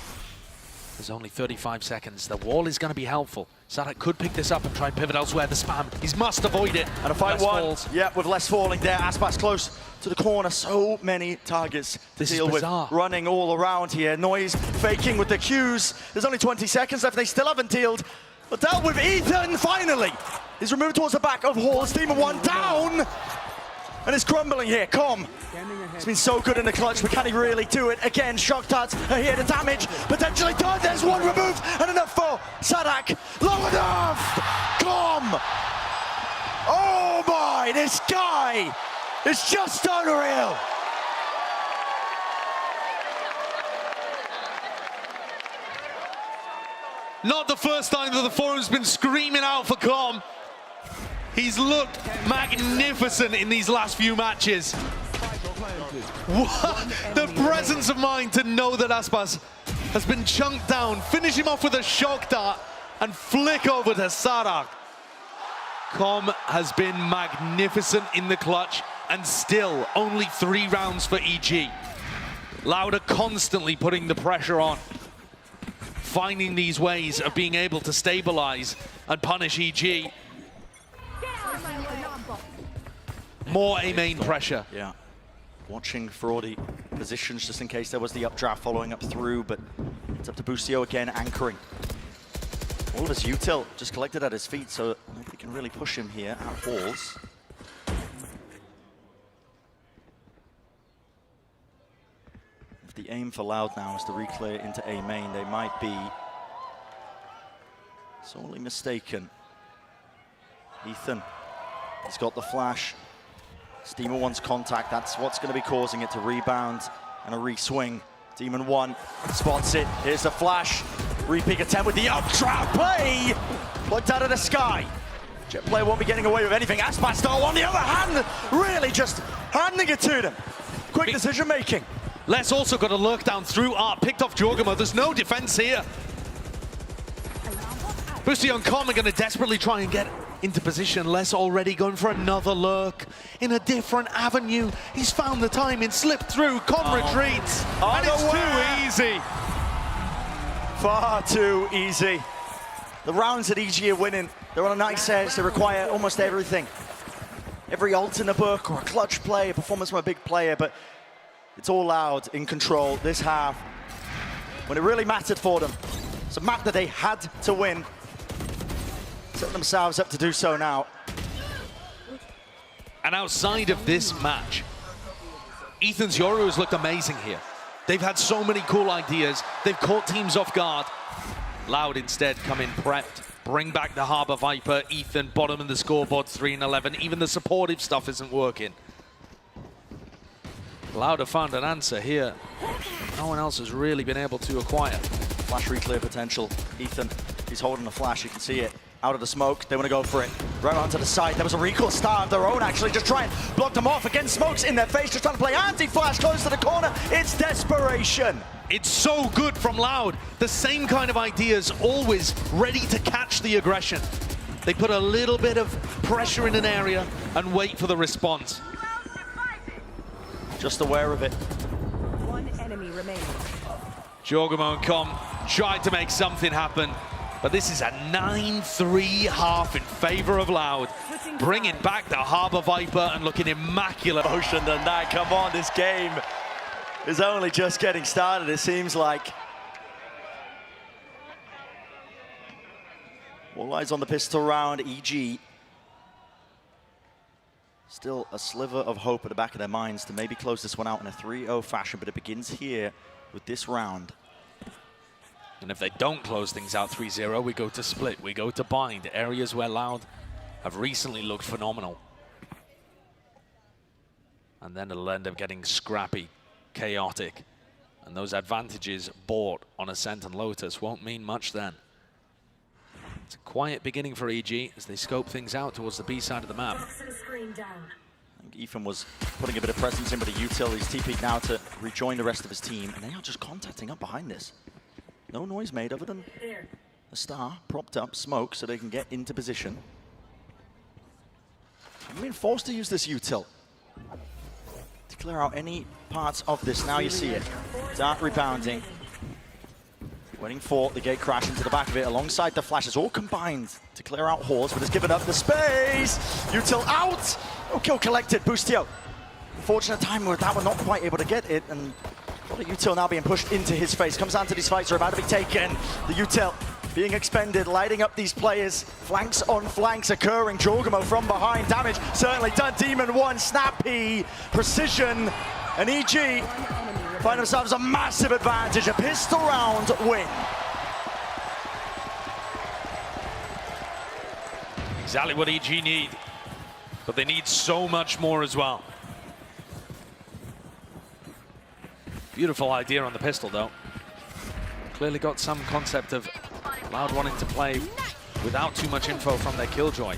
There's only 35 seconds. The wall is going to be helpful. Sadak could pick this up and try and pivot elsewhere. The spam, he must avoid it. And a fight Les one. falls. Yeah, with Les falling there. Aspas close to the corner. So many targets to This is deal with. bizarre. Running all around here. Noise faking with the Qs. There's only 20 seconds left. They still haven't dealt. But dealt with Ethan finally. He's removed towards the back of Horse. Demon One down. And it's crumbling here. Com. It's been so good in the clutch, but can he really do it? Again, shock darts are here to damage. Potentially done. There's one removed and enough for Sadak. Low enough. Com. Oh my, this guy is just unreal. Not the first time that the forum's been screaming out for Com. He's looked magnificent in these last few matches. What? The presence of mind to know that Aspas has been chunked down, finish him off with a shock dart, and flick over to Sadak. Com has been magnificent in the clutch, and still only 3 rounds for EG. Loud are constantly putting the pressure on, finding these ways of being able to stabilize and punish EG. More A-main pressure. Yeah. Watching for all the positions just in case there was the updraft following up through, but it's up to Boostio again, anchoring. All of his util just collected at his feet, so nobody can really push him here at Halls. If the aim for Loud now is to reclear into A-main, they might be sorely mistaken. Ethan, he's got the flash. Demon One's contact, that's what's going to be causing it to rebound and a re-swing. Demon One spots it. Here's the flash. Re-peek attempt with the updraft play. Plucked out of the sky. Jet player won't be getting away with anything. Aspas, though, on the other hand, really just handing it to them. Quick decision making. Les also got a lurk down through Art, picked off Jorgamo. There's no defense here. Boosty and Com are going to desperately try and get into position. Les already going for another lurk in a different avenue. He's found the timing, slipped through, Con retreats, and it's too easy. Far too easy. The rounds that EG are winning, they're on a nice edge. They require almost everything. Every ult in a book or a clutch play, a performance from a big player, but it's all Loud in control this half when it really mattered for them. It's a map that they had to win. Set themselves up to do so now. And outside of this match, Ethan's Yoru has looked amazing here. They've had so many cool ideas. They've caught teams off guard. Loud instead come in prepped, bring back the Harbor Viper. Ethan bottom of the scoreboard, 3-11. Even the supportive stuff isn't working. Loud have found an answer here. No one else has really been able to acquire. Flash re-clear potential. Ethan, he's holding the flash, you can see it. Out of the smoke, they want to go for it. Right onto the side, there was a recall star of their own actually, just try and block them off. Again, Smoke's in their face, just trying to play anti-flash close to the corner. It's desperation. It's so good from Loud. The same kind of ideas, always ready to catch the aggression. They put a little bit of pressure in an area and wait for the response. Just aware of it. One enemy remaining. Jorgamo and Com tried to make something happen, but this is a 9-3 half in favor of Loud. Bringing back the Harbor Viper and looking immaculate. Motion than that, come on, this game is only just getting started, it seems like. All eyes on the pistol round, EG. Still a sliver of hope at the back of their minds to maybe close this one out in a 3-0 fashion, but it begins here with this round. And if they don't close things out 3-0, we go to split, we go to bind, areas where Loud have recently looked phenomenal. And then it'll end up getting scrappy, chaotic, and those advantages bought on Ascent and Lotus won't mean much then. It's a quiet beginning for EG as they scope things out towards the B side of the map. I think Ethan was putting a bit of presence in, but a util. He's TP'd now to rejoin the rest of his team, and they are just contacting up behind this. No noise made other than a star propped up, smoke, so they can get into position. They've been forced to use this util to clear out any parts of this. Now you see it. Dart rebounding. Waiting for the gate crash into the back of it alongside the flashes, all combined to clear out Hordes, but it's given up the space. Util out. No kill collected. Boostio. Unfortunate time with that one, not quite able to get it, and the util now being pushed into his face. Comes down to these fights are about to be taken. The util being expended, lighting up these players. Flanks on flanks occurring. Jorgamo from behind. Damage certainly done. Demon 1, snappy, precision, and EG find themselves a massive advantage. A pistol round win. Exactly what EG need, but they need so much more as well. Beautiful idea on the pistol, though. Clearly got some concept of Loud wanting to play without too much info from their Killjoy.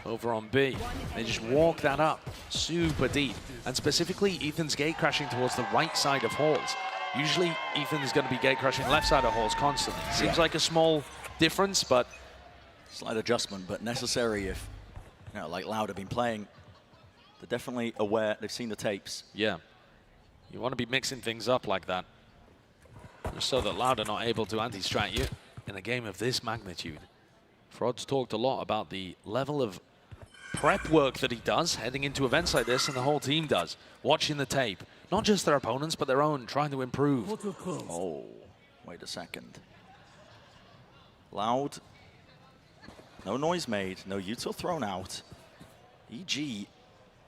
Over on B, they just walk that up super deep. And specifically, Ethan's gate crashing towards the right side of halls. Usually, Ethan's going to be gate crashing left side of halls constantly. Seems like a small difference, but... Slight adjustment, but necessary if, you know, like Loud have been playing. They're definitely aware, they've seen the tapes. Yeah. You want to be mixing things up like that, just so that Loud are not able to anti-strat you in a game of this magnitude. Frod's talked a lot about the level of prep work that he does heading into events like this, and the whole team does. Watching the tape, not just their opponents, but their own, trying to improve. Oh, wait a second. Loud, no noise made, no util thrown out. EG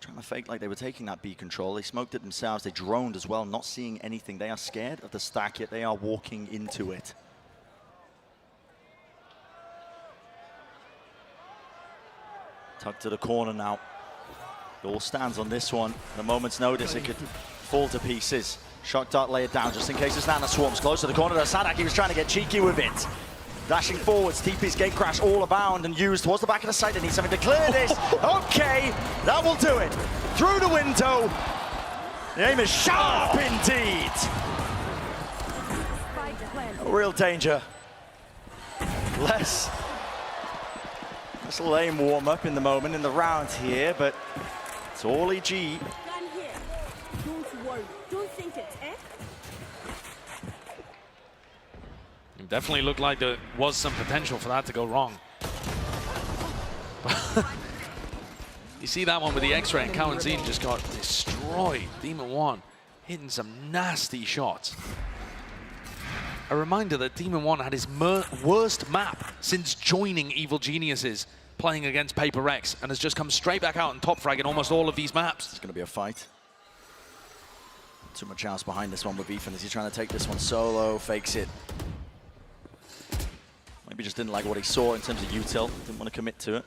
trying to fake like they were taking that B control. They smoked it themselves. They droned as well, not seeing anything. They are scared of the stack, yet they are walking into it. Tucked to the corner now. It all stands on this one. At a moment's notice, it could fall to pieces. Shock dart, lay it down just in case this Nana swarms close to the corner. Sadak, he was trying to get cheeky with it. Dashing forwards, TP's gate crash all abound and used towards the back of the site. They need something to clear this. Okay, that will do it. Through the window. The aim is sharp indeed. No real danger. Less It's a lame warm-up in the moment in the round here, but it's all EG. Gun here. Don't worry. Don't think it, eh? It definitely looked like there was some potential for that to go wrong. You see that one with the X-ray, and Kawanzin just got destroyed. Demon One hitting some nasty shots. A reminder that Demon One had his worst map since joining Evil Geniuses playing against Paper Rex, and has just come straight back out and top frag in almost all of these maps. It's going to be a fight. Too much house behind this one with Ethan as he's trying to take this one solo, fakes it. Maybe just didn't like what he saw in terms of util, didn't want to commit to it.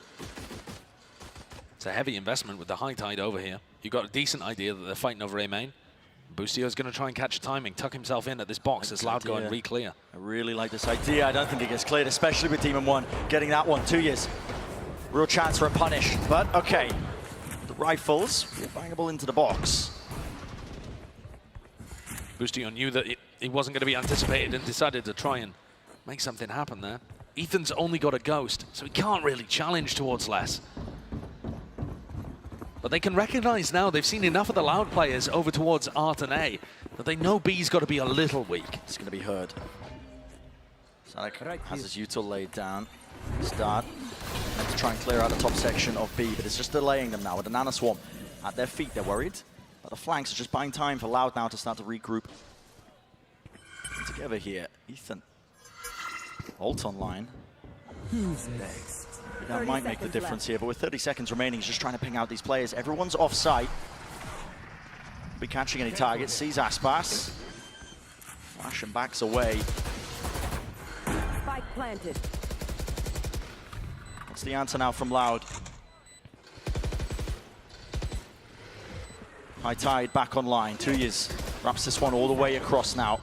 It's a heavy investment with the high tide over here. You've got a decent idea that they're fighting over A main. Boostio's going to try and catch a timing, tuck himself in at this box as Loud go and re-clear. I really like this idea. I don't think it gets cleared, especially with Demon One getting that one. 2 years. Real chance for a punish, but okay. The rifles, bangable into the box. Boostio knew that he wasn't going to be anticipated and decided to try and make something happen there. Ethan's only got a ghost, so he can't really challenge towards less. But they can recognize now, they've seen enough of the Loud players over towards Art and A, that they know B's got to be a little weak. It's going to be heard. Sadek has his util laid down. Start. And to try and clear out the top section of B, but it's just delaying them now with the Nana Swarm at their feet. They're worried. But the flanks are just buying time for Loud now to start to regroup. Together here, Ethan. Ult online. Who's next? That might make the difference here, but with 30 seconds remaining, he's just trying to ping out these players. Everyone's off site. Be catching any targets. Sees Aspas. Flash and backs away. Spike planted. What's the answer now from Loud? High tide back online. 2 years. Wraps this one all the way across now.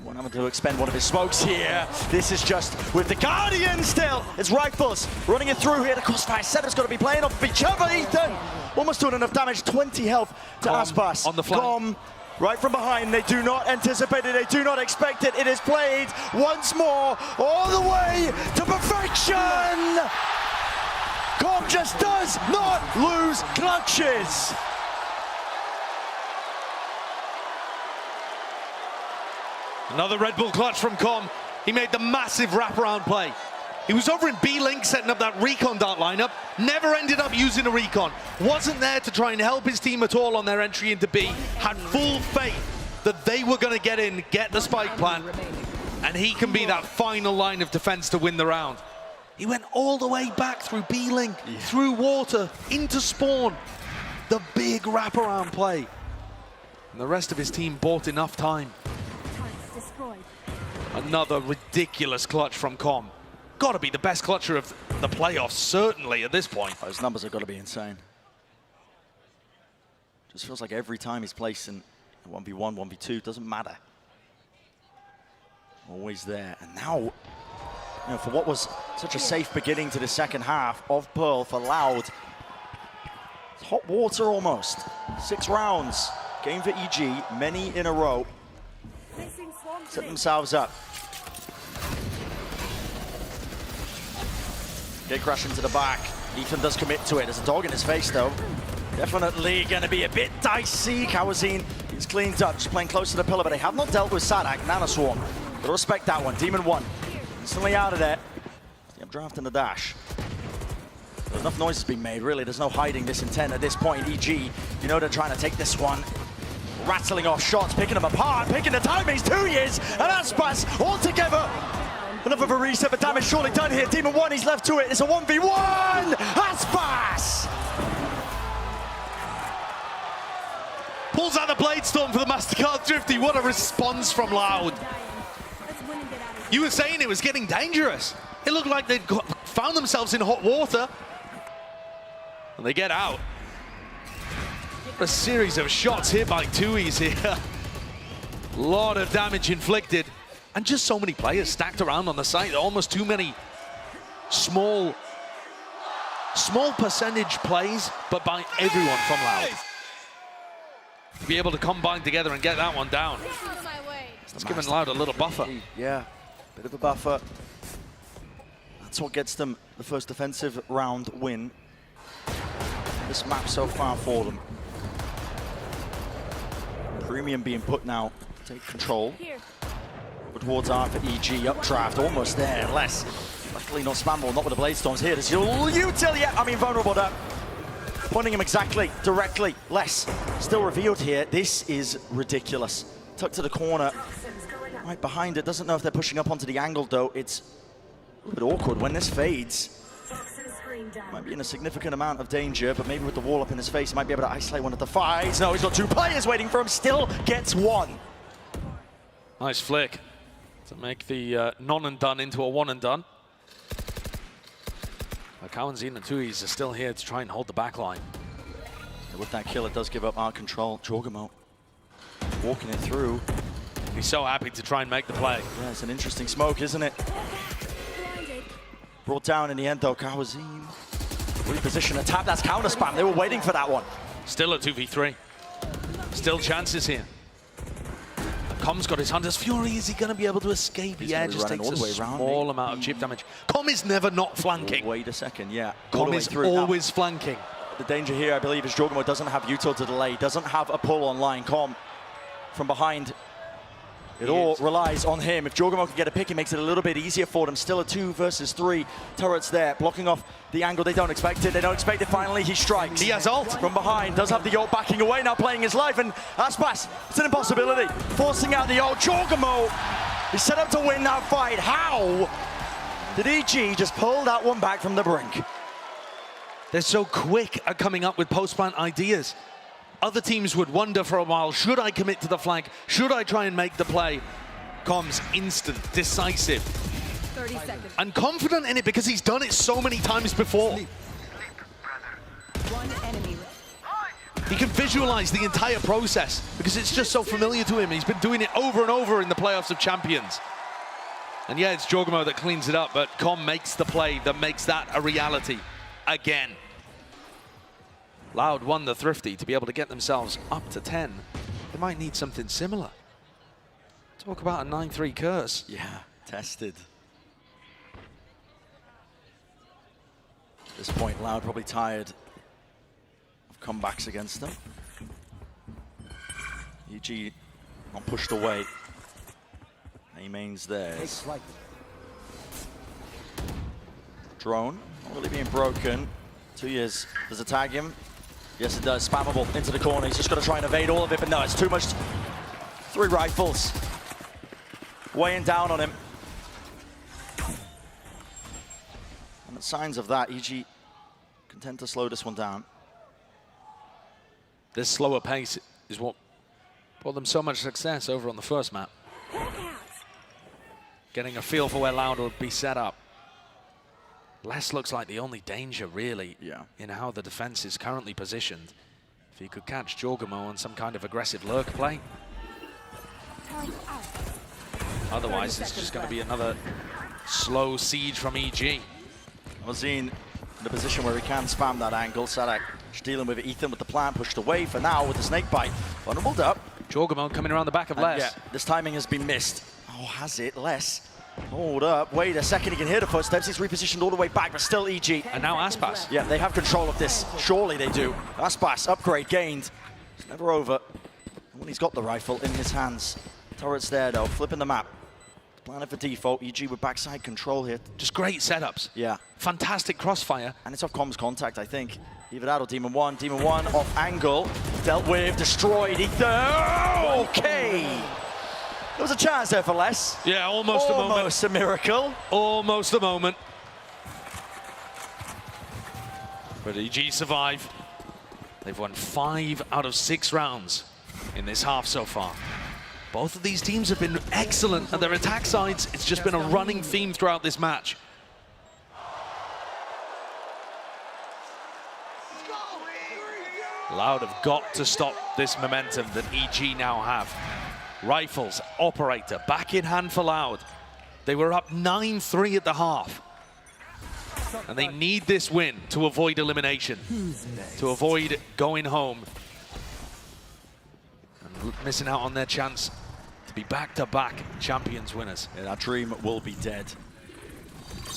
Won't have to expend one of his smokes here. This is just with the Guardian still. It's rifles running it through here. The crossfire setup's got to be playing off each other. Ethan almost doing enough damage. 20 health to Aspas. On the flank. Right from behind. They do not anticipate it. They do not expect it. It is played once more all the way to perfection. Com just does not lose clutches. Another Red Bull clutch from Com. He made the massive wraparound play. He was over in B-Link setting up that recon dart lineup, never ended up using a recon. Wasn't there to try and help his team at all on their entry into B. Had full faith that they were going to get in, get the spike plant, and he can be that final line of defense to win the round. He went all the way back through B-Link, through water, into spawn. The big wraparound play. And the rest of his team bought enough time. Another ridiculous clutch from Com. Got to be the best clutcher of the playoffs, certainly at this point. Those numbers have got to be insane. Just feels like every time he's placed in 1v1, 1v2, doesn't matter. Always there. And now, you know, for what was such a safe beginning to the second half of Pearl for Loud, it's hot water almost. 6 rounds. Game for EG, many in a row. Set themselves up. Gate crash into the back. Ethan does commit to it. There's a dog in his face, though. Definitely going to be a bit dicey. Kawanzin is cleaned up, just playing close to the pillar, but they have not dealt with Sadak. Nana Swarm. Gotta respect that one. Demon One. Instantly out of there. The updraft and the dash. There's enough noise has been made, really. There's no hiding this intent at this point. EG, you know they're trying to take this one. Rattling off shots, picking them apart, picking the timings. 2 years, and Aspas all together. Enough of a reset, but damage surely done here. Demon One, he's left to it. It's a 1v1. Aspas! Pulls out the Blade Storm for the MasterCard Thrifty. What a response from Loud. You were saying it was getting dangerous. It looked like they'd found themselves in hot water. And they get out. A series of shots hit by Tui's here. A lot of damage inflicted. And just so many players stacked around on the site. Almost too many small percentage plays, but by everyone from Loud. To be able to combine together and get that one down. It's giving Loud a little buffer. Yeah, bit of a buffer. That's what gets them the first defensive round win. This map so far for them. Premium being put now, take control. Here. But towards R for EG, updraft, almost there, less. Luckily not spammable, not with the Blade Storms here. Does util yet? I mean, vulnerable up. Pointing him exactly, directly, less. Still revealed here. This is ridiculous. Tucked to the corner, right behind it. Doesn't know if they're pushing up onto the angle though. It's a little bit awkward when this fades. Might be in a significant amount of danger, but maybe with the wall up in his face, he might be able to isolate one of the fights. No, he's got two players waiting for him, still gets one. Nice flick to make the non and done into a one and done. Cowanzine and Tuis are still here to try and hold the back line. With that kill, it does give up our control. Jorgamo walking it through. He's so happy to try and make the play. Yeah, it's an interesting smoke, isn't it? Brought down in the end, though. Cowanzine reposition a tap. That's counter spam. They were waiting for that one. Still a 2v3. Still chances here. Com's got his Hunter's Fury. Is he going to be able to escape? Yeah, just takes a small amount of chip damage. Com is never not flanking. Wait a second, yeah. Com is always flanking. The danger here, I believe, is Jorgamo doesn't have util to delay, doesn't have a pull online. Com from behind. It all relies on him. If Jorgamo can get a pick, it makes it a little bit easier for them. Still a 2 versus 3. Turrets there, blocking off the angle. They don't expect it. They don't expect it. Finally, he strikes. He has ult. From behind, does have the ult backing away, now playing his life. And Aspas, it's an impossibility. Forcing out the ult. Jorgamo, he's set up to win that fight. How did EG just pull that one back from the brink? They're so quick at coming up with post-plant ideas. Other teams would wonder for a while, should I commit to the flank? Should I try and make the play? Com's instant, decisive. 30 seconds. And confident in it because he's done it so many times before. One enemy. He can visualize the entire process because it's just so familiar to him. He's been doing it over and over in the playoffs of Champions. And yeah, it's Jorgamo that cleans it up, but Com makes the play that makes that a reality again. Loud won the Thrifty to be able to get themselves up to 10. They might need something similar. Talk about a 9-3 curse. Yeah, tested. At this point, Loud probably tired of comebacks against them. EG not pushed away. A-main's theirs. Drone, not really being broken. 2 years, does it tag him? Yes, it does. Spammable into the corner. He's just got to try and evade all of it, but no, it's too much. 3 rifles. Weighing down on him. And the signs of that, EG content to slow this one down. This slower pace is what brought them so much success over on the first map. Getting a feel for where Loud would be set up. Les looks like the only danger, really, in how the defense is currently positioned. If he could catch Jorgamo on some kind of aggressive lurk play. Otherwise, it's just going to be another slow siege from EG. Ozine in the position where he can spam that angle. Sadak dealing with it. Ethan with the plant pushed away for now with the snake bite. Vulnerable up. Jorgamo coming around the back of Les. Yeah, this timing has been missed. Oh, has it? Les. Hold up, wait a second, he can hear the footsteps, he's repositioned all the way back, but still EG. And now Aspas. Yeah, they have control of this, surely they do. Aspas, upgrade gained. It's never over. When he's got the rifle in his hands. Turret's there though, flipping the map. Planning for default, EG with backside control here. Just great setups. Yeah. Fantastic crossfire. And it's off comms contact, I think. Either that or Demon 1. Demon 1 off angle, dealt with, destroyed, Ethan. Okay. There was a chance there for Les. Yeah, almost a moment. Almost a miracle. Almost a moment. But EG survive. They've won 5 out of 6 rounds in this half so far. Both of these teams have been excellent at their attack sides. It's just been a running theme throughout this match. Loud have got to stop this momentum that EG now have. Rifles, Operator, back in hand for Loud. They were up 9-3 at the half. And they need this win to avoid elimination, to avoid going home and missing out on their chance to be back-to-back Champions winners. Yeah, that dream will be dead.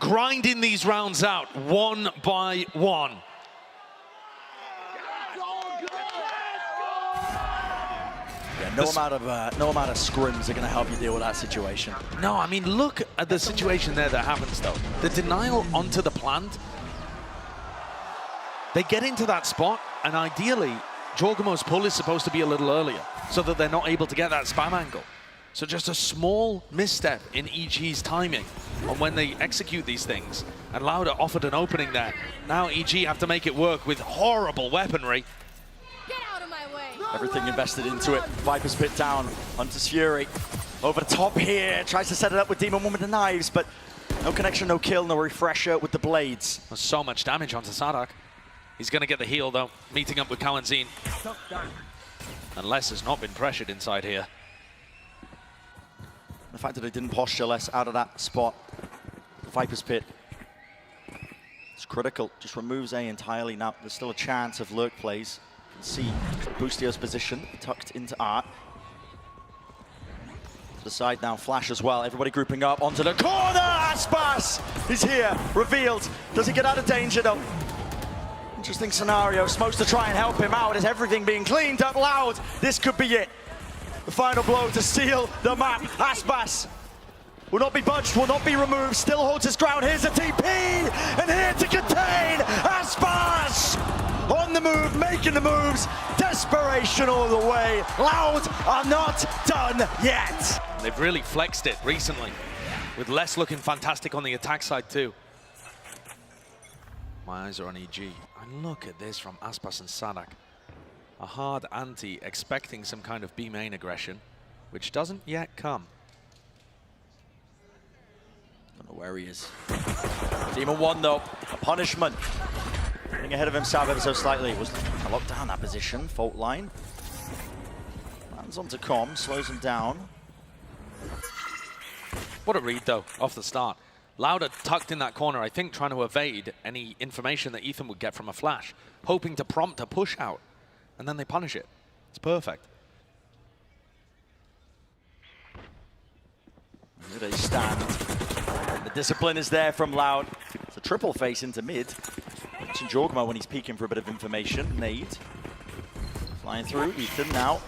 grinding these rounds out one by one. Yeah, no amount of scrims are going to help you deal with that situation. No, I mean, look at the situation there that happens, though. The denial onto the plant. They get into that spot, and ideally, Jorgamo's pull is supposed to be a little earlier, so that they're not able to get that spam angle. So just a small misstep in EG's timing on when they execute these things. And Lauda offered an opening there. Now EG have to make it work with horrible weaponry. Get out of my way. Everything invested into it. Viper's Pit down. Hunter's Fury over the top here. Tries to set it up with Demon One with the knives, but no connection, no kill, no refresher with the blades. There's so much damage onto Sadak. He's going to get the heal, though, meeting up with Kawanzin. And Les has not been pressured inside here. The fact that they didn't posture Les out of that spot, Viper's Pit, it's critical. Just removes A entirely. Now there's still a chance of lurk plays. You can see Boostio's position tucked into Art. To the side now, Flash as well. Everybody grouping up onto the corner. Aspas is here, revealed. Does he get out of danger though? Interesting scenario. Smokes to try and help him out. Is everything being cleaned up loud? This could be it. The final blow to seal the map. Aspas will not be budged, will not be removed, still holds his ground. Here's a TP, and here to contain Aspas! On the move, making the moves, desperation all the way. Loud are not done yet. They've really flexed it recently, with Les looking fantastic on the attack side too. My eyes are on EG. And look at this from Aspas and Sadak. A hard anti, expecting some kind of B main aggression, which doesn't yet come. Don't know where he is. Demon One though, a punishment. Getting ahead of himself ever so slightly. Was trying to lock down that position, fault line. Lands onto Com, slows him down. What a read though, off the start. Lauda tucked in that corner, I think trying to evade any information that Ethan would get from a flash, hoping to prompt a push out, and then they punish it. It's perfect. Here they stand. The discipline is there from Loud. It's a triple face into mid. Mention Jorgmo when he's peeking for a bit of information. Nade. Flying through. Ethan now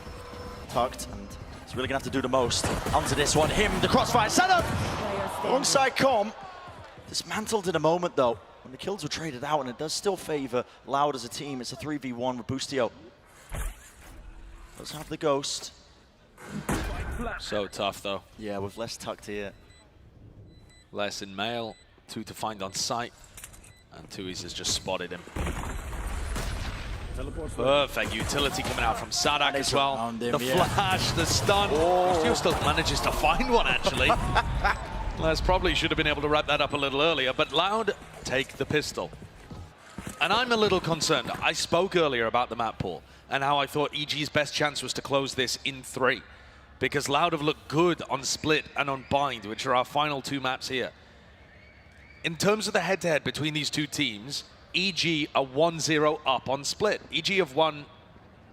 tucked, and he's really going to have to do the most. Onto this one. Him, the crossfire setup. Alongside Com. Dismantled in a moment, though, when the kills were traded out, and it does still favor Loud as a team. It's a 3v1 with Boostio. Does have the Ghost. So tough, though. Yeah, with Les tucked here. Les in mail, 2 to find on sight, and Tui's has just spotted him. Perfect utility coming out from Sadak as well. Him, the yeah. flash, the stun. Boostio still manages to find one, actually. Les probably should have been able to wrap that up a little earlier, but Loud take the pistol. And I'm a little concerned. I spoke earlier about the map pool and how I thought EG's best chance was to close this in 3, because Loud have looked good on Split and on Bind, which are our final 2 maps here. In terms of the head-to-head between these 2 teams, EG are 1-0 up on Split. EG have won,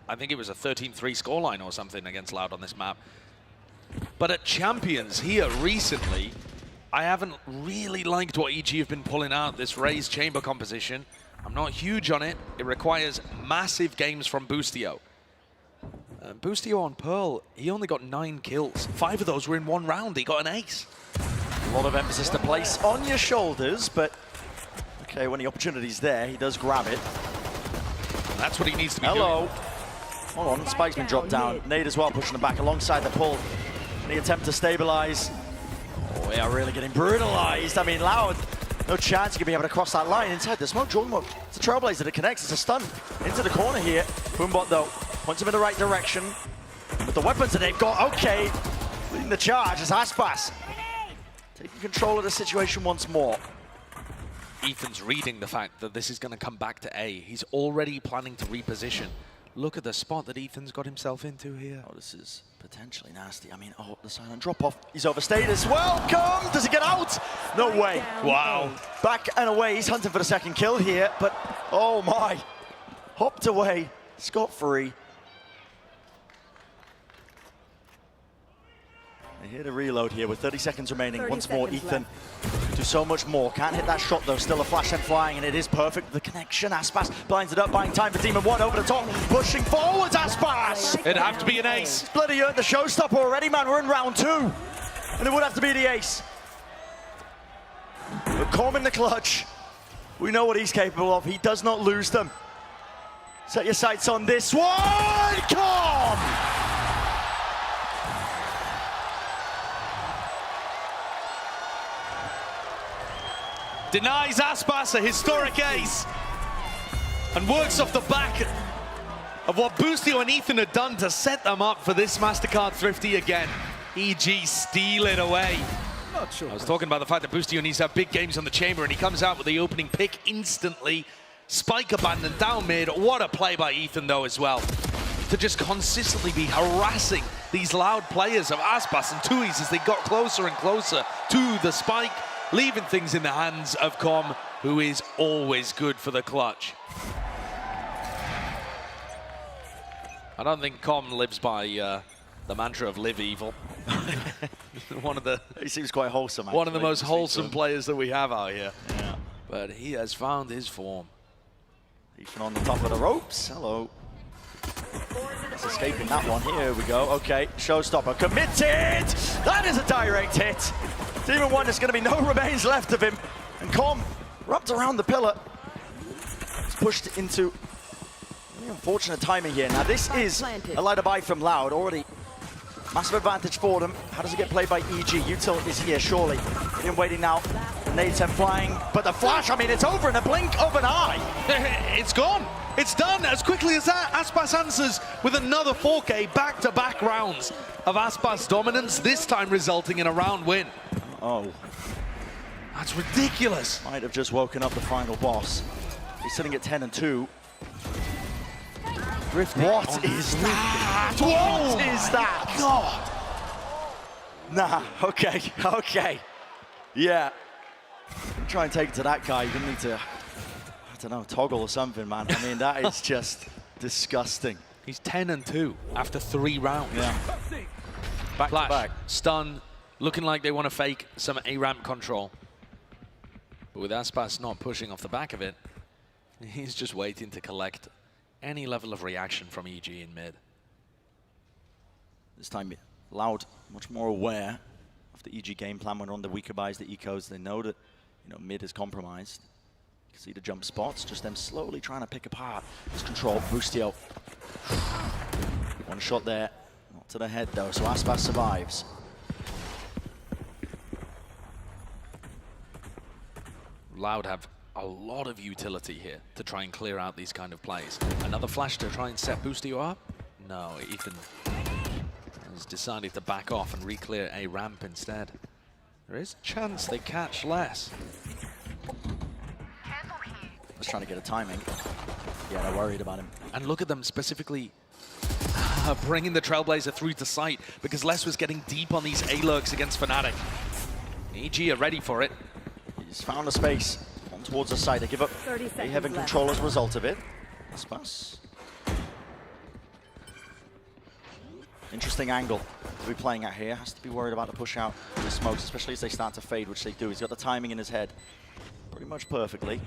I think it was a 13-3 scoreline or something against Loud on this map. But at Champions here recently, I haven't really liked what EG have been pulling out, this raised chamber composition. I'm not huge on it. It requires massive games from Boostio. Boostio on Pearl, he only got 9 kills. 5 of those were in 1 round. He got an ace. A lot of emphasis to place on your shoulders, but okay, when the opportunity's there, he does grab it. And that's what he needs to be Hello. doing. Hold on, Spike's been dropped down. Nade as well, pushing him back alongside the pull. The attempt to stabilize. Oh, we are really getting brutalized. I mean, Loud, no chance he could be able to cross that line inside the smoke. Jordan, it's a trailblazer that connects. It's a stun into the corner here. Boombot, though, points him in the right direction. With the weapons that they've got, okay. Leading the charge is Aspas. Taking control of the situation once more. Ethan's reading the fact that this is going to come back to A. He's already planning to reposition. Look at the spot that Ethan's got himself into here. Oh, this is potentially nasty. I mean, oh, the silent drop-off. He's overstayed as well. Come! Does he get out? No way. Wow. Back and away. He's hunting for the second kill here, but oh my. Hopped away. Scot-free. They hit a reload here with 30 seconds remaining. Once more, Ethan to so much more. Can't hit that shot though, still a flash and flying, and it is perfect. The connection, Aspas blinds it up, buying time for Demon 1 over the top, pushing forwards, Aspas! It'd have to be an ace. Bloody earned the showstopper already, man. We're in round 2, and it would have to be the ace. But Corm in the clutch, we know what he's capable of. He does not lose them. Set your sights on this one, Corm! Denies Aspas a historic ace and works off the back of what Boostio and Ethan had done to set them up for this MasterCard Thrifty again. EG steal it away. I was talking about the fact that Boostio needs to have big games on the chamber, and he comes out with the opening pick instantly. Spike abandoned down mid. What a play by Ethan though as well, to just consistently be harassing these loud players of Aspas and Tuis as they got closer and closer to the spike, leaving things in the hands of Com, who is always good for the clutch. I don't think Com lives by the mantra of live evil. He seems quite wholesome, actually. One of the most wholesome players that we have out here. Yeah. But he has found his form. Ethan on the top of the ropes. Hello. It's escaping that one. Here we go. Okay, showstopper committed. That is a direct hit. Demon 1, there's going to be no remains left of him. And Com wrapped around the pillar. It's pushed into really unfortunate timing here. Now this is a lighter buy from Loud. Already massive advantage for them. How does it get played by EG? Util is here, surely. In waiting now. Nade 10 flying. But the flash, I mean, it's over in a blink of an eye. It's gone. It's done as quickly as that. Aspas answers with another 4K back-to-back rounds of Aspas dominance, this time resulting in a round win. Oh. That's ridiculous. Might have just woken up the final boss. He's sitting at 10 and 2. What is that? What is that? God. Nah, okay. Yeah. Try and take it to that guy. You're gonna need to, I don't know, toggle or something, man. I mean, that is just disgusting. He's 10 and 2 after 3 rounds. Yeah. Back Flash, to back. stun, looking like they want to fake some A-ramp control. But with Aspas not pushing off the back of it, he's just waiting to collect any level of reaction from EG in mid. This time, Loud, much more aware of the EG game plan when on the weaker buys, the ecos. They know that, you know, mid is compromised. You can see the jump spots, just them slowly trying to pick apart this control. Boostio. One shot there, not to the head though, so Aspas survives. Loud have a lot of utility here to try and clear out these kind of plays. Another flash to try and set Boostio up? No, Ethan has decided to back off and re-clear a ramp instead. There is a chance they catch less. Just trying to get a timing. Yeah, they're worried about him. And look at them specifically bringing the Trailblazer through to sight, because Les was getting deep on these A-lurks against Fnatic. EG are ready for it. He's found a space on towards the side. They give up a heaven control as a result of it. Aspas. Interesting angle to be playing at here. Has to be worried about the push out the smokes, especially as they start to fade, which they do. He's got the timing in his head pretty much perfectly.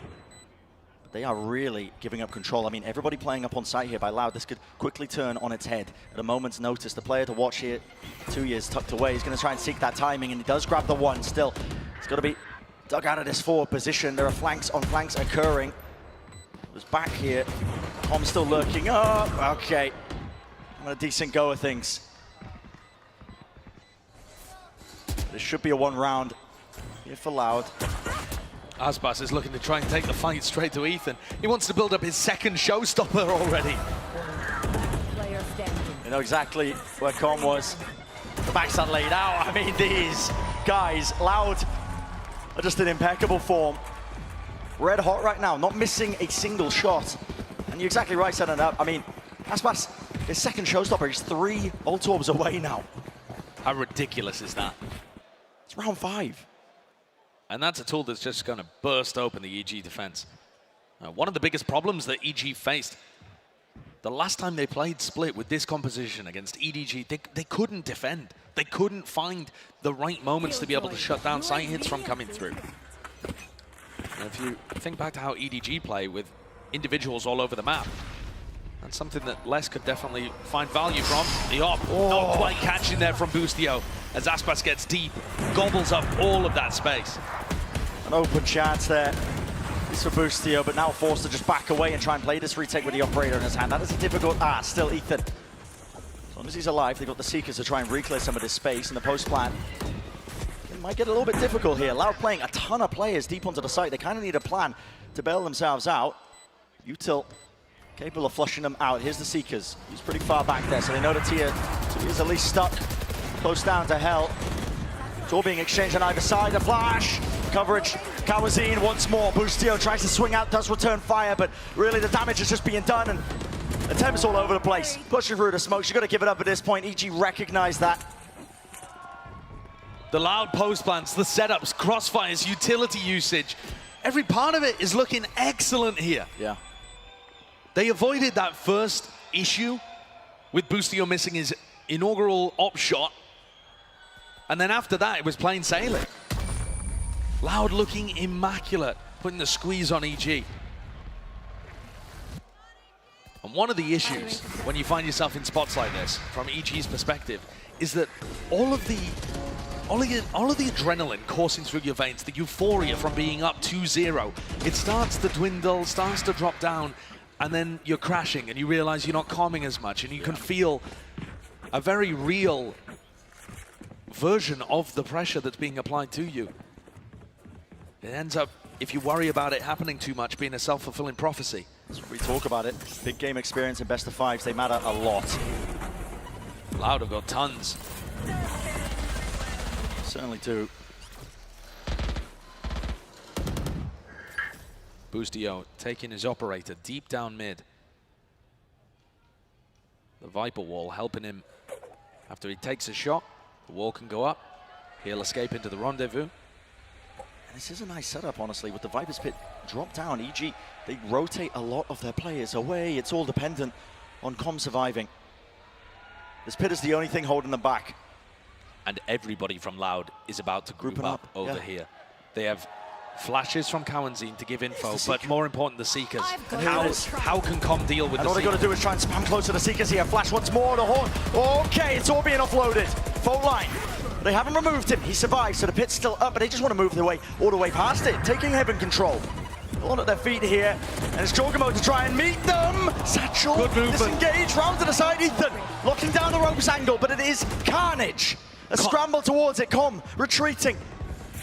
But they are really giving up control. I mean, everybody playing up on site here by Loud. This could quickly turn on its head at a moment's notice. The player to watch here, 2 years tucked away, he's going to try and seek that timing, and he does grab the one still. He's got to be dug out of this forward position. There are flanks on flanks occurring. It was back here. Com still lurking up. Okay. A decent go of things. This should be a 1 round here for Loud. Aspas is looking to try and take the fight straight to Ethan. He wants to build up his second showstopper already. Player standing. You know exactly where Com was. The backside laid out. I mean, these guys, Loud, are just in impeccable form. Red hot right now, not missing a single shot. And you're exactly right setting it up. I mean, Aspas, his second showstopper, he's 3 ult orbs away now. How ridiculous is that? It's round 5. And that's a tool that's just going to burst open the EG defense. One of the biggest problems that EG faced, the last time they played Split with this composition against EDG, they couldn't defend. They couldn't find the right moments to be able to shut down side hits from coming through. And if you think back to how EDG play with individuals all over the map, that's something that Les could definitely find value from. The op, not quite catching there from Boostio as Aspas gets deep, gobbles up all of that space. An open chance there. It's for Boostio, but now forced to just back away and try and play this retake with the operator in his hand. That is a difficult still Ethan. As long as he's alive, they've got the Seekers to try and reclear some of this space in the post plan. It might get a little bit difficult here. Loud playing a ton of players deep onto the site. They kind of need a plan to bail themselves out. Util capable of flushing them out. Here's the Seekers. He's pretty far back there, so they know that Tia is at least stuck close down to hell. It's all being exchanged on either side. A flash, coverage. Kawazine once more. Boostio tries to swing out, does return fire, but really the damage is just being done, and attempts all over the place. Pushing through the smokes. You've got to give it up at this point. EG recognized that. The Loud post plants, the setups, crossfires, utility usage. Every part of it is looking excellent here. Yeah. They avoided that first issue with Boostio missing his inaugural op shot. And then after that, it was plain sailing. Loud looking immaculate, putting the squeeze on EG. And one of the issues when you find yourself in spots like this, from EG's perspective, is that all of the adrenaline coursing through your veins, the euphoria from being up 2-0, it starts to dwindle, starts to drop down, and then you're crashing and you realize you're not calming as much, and you can feel a very real version of the pressure that's being applied to you. It ends up, if you worry about it happening too much, being a self-fulfilling prophecy. That's what we talk about it. Big game experience and best of fives, they matter a lot. Loud have got tons. Certainly do. Boostio taking his operator deep down mid. The Viper wall helping him after he takes a shot. The wall can go up. He'll escape into the rendezvous. And this is a nice setup, honestly, with the Viper's Pit drop down. EG, they rotate a lot of their players away. It's all dependent on Com surviving. This pit is the only thing holding them back. And everybody from Loud is about to group up over here. They have flashes from Kawazine to give info, but more important, the Seekers. How can Com deal with and the all they got to do is try and spam close to the Seekers here. Flash once more, the horn. Okay, it's all being offloaded. Fault line. They haven't removed him. He survived, so the pit's still up, but they just want to move all the way past it, taking heaven control. All at their feet here, and it's Jorgamo to try and meet them. Satchel, good movement. Disengage, round to the side, Ethan. Locking down the ropes angle, but it is carnage. A scramble towards it, Com retreating.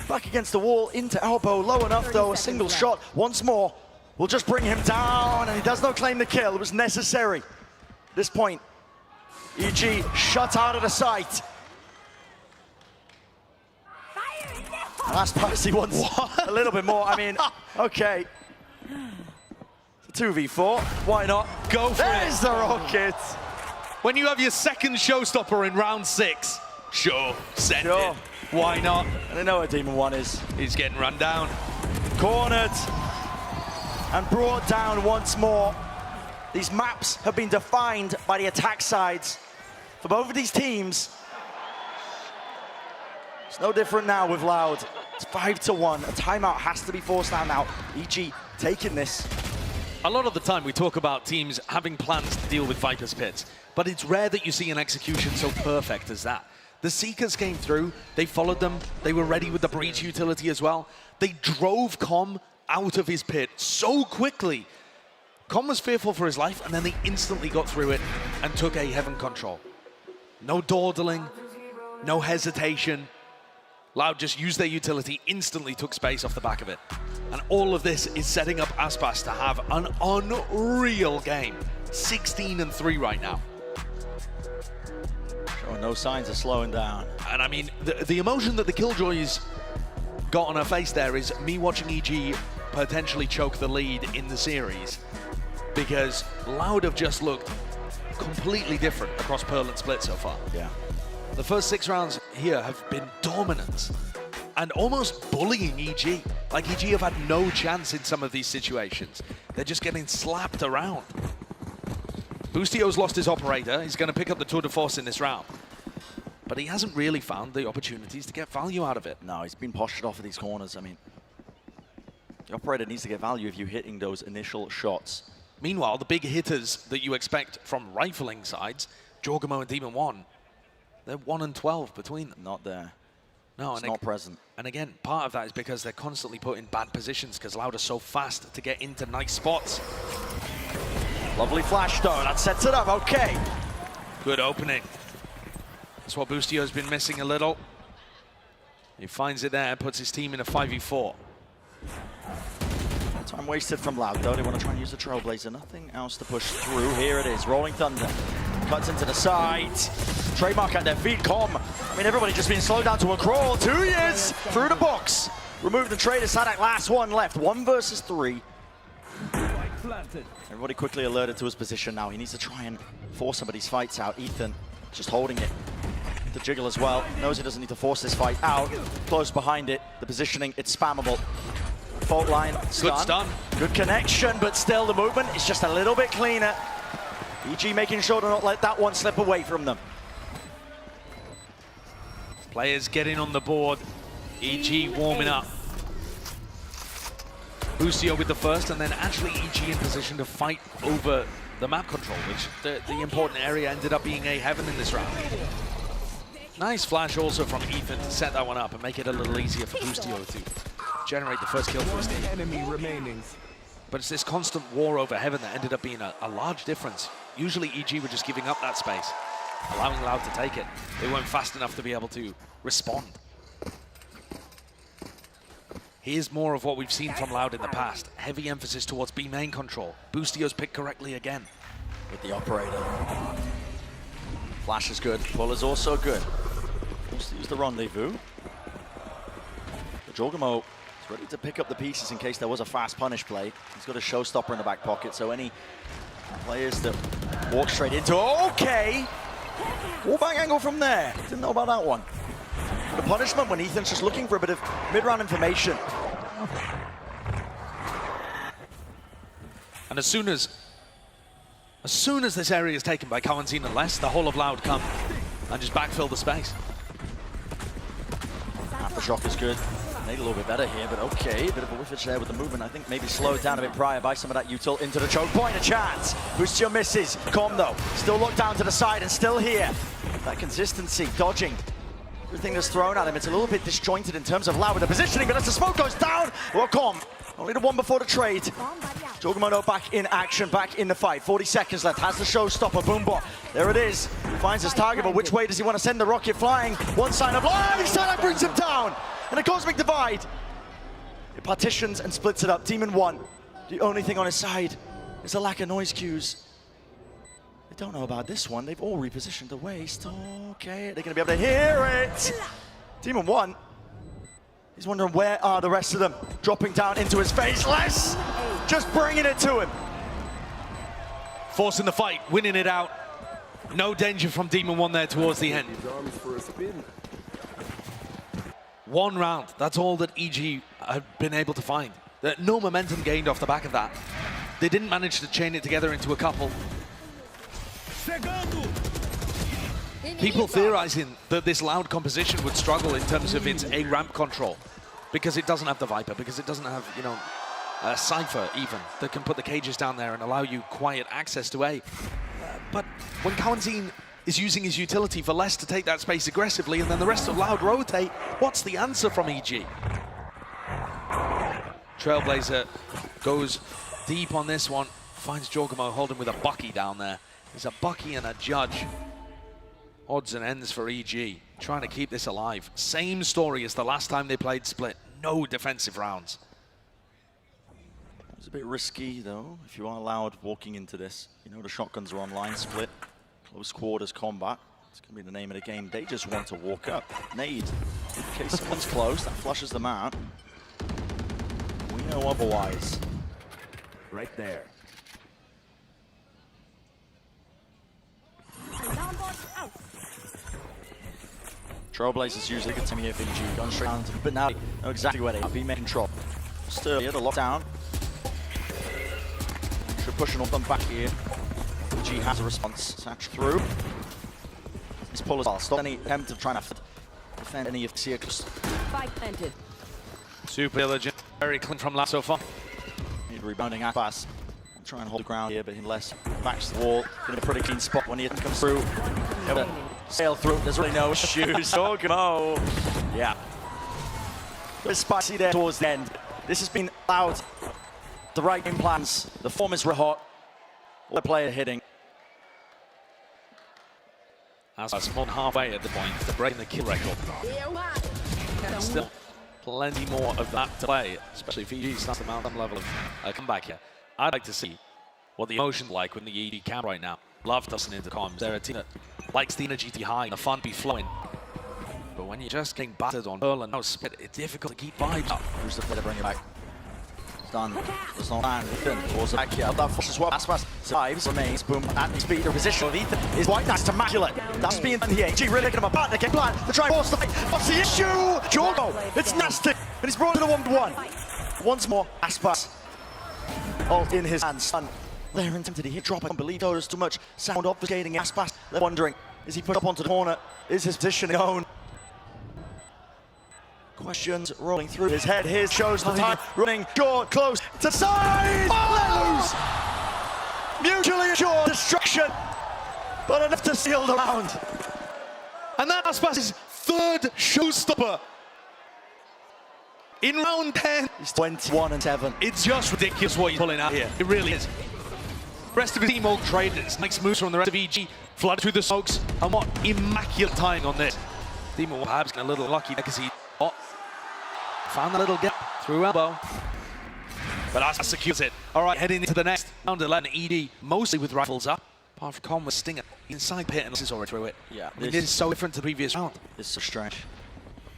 Back against the wall, into elbow, low enough though, a single shot once more will just bring him down, and he does not claim the kill. It was necessary. At this point, EG shut out of the sight. Last pass, he wants a little bit more. I mean, okay. It's a 2v4, why not? Go for it. There's the rocket. When you have your second showstopper in round 6, sure, send it. Why not? And they know where Demon 1 is. He's getting run down. Cornered and brought down once more. These maps have been defined by the attack sides for both of these teams. It's no different now with Loud. It's 5-1. A timeout has to be forced out now. EG taking this. A lot of the time we talk about teams having plans to deal with Viper's Pits, but it's rare that you see an execution so perfect as that. The Seekers came through, they followed them, they were ready with the breach utility as well. They drove Com out of his pit so quickly. Com was fearful for his life, and then they instantly got through it and took a heaven control. No dawdling, no hesitation. Loud just used their utility, instantly took space off the back of it. And all of this is setting up Aspas to have an unreal game. 16-3 right now. Showing no signs of slowing down. And I mean, the emotion that the Killjoys got on her face there is me watching EG potentially choke the lead in the series, because Loud have just looked completely different across Pearl and Split so far. Yeah. The first 6 rounds here have been dominant and almost bullying EG. Like, EG have had no chance in some of these situations. They're just getting slapped around. Boostio's lost his operator. He's going to pick up the tour de force in this round. But he hasn't really found the opportunities to get value out of it. No, he's been postured off of these corners. I mean, The operator needs to get value if you're hitting those initial shots. Meanwhile, the big hitters that you expect from rifling sides, Jorgamo and Demon 1, they're 1 and 12 between them. Not there. No, it's not present. And again, part of that is because they're constantly put in bad positions because Loud are so fast to get into nice spots. Lovely flash though, that sets it up, okay. Good opening. That's what Boostio's been missing a little. He finds it there, puts his team in a 5v4. Time wasted from Loud though. They want to try and use the Trailblazer. Nothing else to push through. Here it is, Rolling Thunder. Cuts into the side. Trademark at their feet, Com. I mean, everybody just being slowed down to a crawl. 2 years through the box. Remove the trade. Sadak, last one left. 1 versus 3. Everybody quickly alerted to his position now. He needs to try and force some of these fights out. Ethan just holding it. The jiggle as well. Knows he doesn't need to force this fight out. Close behind it. The positioning, it's spammable. Fault line, stun. Good stun. Good connection, but still the movement is just a little bit cleaner. EG making sure to not let that one slip away from them. Players getting on the board. EG warming up. Boostio with the first, and then actually EG in position to fight over the map control, which the important area ended up being a heaven in this round. Nice flash also from Ethan to set that one up and make it a little easier for Boostio to generate the first kill for his team. Enemy remaining. But it's this constant war over heaven that ended up being a large difference. Usually EG were just giving up that space, allowing Loud to take it. They weren't fast enough to be able to respond. Here's more of what we've seen from Loud in the past. Heavy emphasis towards B main control. Boostio's picked correctly again. With the operator. Flash is good, pull is also good. Wants to use the rendezvous. Jorgamo is ready to pick up the pieces in case there was a fast punish play. He's got a showstopper in the back pocket, so any players that walk straight into, okay! Wallbang angle from there. Didn't know about that one. The punishment when Ethan's just looking for a bit of mid-round information. And as soon as this area is taken by Kawanzin and Les, the whole of Loud come and just backfill the space. Aftershock is good. Made a little bit better here, but okay. Bit of a whiffage there with the movement. I think maybe slowed down a bit prior by some of that util into the choke point. A chance. Boostio misses. Com though, still looked down to the side and still here. That consistency, dodging. Everything that's thrown at him, it's a little bit disjointed in terms of Loud with the positioning, but as the smoke goes down, well, Com, only the one before the trade. Jorgamo back in action, back in the fight. 40 seconds left, has the showstopper, Boombot. There it is, finds his target, but which way does he want to send the rocket flying? One sign of life, Sadak brings him down. And a cosmic divide. It partitions and splits it up. Demon 1, the only thing on his side is a lack of noise cues. They don't know about this one. They've all repositioned the waist. Okay, they're gonna be able to hear it. Demon 1, he's wondering where are the rest of them? Dropping down into his face. Les, just bringing it to him. Forcing the fight, winning it out. No danger from Demon 1 there towards the end. One round, that's all that EG have been able to find. No momentum gained off the back of that. They didn't manage to chain it together into a couple. People theorizing that this Loud composition would struggle in terms of its A ramp control because it doesn't have the Viper, because it doesn't have, you know, a Cypher even that can put the cages down there and allow you quiet access to A. But when Kawanzin is using his utility for Les to take that space aggressively and then the rest of Loud rotate, what's the answer from EG? Trailblazer goes deep on this one, finds Jorgamo holding with a Bucky down there. There's a Bucky and a Judge. Odds and ends for EG, trying to keep this alive. Same story as the last time they played Split, no defensive rounds. It's a bit risky though, if you are Loud walking into this. You know the shotguns are online, Split. Close quarters combat. It's going to be the name of the game. They just want to walk up. Nade. In case someone's close, that flushes them out. We know otherwise. Right there. Trailblazers usually a good team here for EG. Gone straight down to, but now they know exactly where they are. Be control. Still here, the lockdown. Should push on them back here. EG has a response. Satch through. This pull as well. Stop any attempt of trying to defend any of the circles. Spike planted. Super diligent. Very clean from last so far. Need rebounding pass. Try and hold the ground here, but unless backs the wall, gonna be a pretty clean spot when he comes through. Able to sail through. There's really no shoes. Oh, go! Yeah. A bit spicy there towards the end. This has been loud. The right game plans. The form is red hot. All the player hitting. That's more than halfway at the point. They're breaking the kill record. Still plenty more of that to play, especially if EG starts to mount some level of comeback here. I'd like to see what the emotion's like when the EG camp right now. Love listening into comms. They're a team that likes the energy to be high and the fun be flowing. But when you're just getting battered on Pearl and no split, it's difficult to keep vibes up. Who's the player to bring it back? It's done. It's not bad. Ethan towards the back here. That force as well. Aspas survives, remains. Boom. At his feet, the position of Ethan is quite nice. Immaculate. That's being done here. EG really picking him apart. They get blind. They try and force the fight. What's the issue? Jorgo. It's nasty. And he's brought to the 1-1. Once more, Aspas. All in his hands. They're intended to drop. I don't believe there's too much sound obfuscating Aspas. They're wondering, is he put up onto the corner? Is his position his own? Questions rolling through his head. Here shows the time. Running short, close to side. Oh! Mutually assured destruction, but enough to seal the round. And that's Aspas' third showstopper. In round 10, he's 21-7. It's just ridiculous what he's pulling out here. It really is. Rest of his team all traded. It's nice moves from the rest of EG. Flooded through the smokes. And what immaculate timing on this. Demon perhaps getting a little lucky because he found a little gap through elbow. But Aspas secures it. All right, heading into the next round 11. ED mostly with rifles up. Apart from Con with Stinger. Inside pit and this is already through it. Yeah, this is so different to the previous round. It's so strange.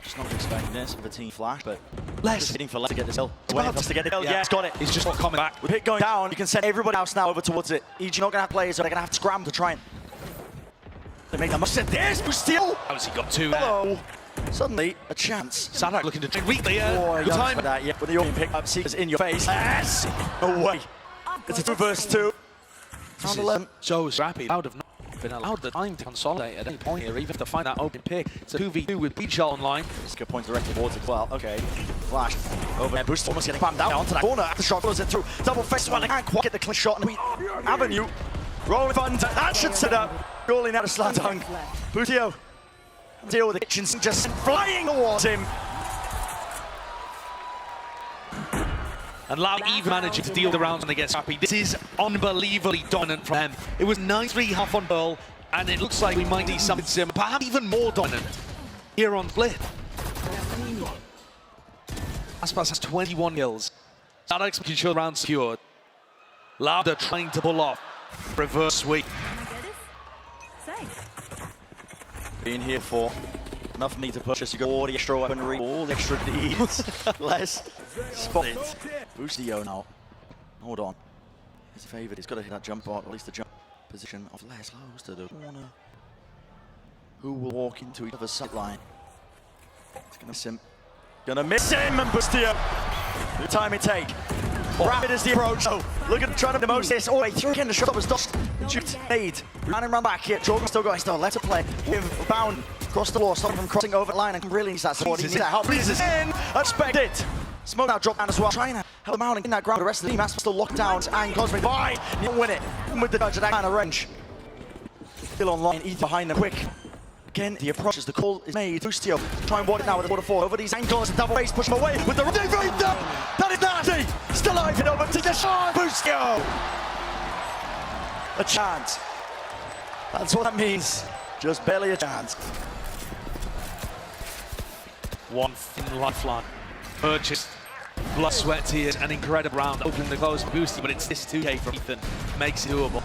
Just not expecting this of a team flash, but Les hitting for Les to get this hill. Waiting for us to get the hill. Yeah, it's got it. He's just not coming back. With hit going down, you can send everybody else now over towards it. EG not going to have players, so they're going to have to scram to try and they make the most of this. Steal. How's he got two there? Hello. Suddenly, a chance. Sadak looking to trade weakly. Good time. For that, yeah. With the opening pick up, Seekers in your face. Yes! No way. It's a 2-versus-2. Round 11. So scrappy. Out of not been allowed the time to consolidate at any point here, even to find that open pick. It's a 2v2 with Beach Shot online. It's a good point directly towards it as well. Okay. Flash. Over there. Boost almost getting bammed out onto that corner. After shot blows it through. Double face. Well, they can't quite get the clean shot. And Avenue. Rolling fun. That should set up. Rolling out a slam dunk. Boutio. Deal with the kitchen sink just flying towards him. And Lau even managing to deal the rounds when they get scrappy. This is unbelievably dominant from them. It was 9-3 half on Pearl, and it looks like we might need something similar, perhaps even more dominant here on Split. Aspas has 21 kills. Sadak's making sure the round's secured. Lauda trying to pull off reverse sweep. Being here for enough need to push us. You got all the extra weaponry, all the extra needs. Less spotted. Boostio now. Hold on. He's favoured. He's got to hit that jump bot, at least the jump position of Les close to the corner. Who will walk into each other's sight line? It's going to miss him. Gonna miss him, and Boostio. The time it take. Rapid is the approach. Oh, look at trying to the most this. Oh, he threw again. The shot was dodged. Made. Ran and run back here. Jordan still going. Still left to play. Bound across the wall. Stop him from crossing over the line and really needs that support. He needs that help. Pleases in. Expected. Smoke now drop down as well. Trying to help him out in that ground. The rest of the team has to still lock down and Cosmic. Why? You win it. And with the dodge at that kind of range. Still online. Ethan behind them. Quick. Again, the approach as the call is made. Boostio try and ward it now with the water four over these ankles. Double face, push him away with the that is nasty. Still alive and over to the shot. Boostio. A chance. That's what that means. Just barely a chance. One thin lifeline. Purchased. Blood, sweat, tears, an incredible round. Opening the close boosty, but it's this 2K from Ethan. Makes it doable.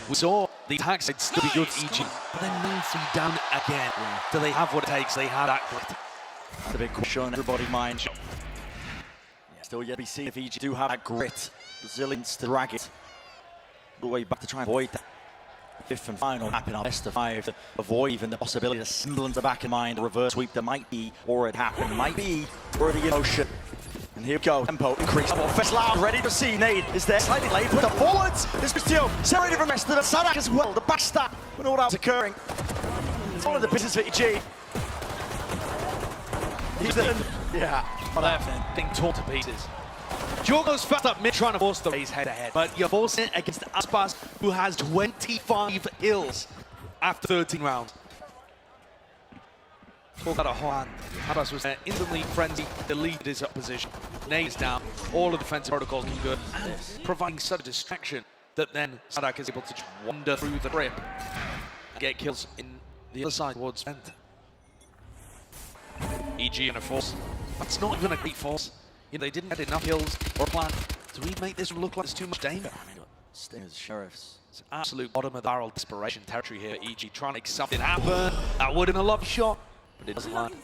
We saw the attack side still be good EG, but then 9-3 down again. Yeah. Do they have what it takes? They have that grit. That's a big question on everybody's mind. Yeah, still yet to be seen if EG do have that grit, resilience to drag it all the way back to try and avoid that fifth and final map in our best of 5 to avoid even the possibility of semblance the back of mind, a reverse sweep that might be, or it happened, might be already in motion. And here we go, tempo increase. First loud, ready to see. Nade is there, slightly late, put the forwards. This Boostio, separated from the rest of the Sadak as well. The backstab, when all that's occurring. It's all of the business for EG. Ethan, yeah, left, being torn to pieces. Jorgo's fast up mid trying to force the raise head ahead, but you're forcing it against Aspas, who has 25 kills after 13 rounds. Talk about a whole hand. Aspas was instantly frenzied, deleted his opposition. Nade is down, all of the defensive protocols looking good, and providing such a distraction that then Sadak is able to just wander through the grip and get kills in the other side towards Vent. EG in a force. That's not even a great force. You know, they didn't get enough kills or plan. Do we make this look like there's too much danger? I mean, Stingers, Sheriffs. It's absolute bottom of the barrel desperation territory here. EG trying to make something happen. That would have been a lovely shot, but it doesn't land.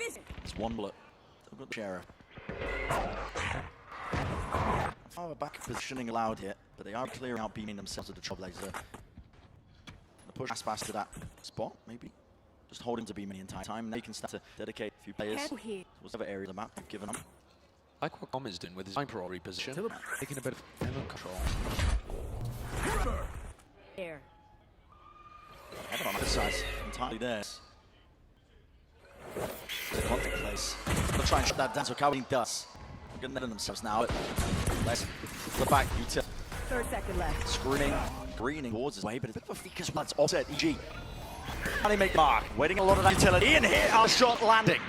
It's one bullet. They've got the Sheriff. Far back positioning allowed here, but they are clearing out, beaming themselves at the Trailblazer. The push fast to that spot, maybe. Just hold him to beam the entire time. Now you can start to dedicate a few players to whatever area of the map you've given them. I like what Tom is doing with his sniper reposition, taking a bit of control. Air. Head on the side, entirely theirs. The contact place. They'll try and shut that down, so Cowarding does. They're getting that in themselves now. Let's the back, util. 3rd second left. Screening, greening towards his way, but it's a bit of a focus once offset. EG. Can he make the mark? Waiting a lot of that utility. In here, our shot landing.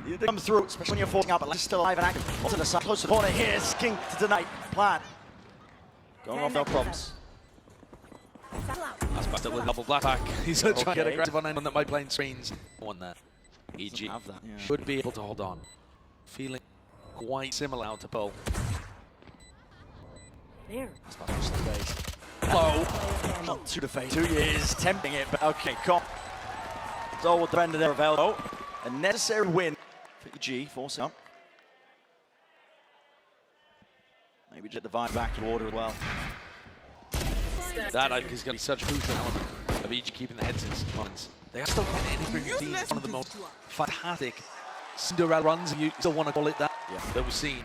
You come through, especially when you're forcing out, but Leicester still alive and active. Onto the side, close to the corner. Here's King to deny. Plan. Going off no problems. That's backed up with a double black pack. He's trying to get aggressive on anyone that might play in screens. One there. EG Have that, yeah. should be able to hold on. Feeling quite similar out to Paul. There. That's about to the face. Low. Not to the face. 2 years, tempting it, but okay, come. So will defend there of elbow. A necessary win for EG, forcing up. Maybe get the vibe back to order as well. That I think is going to be such a crucial element of EG keeping the heads in some moments. They are still getting any one of the most fantastic Cinderella runs, if you still want to call it that, that we've seen.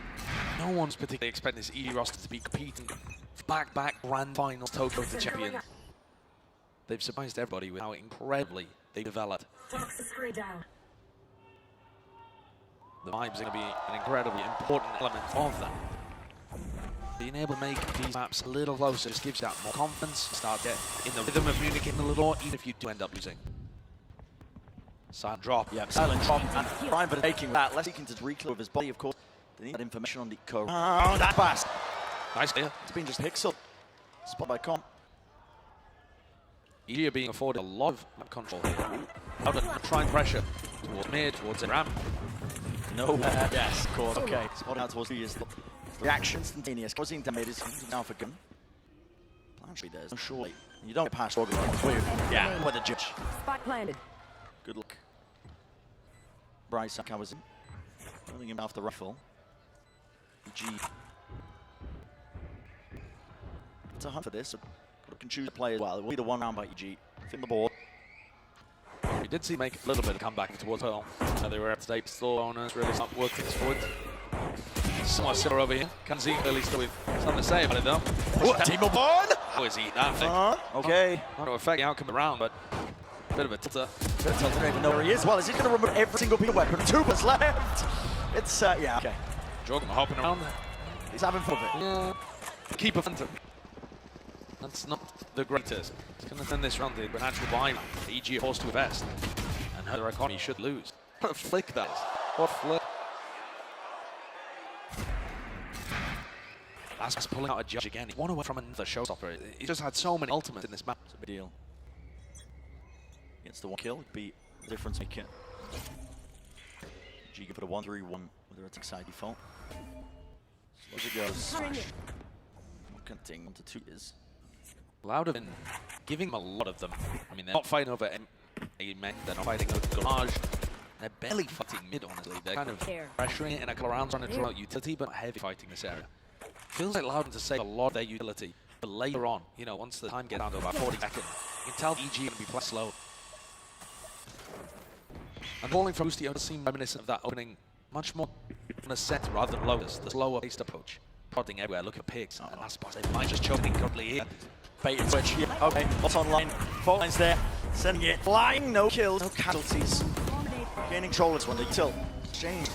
No one's particularly expecting this EG roster to be competing back-to-back grand finals Tokyo the Champions. They've surprised everybody with how incredibly they developed. The vibe's going to be an incredibly important element of that. Being able to make these maps a little closer just gives that more confidence. Start getting in the rhythm of communicating a little more, even if you do end up losing. Silent drop. Yeah, silent drop. And Brian for taking that. Less seeking to reclaim of his body, of course. They need that information on the code. Oh, that pass. Nice clear. It's been just pixel. Spot by comp. EG are being afforded a lot of map control here. Out of trying pressure towards mid, towards the ramp. No. Yes, of course. Okay. Spotting out towards the reaction instantaneous. Causing damage is now for gun. Blanchard there's no surely. You don't get past Organ. Yeah, with a judge. Spot planted. Good luck. Bryce covers him. Pulling him off the rifle. EG. It's a hunt for this. So can choose a play as well. It will be the one round by EG. Fin the board. We did see make a little bit of comeback towards Pearl. They were up to date. Still owners really start working forward. Somewhat similar over here. Can see clearly still with something to say about it though. Team of one! Always eat that thing. Okay. Not to affect the outcome of the round, but a bit of a tilter. I don't even know where he is. Well, is he going to remove every single piece of weapon? 2 was left. It's, yeah, okay. Jorgen hopping around. He's having fun with it. Yeah. Keep a phantom. That's not the greatest. He's going to send this round with an actual buy. EG forced to invest. And her economy should lose. What a flick that is. What a flick. Aspas pulling out a judge again. He's one away from another showstopper. He just had so many ultimates in this map. It's a big deal. Gets the 1 kill, beat the difference maker. G for the 1-3-1 with the side default. So as it goes, smash. Cutting onto 2 is. Loud have been giving them a lot of them. I mean, they're not fighting over men, they're not fighting over Garage. They're barely fighting mid, honestly. They're kind of pressuring it in a couple of rounds, trying to draw out utility, but not heavy fighting this area. Feels like Loudon to save a lot of their utility, but later on, you know, once the time gets down to about 40 seconds, you can tell EG going to be playing slow. And falling from Boosty does seem reminiscent of that opening much more on a set rather than Lotus, the slower paced approach. Prodding everywhere, looking for pigs, and last pass, they might just choking currently here. Bait and switch, yeah, okay, what's online? 4 lines there, sending it, flying, no kills, no casualties. Gaining control this one, the tilt. Exchange,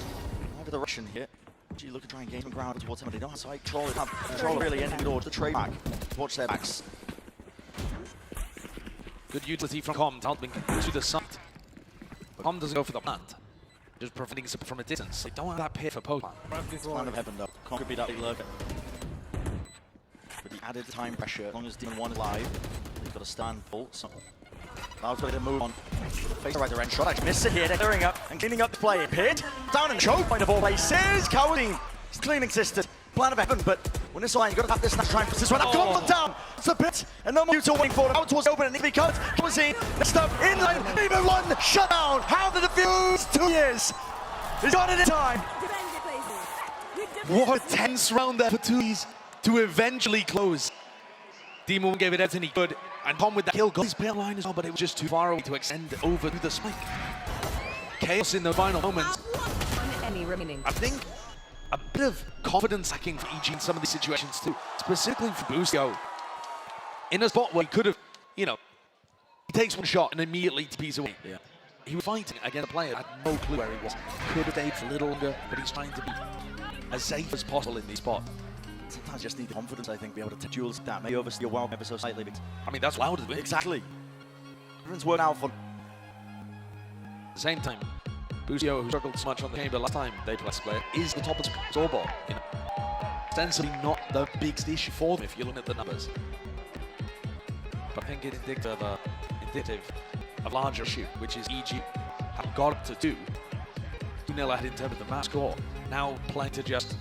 over the Russian here. OG look to try and gain some ground towards him. They don't have side control. They have control really ending it all to the trade back. Watch their backs. Good utility from Com, helping to the side. But Com doesn't go for the plant. Just providing support from a distance. They don't want that pit for Pokemon. It's kind of heaven though. Com could be that big lurker. But the added time pressure, as long as Demon 1 is live, they've got to stand full. So Loud's got to move on. Face the right direction. Shot actually missed it here. They're clearing up and cleaning up the play. Pit down and choke point of all places. Cowardine. It's cleaning system. Plan of heaven, but when it's line, you've got to have this next try and push this one up. Come down. It's a pit. And no more Utah waiting for it. Out towards the open. And it becomes Cowardine. Next up, in line. Even one shutdown. How the defuse? 2 years. He's got it in time. What a tense round there for Twos to eventually close. Demon gave it everything he could, and Tom with the kill got his bail line as well, but it was just too far away to extend over to the spike. Chaos in the final moments. Any remaining. I think a bit of confidence lacking for EG in some of these situations too, specifically for Busio. In a spot where he could have, you know, he takes one shot and immediately TPs away. Yeah. He was fighting against a player, had no clue where he was. Could have stayed for a little longer, but he's trying to be as safe as possible in these spots. Sometimes you just need the confidence, I think, be able to take duels like that. Maybe overstay your well ever so slightly. I mean, that's loud as well. Exactly. Everyone's working out for. At the same time, Busio, who struggled so much on the chamber last time they played player, is the top of the scoreboard. You know, ostensibly not the biggest issue for them if you look at the numbers. But I think it's indicative of larger issue, which is EG have got to do 2-0 ahead in terms of the match score. Now playing to just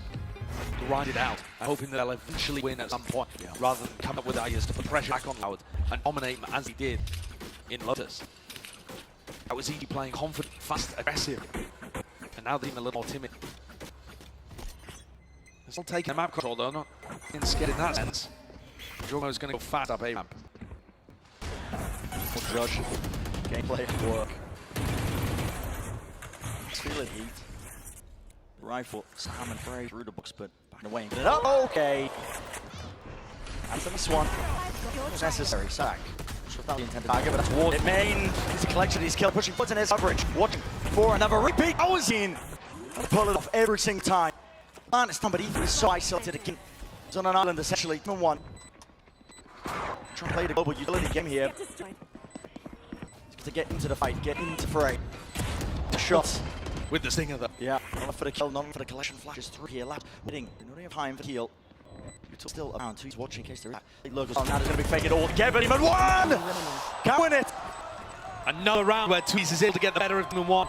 grind it out, hoping that they'll eventually win at some point, rather than come up with ideas to put pressure back on Loud and dominate as he did in Lotus. That was EG playing confident, fast, aggressive, and now they're even a little more timid. They're still taking map control though, not being scared in that sense. Jomo's going to go fast up A-ramp. Judge. Gameplay at work. Let's feel it, heat. Rifle, Sam and Frey through the box, but back away. Oh, okay. That's the next one. Necessary sack. Without the intended target, but that's Ward. It main. He's a collection. He's killing, pushing foot in his coverage. Watching for another repeat. I was in. Pull it off every single time. Man, it's somebody is so isolated again. He's on an island essentially. Even one. Trying to play the global utility game here. To get into the fight, get into fray. Shots. With the stinger though. Yeah, not for the kill, not for the collection. Flashes through here, lap. Hitting. They don't have time for the heal. You're still around. He's watching in case they're look. Oh, now there's going to be fake it all together. Demon 1! Can't win it! Another round where Tweez is able to get the better of Demon 1.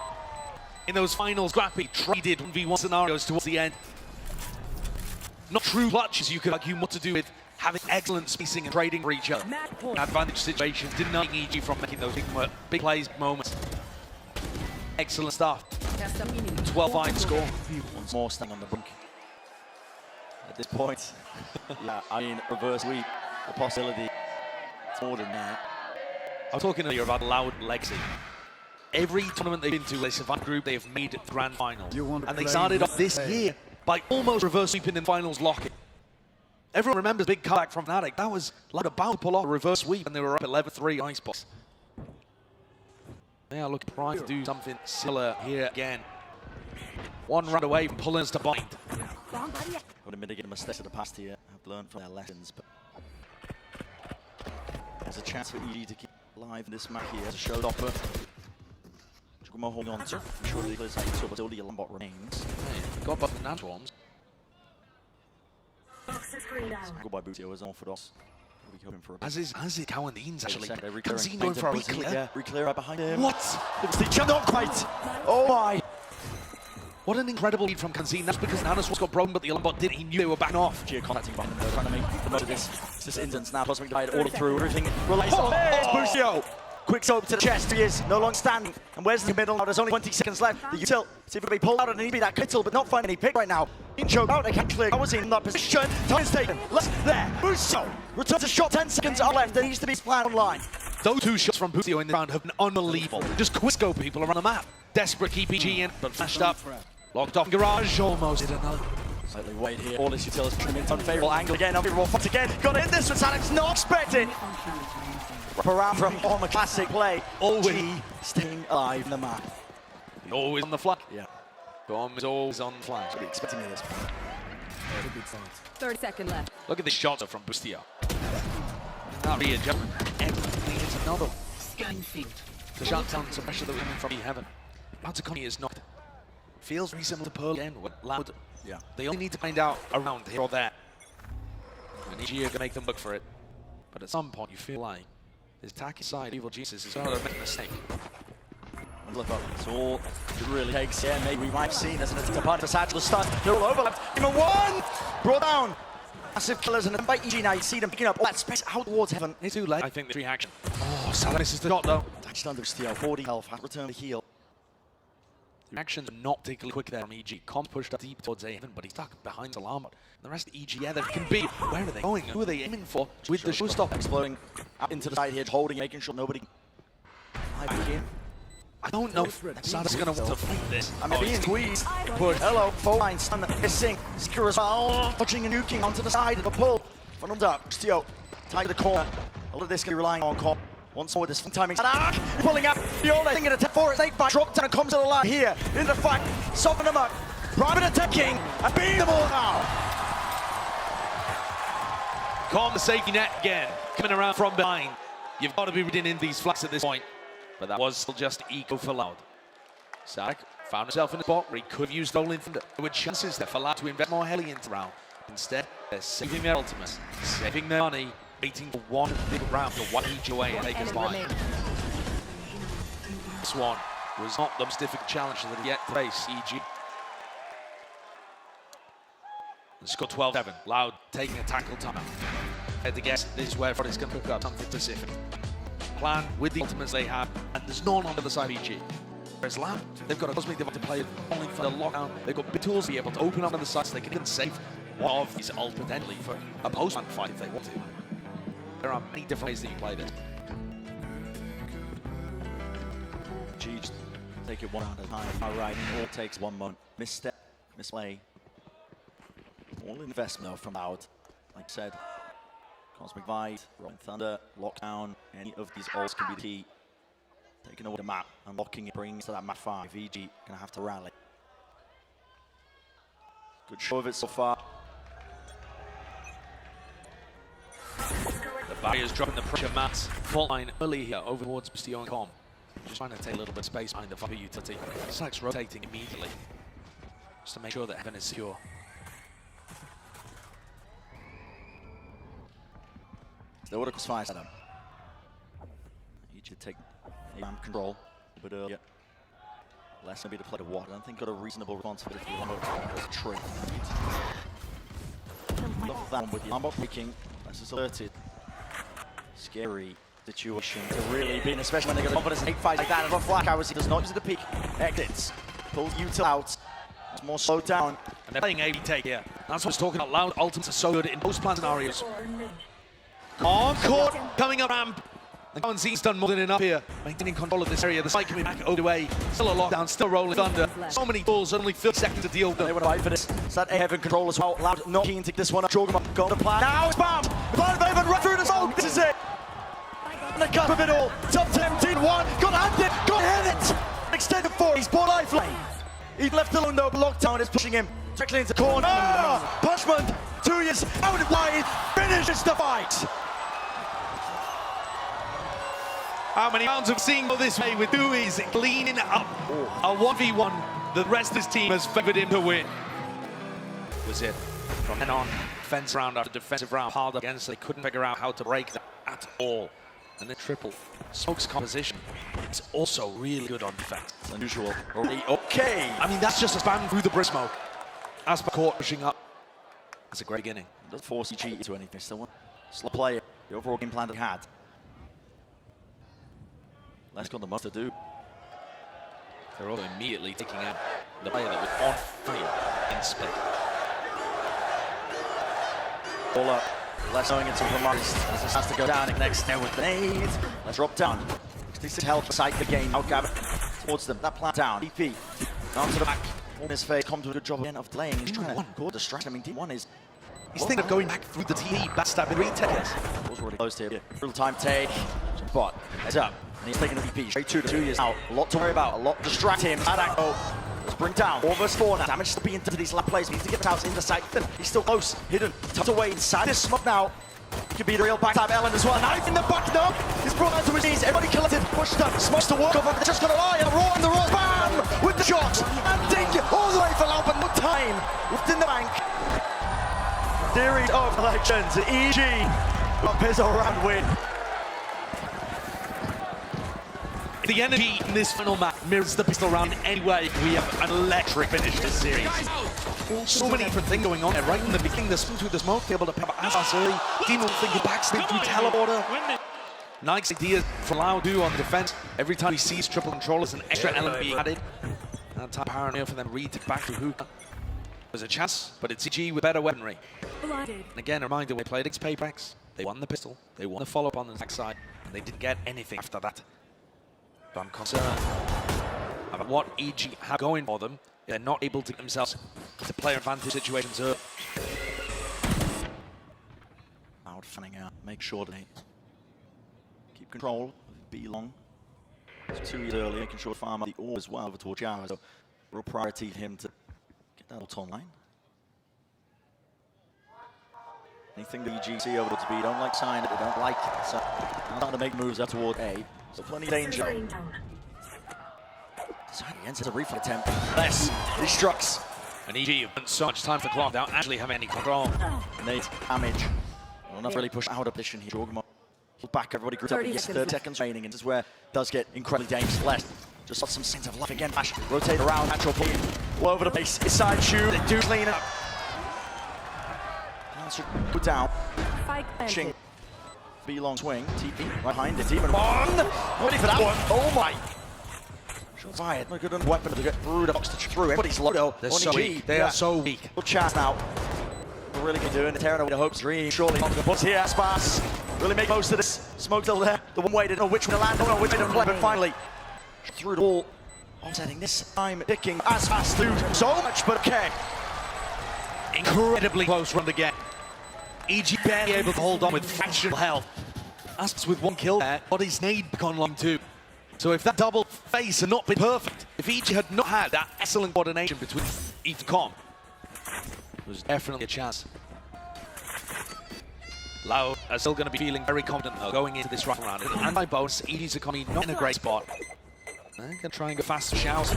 In those finals, Scrappy traded 1v1 scenarios towards the end. Not true clutches, you could argue what to do with having excellent spacing and trading for each other. Advantage situations, denying EG from making those big plays moments. Excellent stuff. 12-5 score. Once more staying on the brink. At this point, yeah, I mean, reverse sweep, the possibility, it's more than that. I was talking earlier about Loud legacy. Every tournament they've been to, they survived group, they have made the grand final. And they started off this year by almost reverse sweeping in finals locking. Everyone remembers big comeback from Fnatic. That was Loud about to pull off a reverse sweep and they were up 11-3 Icebox. They are looking primed to do something similar here again. One round away from pulling us to bind. Would have mitigated mistakes of the past here. I've learned from their lessons, but there's a chance for EG to keep alive in this match here as a showstopper. Jugumo holding on to. Surely clears out but still the Lambot remains. Hey, got both the Nantworms. Goodbye Busio as orthodox. As is Cowandine's actually. Reclearing. Kanzine going for a reclear. Yeah, reclear right behind him. What? It was the jump, not quite. Oh my. What an incredible lead from Kanzine. That's because Nanosword got broken, but the Lambot didn't. He knew they were backing off. Geo contacting behind them. They're trying to make the most of this. It's this instance now. Cosmic Divide all through. Everything relies on Busio. Quick soap to the chest. He is no longer standing. And where's the middle? Now there's only 20 seconds left. The util. See if it can be pulled out and need to be that critical, but not finding any pick right now. In choked out. They can't clear. I was in that position. Time is taken. Let's there. Busio returns a shot. 10 seconds are left. There needs to be his plan online. Those two shots from Busio in the round have been unbelievable. Just quick-scope people around the map. Desperate, keep EG in, but flashed up. Locked off garage, almost hit another. Slightly wide here. All this util is trimmed into unfavorable angle again. Unfavorable fight again. Got to hit this one. Alex not expected. Wrap around from on the classic play. Always staying alive in the map. Always on the fly. Yeah. Bomb is always on flank. Should be expecting this. 30 seconds left. Look at this shot from Bustillo. That readjustment. Everything is another. Scanning field. To shut down some pressure that was coming from heaven. Mountacomi is knocked. Feels very similar to Pearl again. Loud. Yeah. They only need to find out around here or there. And each year can make them look for it. But at some point you feel like this tacky side, Evil Jesus, is going to make a mistake. Look up. It's all it really takes. Yeah, maybe we might have seen as an attempt upon the satchel stun. They're all over left. Even one! Brought down. Massive killers and then by EG now. You see them picking up all that space out towards heaven. It's too late. I think the reaction. Oh, Salah misses the shot though. Touched under steel. 40 health. Has returned the heal. The reactions are not particularly quick there from EG. Comp pushed up deep towards Haven, but he's stuck behind Alarmbot. The rest of EG, yeah, they can be. Where are they going? Who are they aiming for? With the showstopper. Exploding out into the side here, holding, making sure nobody. Back in. I don't know if Sada's going to want to fight this. I'm being squeezed. Push. Hello, full line, stun, missing. Secure as well. Touching and nuking onto the side of the pull. Funneled up. Stio, tied to the corner. A lot of this can be relying on Comp. Once more with this timing. Pulling up. Viola thinking attack for it. Snake bite. Drop down and comes to the line here. In the fight. Soften them up. Private attacking. And beat them all now. Calm the safety net again. Coming around from behind. You've got to be reading in these flats at this point. But that was still just eco for Loud. Sadak found himself in a spot where he could have used Stolen Thunder. There were chances there for Loud to invest more heavily into the round. Instead, they're saving their ultimates, saving their money, waiting for one big round to wipe each away and take his line. This one was not the most difficult challenge that he yet to face, EG. The score 12-7. Loud taking a tackle time. I had to guess this is where Froddy's going to pick up something specific. Plan with the ultimates they have, and there's no one on the other side of EG. Whereas Loud, they've got a cosmic device to play only for the lockdown. They've got big tools to be able to open up on the side so they can even save one of these ult potentially for a post-man fight if they want to. There are many different ways that you play this. G, just take it one at a time. All right, all takes one moment. Misstep, misplay. All investment though from Loud. Like I said, Cosmic Vibe, Rolling Thunder, Lockdown, any of these ults can be the key. Taking away the map, unlocking it brings to that map 5. VG gonna have to rally. Good show of it so far. The barrier's dropping the pressure mats. Fault line early here over towards Bustillo and Com. Just trying to take a little bit of space behind the Viper utility. Sack's rotating immediately just to make sure that Heaven is secure. They would have crossfire set up. You should take control, but yeah. Less maybe to play the water. I don't think got a reasonable responsibility for the tree. Love that one with the Lambot picking. Less is alerted. Scary situation to really be in, especially when they got the confidence in 8 fights like that. And Black Hours, he does not use the peak. Exits. Pulls Util out. It's more slowed down. And they're playing A/B take here. That's what I was talking about. Loud ultimates are so good in post-plan scenarios. On court, coming up ramp. The Cowan's done more than enough here, maintaining control of this area. The site coming back over the way. Still a lockdown, still rolling thunder. So many balls, only 30 seconds to deal with them. They want to fight for this. It's that Heaven control as well. Loud, not keen to get this one up. Jorgama got the plan. Now it's bam! Blind Heaven right through the smoke. This is it. The cup of it all. Top 10, 1. Got handed. Got hit it. Extended 4. He's bought lifeline. He's left alone though. Lockdown is pushing him directly into the corner. Punchman. 2 years out wide. Finishes the fight. How many rounds have seen go this way with Dewey's cleaning up a 1v1. The rest of his team has favored him to win. Was it from then on, defense round after defensive round, piled up against, they couldn't figure out how to break that at all. And then triple. Smoke's composition is also really good on defense. It's unusual. Okay. I mean, that's just a spam through the Brismo. As per court pushing up. That's a great beginning. Doesn't force you cheat into anything. Still slow play. The overall game plan that he had. Let's got the most to do. They're also immediately taking out the player that was on fire in split. Ball up. Less going into compromised. This has to go down next there with the nade. Let's drop down. 66 health beside the game. Now Gavin towards them. That plan down. EP. Down to the back. On his face. Comes with a good job again of delaying. He's trying to go distract. I mean, T1 is. He's thinking of going back through the TV, backstabbing retailers. Was already close here. Real time take. Spot. Heads up. And he's taking the VP straight to the 2 years out. A lot to worry about. A lot to distract him. Sadak Let's bring down 4 versus 4 now. Damage still being done to these lap plays. He needs to get out into sight. He's still close, hidden, tucked away inside this smoke now. Could be the real backstab element as well. Knife in the back now. He's brought out to his knees. Everybody collected, pushed up, smokes to walk over. They're just gonna lie. And roar in the roar. Bam! With the shot. And ding all the way for Lau, but no time left in the bank. Theory of elections. EG. A pistol round win. The energy in this final match mirrors the pistol round in any way. We have an electric finish this series. So many different things going on there. Right in the beginning, the spin through the smoke, able to pick up Aspas early. Demon thinking backspin through teleporter. Nice idea for Lau do on defense. Every time he sees triple control, there's an extra element being added. And time paranoia for them to read back to hookah. There's a chance, but it's EG with better weaponry. And again, a reminder, we played against Paybacks. They won the pistol, they won the follow-up on the backside, and they didn't get anything after that. But I'm concerned about what EG have going for them. They're not able to get themselves to player advantage situations early. Out fanning out, make sure they keep control of B long. It's 2 years early, making sure to farm the ore as well over towards Yara. So real priority for him to get that ult online. Anything the EG see over towards B, don't like sign it, they don't like it. So now starting to make moves up toward A. So plenty of danger. Deciding against a reflex attempt. Less. He strucks. And EG have spent so much time for the clock without actually having any control. Needs damage. Well, not really push out of position here. Jorgemont back, everybody grouped up. He gets 30 seconds remaining, and this is where it does get incredibly dangerous. Less. Just got some sense of life again. Flash. Rotate around. Natural pull. All over the place. His side shoe. They do clean up. Put down. Ching. B long swing. TP right behind it. Demon one. Ready for that one. Oh my. Shots fired. No good weapon to get through the box to through. Everybody's low. They're so weak. They are so weak. Good chance now. We're really good doing. Tearing away the hopes. Dream. Surely on the bus here. Aspas. Really make most of this. Smoke still there. The one way to know which way to land. Don't know which way to play. But finally, through the wall. Offsetting this time. Dicking. Aspas through so much, but okay. Incredibly close run again. EG barely able to hold on with fractional health. Aspas with 1 kill there, but his nade gone long too. So if that double face had not been perfect, if EG had not had that excellent coordination between Eve and Com, there's definitely a chance. Lau are still going to be feeling very confident though going into this rifle round. And by bonus, EG's economy not in a great spot. They're going to try and go fast showers.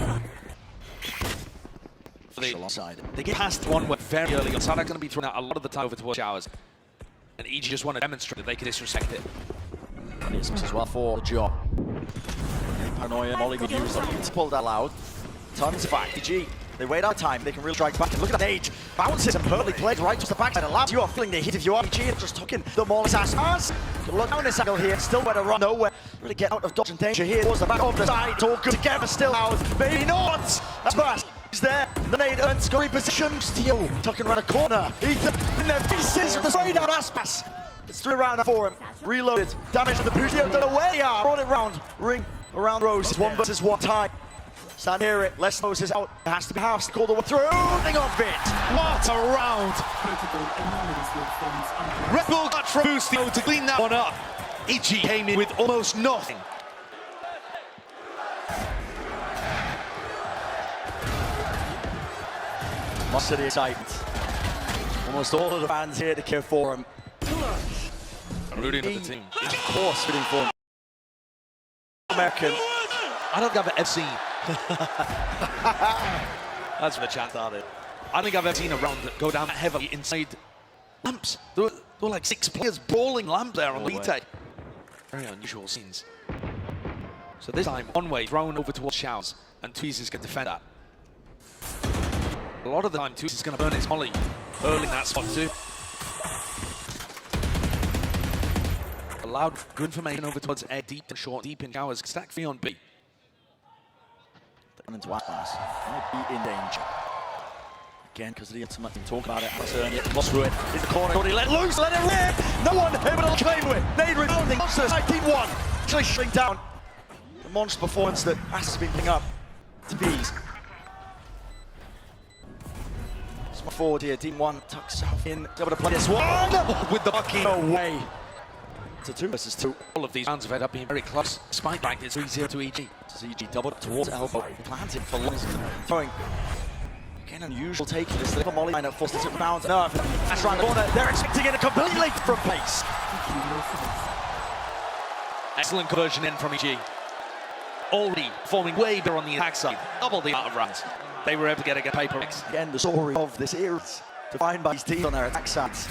They get past one way very early on. Sadak's going to be throwing out a lot of the time over towards showers. And EG just want to demonstrate that they can disrespect it. This as well for the job. Paranoia, Molly would use them to pull that loud. Tons of back. EG, they wait out time, they can really strike back. And look at that age. Bounces and perfectly played right to the backside. And Labs, you are feeling the hit if you are EG. Just tucking the Molly's ass. Look down this angle here. Still where to run nowhere. Really get out of dodge and danger here. Towards the back of the side. It's all good together. Still out. Maybe not. That's fast. He's there. The nade earns goal position. Steal. Tucking around a corner. Ethan in their faces with the spray down Aspas. It's 3 round for him. Reloaded. Damage to the Pugio. Don't know where they are. Brought it round. Ring around Rose. It's 1 versus 1 time. Stand here it. Les Rose is out. It has to be House. Call the one through. Thing off it. What a round! Red Bull got from Bustio to clean that one up. EG came in with almost nothing. Must of the excitement. Almost all of the fans here to care for him. Rooting for the team. Of course, rooting for him. American. I don't think I've ever seen. That's the chat, are they? I don't think I've ever seen a round that go down heavily inside lamps. There were like 6 players brawling lamps there on Lite. Very unusual scenes. So this time, one way thrown over towards Showers, and Tweezers can defend that. A lot of the time, Tweezers is going to burn his molly early in that spot too. Allowed good information over towards air deep and short, deep in Showers. Stack 3 on B. Into Aspas. Might be in danger. Again, because of the ultimate, talk about it. Lost through it. In the corner. He let loose, let it rip! No one able to claim it. Nade rebounding. Monsters, 19-1. Actually shutting down the monster performance that Aspas has been picking up to Bees. Smart forward here. Team 1 tucks south in. Able to play this one. With the bucky. No way. It's a 2 versus 2. All of these rounds have ended up being very close. Despite that, it's 3-0 to EG. As EG doubled up towards elbow, planted for longs, throwing. Again, unusual take this little molly line up, forced it bounce. No, that's around the corner. They're expecting it completely from pace. Excellent conversion in from EG. Already forming way better on the attack side. Double the amount of runs. They were able to get a paper X. Again, the story of this era is defined by these teams on their attack sides.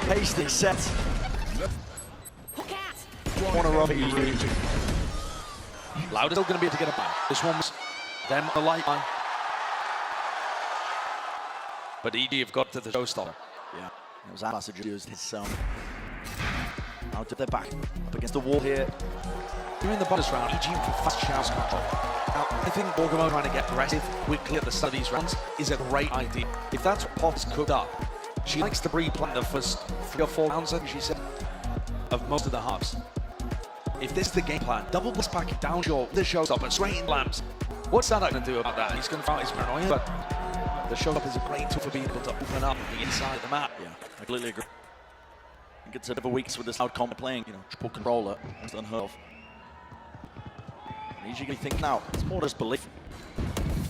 Pace this set. Corner of EG. Loud is still going to be able to get a back. This one was them on the light line. But EG have got to the showstopper. Yeah, it was Atlas who used his out to their back, up against the wall here. During the bonus round, EG with fast shouts control. Now, I think Borgamo trying to get aggressive quickly at the start of these rounds is a great idea. If that's what Pot's cooked up, she likes to pre-plan the first 3 or 4 rounds, I think she said, of most of the halves. If this is the game plan, double blast pack down short, the showstopper, straight in lamps. What's that going to do about that? He's going to fight his paranoia, but the showstopper is a great tool for being able to open up the inside of the map. Yeah, I completely agree. I think it's over weeks with this loud comp playing, triple controller. It's unheard of. And EG think now, it's more just belief.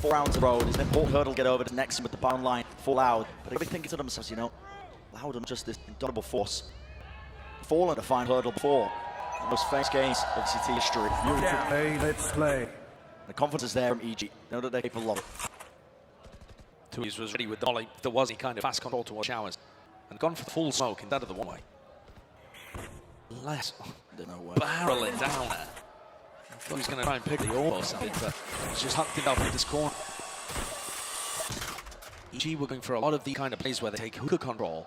4 rounds in a row, it's an important hurdle to get over to next with the bound line for Loud. But they think to themselves, Loud and just this indomitable force. Fallen a fine hurdle before. Most famous games of CT history. Hey, let's play. The confidence is there from EG. They know that they're capable of it. Tuiz was ready with Dolly. There was a kind of fast control towards showers. And gone for the full smoke instead of the one-way. Less barreling down there. I thought he was going to try and pick the orb or something, but he's just hucked it up in this corner. EG were going for a lot of the kind of plays where they take hookah control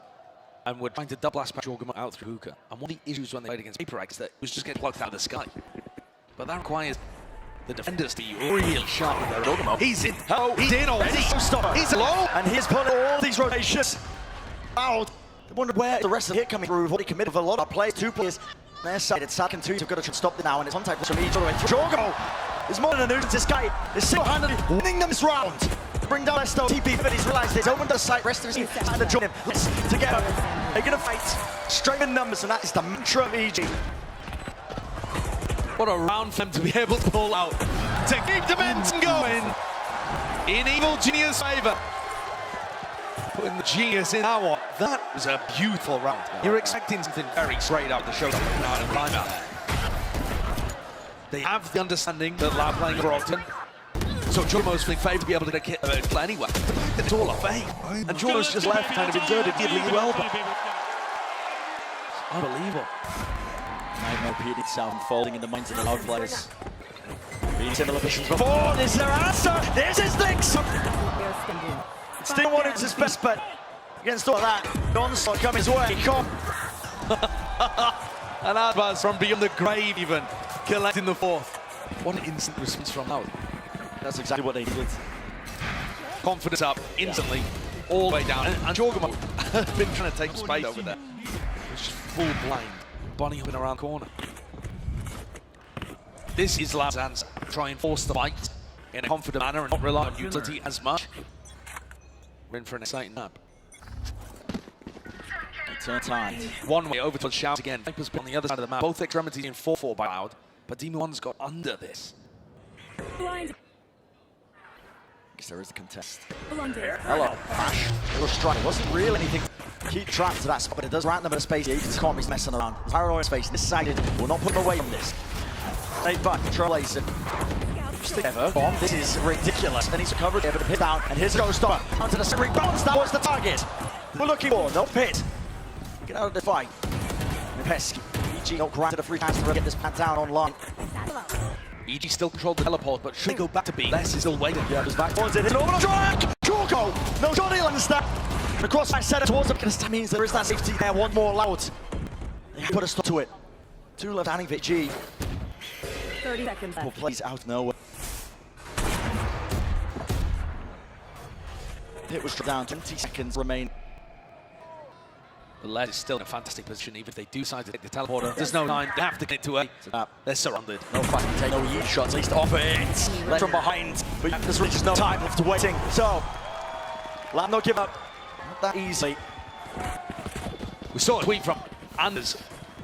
and we're trying to double aspect Jorgamo out through hookah. And one of the issues when they played against Paper X that was just getting plucked out of the sky. But that requires the defenders to be real sharp with their Jorgamo. He's in. Oh, he's in already. He's alone. And he's pulling all these rotations out. I wondered where the rest of the hit coming through. We've already committed with a lot of players. 2 players. Their side, it's Sack and Tuiz have got to try and stop it now, and it's contact from each other. Jorgamo is more than a nuisance. This guy is single-handedly winning them this round. Bring down Lesto. TP, but he's realised it's opened the sight. Rest of his team trying to join him. Let's together. They're going to fight straight in numbers, and that is the mantra of EG. What a round for them to be able to pull out. To keep the momentum going. In Evil Genius' favour. Putting the genius in that one. That was a beautiful round. You're expecting something very straight out the show. They have the understanding that Lab playing for often. So Jorgamo's feeling favoured to be able to get a kill anyway. It's all a fake. And Jorgamo's just left kind of inserted weirdly well, but unbelievable. Nightmare repeated itself, unfolding in the minds of the Loud players. Being similar visions before, this is their answer. This is things. Still wanted his best, but against all that, non-stop coming his way. Come. And Advaz from beyond the grave even, collecting the 4th. What an instant response from Loud. That's exactly what they did. Confidence up instantly, all the way down. And Jorgamo have been trying to take space over there. It's just full blind, bunny hopping around the corner. This is Loud's hands. Try and force the fight in a confident manner and not rely on utility as much. We're in for an exciting map. Turn tide. One way over to Shout again. Vipers on the other side of the map. Both extremities in 4-4 by Loud, but Demon One's got under this. I guess there is a contest. Blondie. Hello, Ash. Little strike. It wasn't really anything. Keep trapped to that spot, but it does grant them a space here. You can't be messing around. Paranoid space. This sided. Will not put them away from this. They back. Trailblazer. Together. Bomb. This is ridiculous. Then he's recovered here, but the pit down. And here's a go-stopper. Onto the spring bounce. That was the target. We're looking for no pit. Get out of the fight. Pesky. EG not granted a free chance to get this pan down online. EG still controlled the teleport, but should go back to B. Les is still waiting. Yeah, goes back towards it. It's an overall drag. Jorgo. No, Johnny lands that. The crossfire set towards him. That means there is that safety there. One more Loud. They put a stop to it. 2 left handing for EG. 30 seconds left. Plays out of nowhere. Hit was down. 20 seconds remain. The Les is still in a fantastic position, even if they do decide to take the teleporter. There's no time. They have to get to A. They're surrounded. No fight can take no yeet shots, at least off it. Left from behind, but there's really just no time left to waiting. So, Lab not give up. Not that easily. We saw a tweet from Anders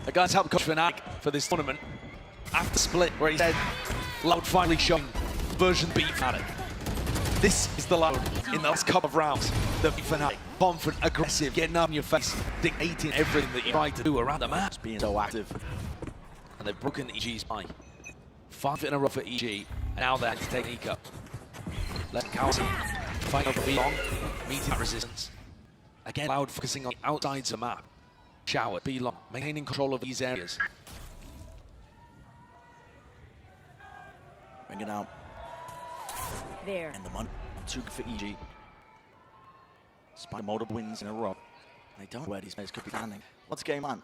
The guy's helped coach Fnatic for this tournament after split, where he said, Loud finally showing version beat Fnatic. This is the Loud in the last couple of rounds. The Fnatic, confident, aggressive, getting up in your face, dictating everything that you try to do around the map. Just being so active. And they've broken EG's spine. 5 in a row for EG, and now they're to take Nika. Letting Kelsey fight over B-Long, meeting that resistance. Again, Loud focusing on the outsides of the map. Shower, B-Long, maintaining control of these areas. Bring it out. There. And the money. 2 for EG. Despite multiple wins in a row. They don't know where these players could be landing. What's game on?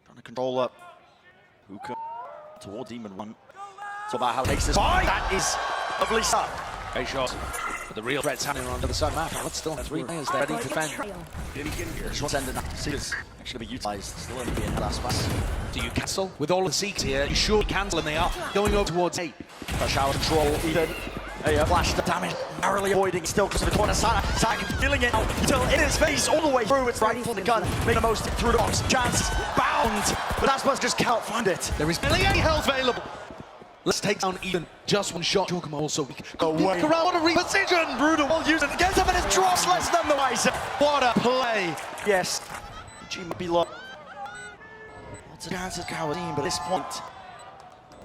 Trying to control up. Hookah towards Demon 1. It's about how it takes this. That is lovely stuff. Great shot. But the real threat's happening on the other side of the map. But still, 3 players there ready to defend. Just want to end it now. See this actually be utilized. Still only being last pass. Do you cancel? With all the seeks here, you sure cancel, and they are going over towards 8. Shower control, Eden. Flash the damage, narrowly avoiding still because of the corner. Sadak feeling it out until in his face all the way through. It's right for the gun, make the most through the box. Chance, bound, but that Spurs just can't find it. There is barely any health available. Let's take down Eden. Just one shot. Giacomo also go away. What a reposition! Brutal will use it. Gets up and his drops less than the Weiser. What a play! Yes, G might be low. Lots of chances, Cowardine, but at this point,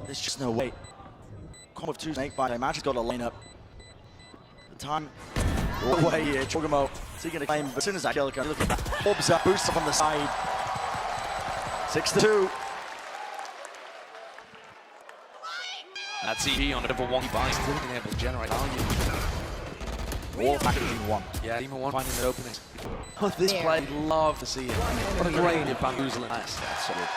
there's just no way. Come with 2 snake bite. Imagine he's got a line up. The time away here. Giacomo seeking to claim, but as soon as that kill comes, look at that. Orbs up, boosts up on the side. 6-2. That's EG on a level 1 buy, still being able to generate value. War back to Demon 1. Yeah, Demon 1 finding their openings. Oh, this play, love to see it. What a great bamboozling. That's so good.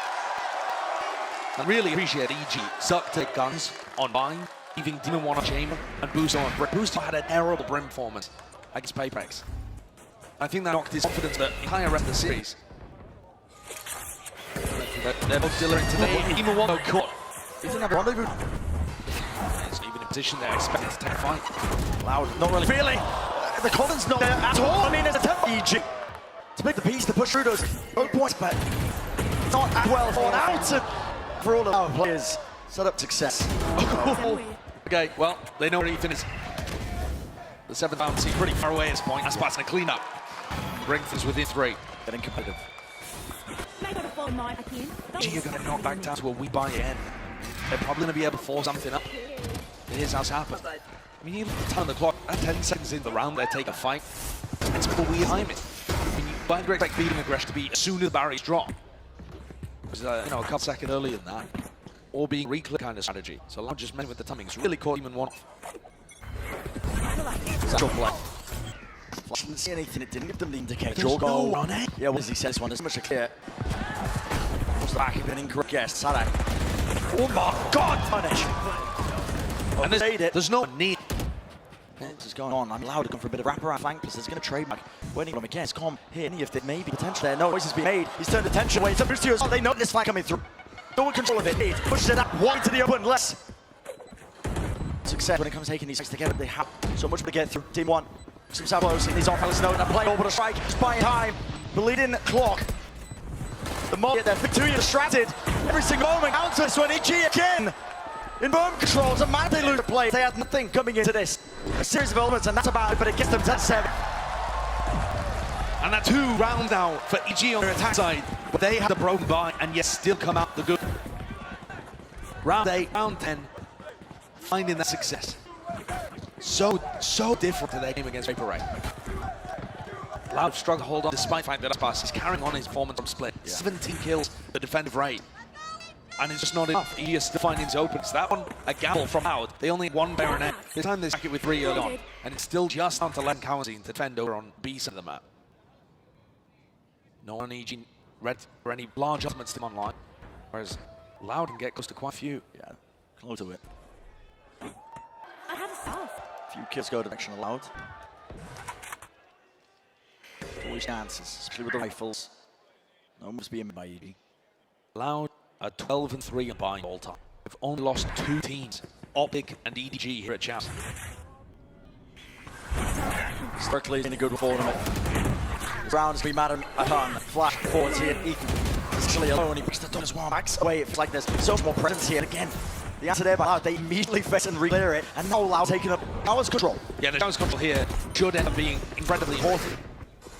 I really appreciate EG. Suck take guns on Vine, leaving Demon 1 on Chamber, and Boost on Brim. Boost had a terrible Brim performance against Payprex. I think that knocked his confidence the entire rest of the series. They're both delivering today. Demon 1 caught. He didn't have a rendezvous. He's not even in position there, expecting to take a fight. Loud, not really feeling. The confidence not there at all. I mean, it's a tough EG to make the piece to push through those both points, but not as well thought out. For all of our players, set up success. Okay, well, they know where Ethan is. The 7th round seems pretty far away at this point. That's passing a clean up. Bring things within 3. Getting competitive. Gee, you're going to knock back down to a wee buy again. They're probably going to be able to force something up. Here's how it's happened. I mean, you look at the time on the clock, at 10 seconds into the round, they take a fight. It's a weird timing. I mean, you might expect beating aggression to be as soon as the barriers drop. Because, you know, a couple seconds earlier than that. Or being reclick kind of strategy. So Loud just meant with the timings. Really caught Demon 1 off. Central play. Flash didn't see anything, it didn't give them the indicator. There's no on it. Yeah, what does he say this one? There's so much to clear. What's the back of an incorrect guess? Sadak. Oh my god! Punish! And there's no need. What's is going on? I'm allowed to come for a bit of wraparound flank because he's going to trade back. Waiting on him again. It's calm here. Any of the maybe potential there. No noise has been made. He's turned attention away. It's a boost to us. They know this flank coming through. No one control of it. He pushes it up wide to the open. Less success when it comes taking these fights together. They have so much to get through. Team 1. Himself close in his off-balance note and play over the strike. Just buying time. Bleeding clock. The moment they're 2 distracted. Every single moment counts this one. EG again. In boom controls, a man they lose the play. They had nothing coming into this. A series of elements, and that's about it, but it gets them to 7. And that's 2 rounds now for EG on their attack side. But they had the broken buy, and yet still come out the good. Round 8, round 10, finding that success. So different to their game against Vapor Ray. Loud struggled to hold on despite the fact that pass. He's carrying on his performance from split. Yeah. 17 kills, the defensive rate. And it's just not enough. He is still finding his opens. That one, a gamble from Loud. They only had 1 bayonet. This time they stack it with 3 early on. And it's still just down to Len Kawazine to defend over on B side of the map. No one EG ready for any large elements to come online. Whereas Loud can get close to quite a few. Yeah, close to it. I have a sauce. A few kills go direction allowed. Always chances, especially with the rifles. No one must be in by EG. Loud are 12-3 by all time. They've only lost 2 teams, Optic and EDG here at Champs. Berkeley's in a good form. Rounds we matter a ton. Flash forwards here. Ethan. essentially alone. He breaks the door as well, backs away. It feels like there's so much more presence here. And again, the answer there by Loud, they immediately face and re-clear it. And now Loud taking up Power's control. Yeah, the Power's control here should end up being incredibly important.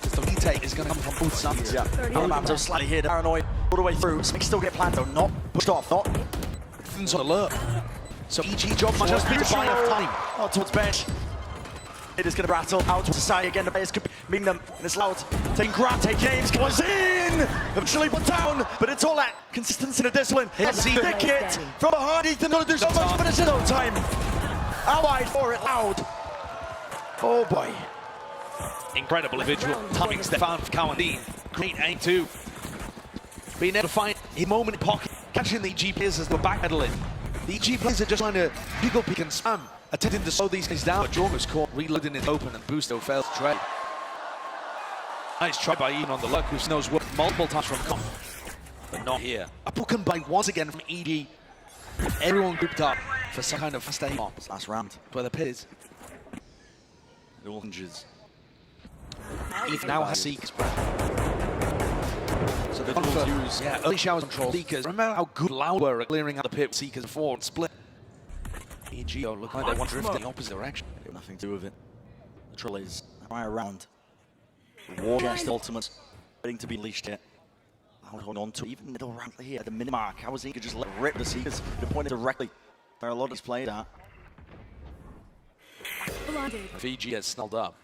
The retake is going to come from both sides. Yeah, Alabama slightly here, paranoid all the way through. Snake still get planned though, not pushed off, not. Everything's on alert. So EG job might just be to buy enough time. Oh, towards bench. It is going to rattle out to side again. The players could mean them. And it's Loud taking grab, taking aims, goes in. Eventually put down, but it's all that consistency and discipline. Let's see the hit from behind. Ethan going to do so much, but it's in no time. Allied for it, Loud. Oh boy. Incredible individual timing step found for Cowan. Great aim too. Being able to find a moment in pocket, catching the EG players as they were backpedaling. The EG players are just trying to pick up, pick and spam, attempting to slow these guys down. But Jorma's caught reloading it open and Busto fails to trade. Nice try by Ian on the luck, who knows what multiple times from Con, but not here. A broken bite once again from EG. Everyone grouped up for some kind of fast aim bomb. Last round. Where the pit is. It all hinges. Eve now has Seekers. So the duels use early showers control Seekers. Remember how good Loud were at clearing out the pit with Seekers before and split. EGO look like they want to drift in the opposite direction. Nothing to do with it. The troll is right around. The war chest ultimate waiting to be unleashed yet. Loud holding on to even middle round here at the minute mark. How was he could just let rip the Seekers? They're pointed directly where a lot is played at. If EG gets snelled up,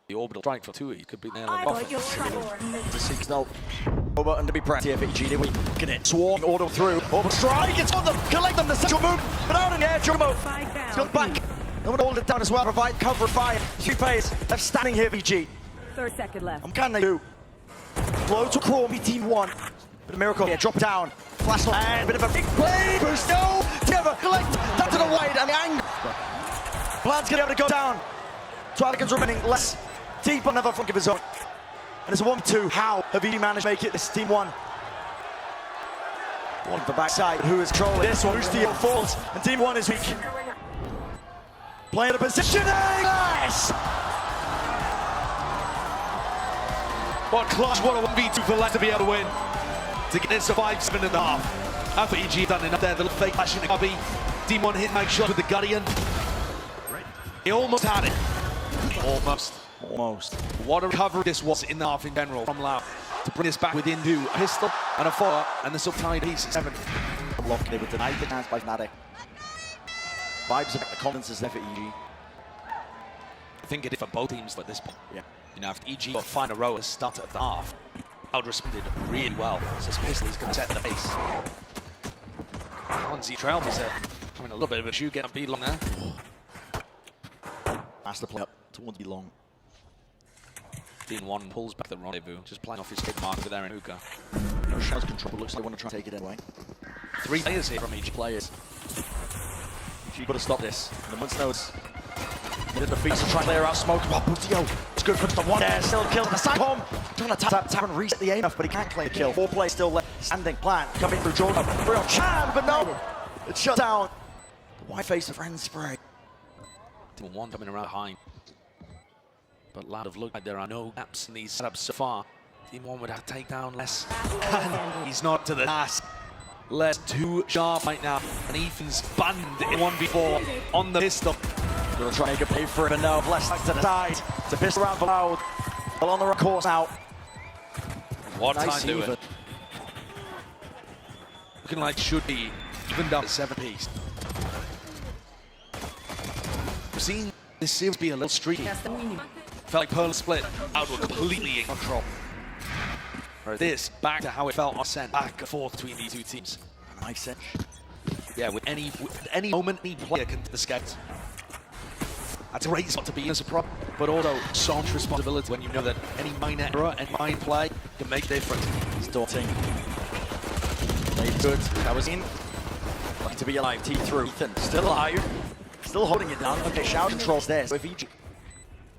the orbital strike for 2, he could be nailing off. The Seekers no button to be pressed here for EG. They weaken it. Swarm order through. Orbital strike. It's on them. Collect them. The central move. But out in the air. Jumbo. It's gone back. No one hold it down as well. Provide cover and fire. 3 players left standing here for EG. 30 seconds left. I'm can they do? Blow to crawl. Me team 1. But a miracle here. Drop down. Flash on. And a bit of a big play. Boost. No. Together. Collect. Down to the wide. And the angle. Blad's going to be able to go down. 12 seconds remaining. Less. Deep on another flank of his own. And it's a 1-2. How have he managed to make it? This team 1. One for backside. Who is controlling this one? Who's the falls? And team 1 is weak. Playing the positioning. Nice. What clutch, what a 1v2 for Lad to be able to win. To get this to 5-7.5. I thought EG done enough there. The little fake flash in the cubby. Team 1 hit Mike shot with the Guardian. He almost had it. Almost. What a recovery this was in the half in general from Loud to bring us back within 2. A pistol and a 4 and the subtied piece at 7. Locked it with denied the chance by Fnatic. Vibes about the confidence is there for EG. I think it is for both teams at this point. Yeah. You know, if EG got find a row at the start of the half, Loud responded really well. So this pistol is going to set the pace. Once Trailblazer having a little bit of a shoe, getting a beat long there. Master play up towards the long. Dean 1 pulls back the rendezvous, just playing off his hit mark with Aaron Hookah. No shots control, but looks like they want to try and take it anyway. 3 players here from each Players. You've got to stop this. And the Munch knows. Needed the feet to try and clear out smoke. Oh, Butio. It's good for the 1 there. Still kill on the side home. Trying to tap and reset the aim off, but he can't claim the kill. 4 players still left. Standing plan. Coming through Jordan. Real Chan, but no. It's shut down. The white face of Friend Spray. Team 1 coming around behind. But Loud have looked like there are no gaps in these setups so far. Team 1 would have to take down less. And he's not to the task. Less too sharp right now. And Ethan's banned in 1v4 on the pistol. Gonna try and make a pay for it, but no, less to the side. It's a pistol round for Loud. Well on the right course now. What Nice time do even. it? Looking like should be even down to 7 piece. We've seen this series be a little streaky. Felt like Pearl split out were completely in control. Whereas this, back to how it felt on Ascent, back and forth between these 2 teams. Nice edge. Yeah, with any moment, any player can escape. That's a great spot to be in as a prop, but also so much responsibility when you know that any minor error and mind play can make a difference. It's daunting. Played good. That was in. Lucky to be alive. T through. Ethan still alive. Still holding it down. Okay, shout controls there. So if EG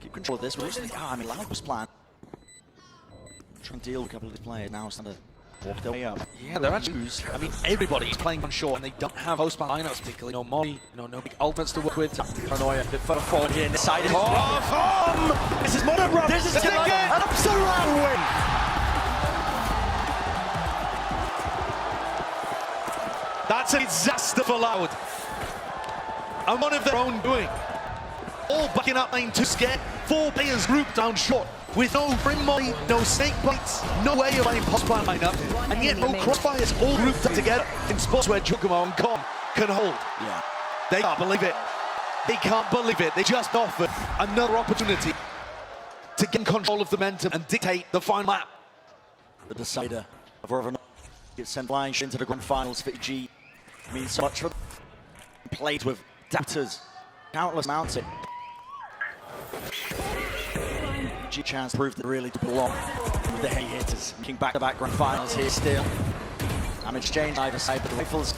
keep control of this, I mean, Loud was planned. Trying to deal with a couple of these players now, starting to walk their way up. Yeah, they're actually, I mean, everybody's playing on short and they don't have host lineups particularly. No Molly, no big ultimates to work with. Paranoia, a bit further forward here, this side is This is Modern Run. This is an absolute win. That's a disaster for Loud. And one of their own doing. All backing up lane to scare. 4 players grouped down short. With no brim molly, no snake bites, no way of playing post-plan lineup, and yet no crossfires, all grouped up together in spots where Jukumo and Com can hold. Yeah. They can't believe it. They can't believe it. They just offered another opportunity to gain control of the momentum and dictate the final map. The decider of whether or not gets sent flying into the grand finals for EG means so much for them. Played with doubters, countless amounts it. EG chance proved that really to belong with the heavy hitters. Making back-to-back grand finals here still. Damage exchange either side, but the rifles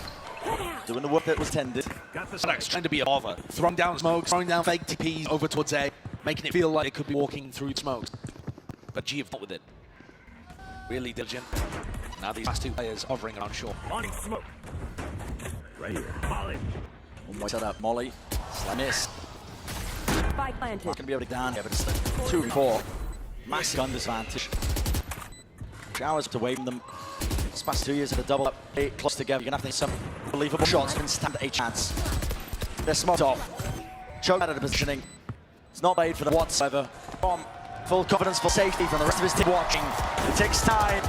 doing the work that was tended. Sadak's trying to be a bother, throwing down smoke, throwing down fake TPs over towards A, making it feel like it could be walking through smoke. But G have not with it. Really diligent. Now these last 2 players hovering around short. Morning smoke. Right here. Molly. One way set up, Molly. Slam miss. Spike planted. Not going to be able to get down here, but it's the 2v4. Massive gun disadvantage. Showers to wave them. This past 2 years of the double up, 8 close together. You're going to have to some unbelievable shots and stand a chance. They're smoked off. Choke out of the positioning. It's not made for them whatsoever. Full confidence, full safety from the rest of his team watching. It takes time.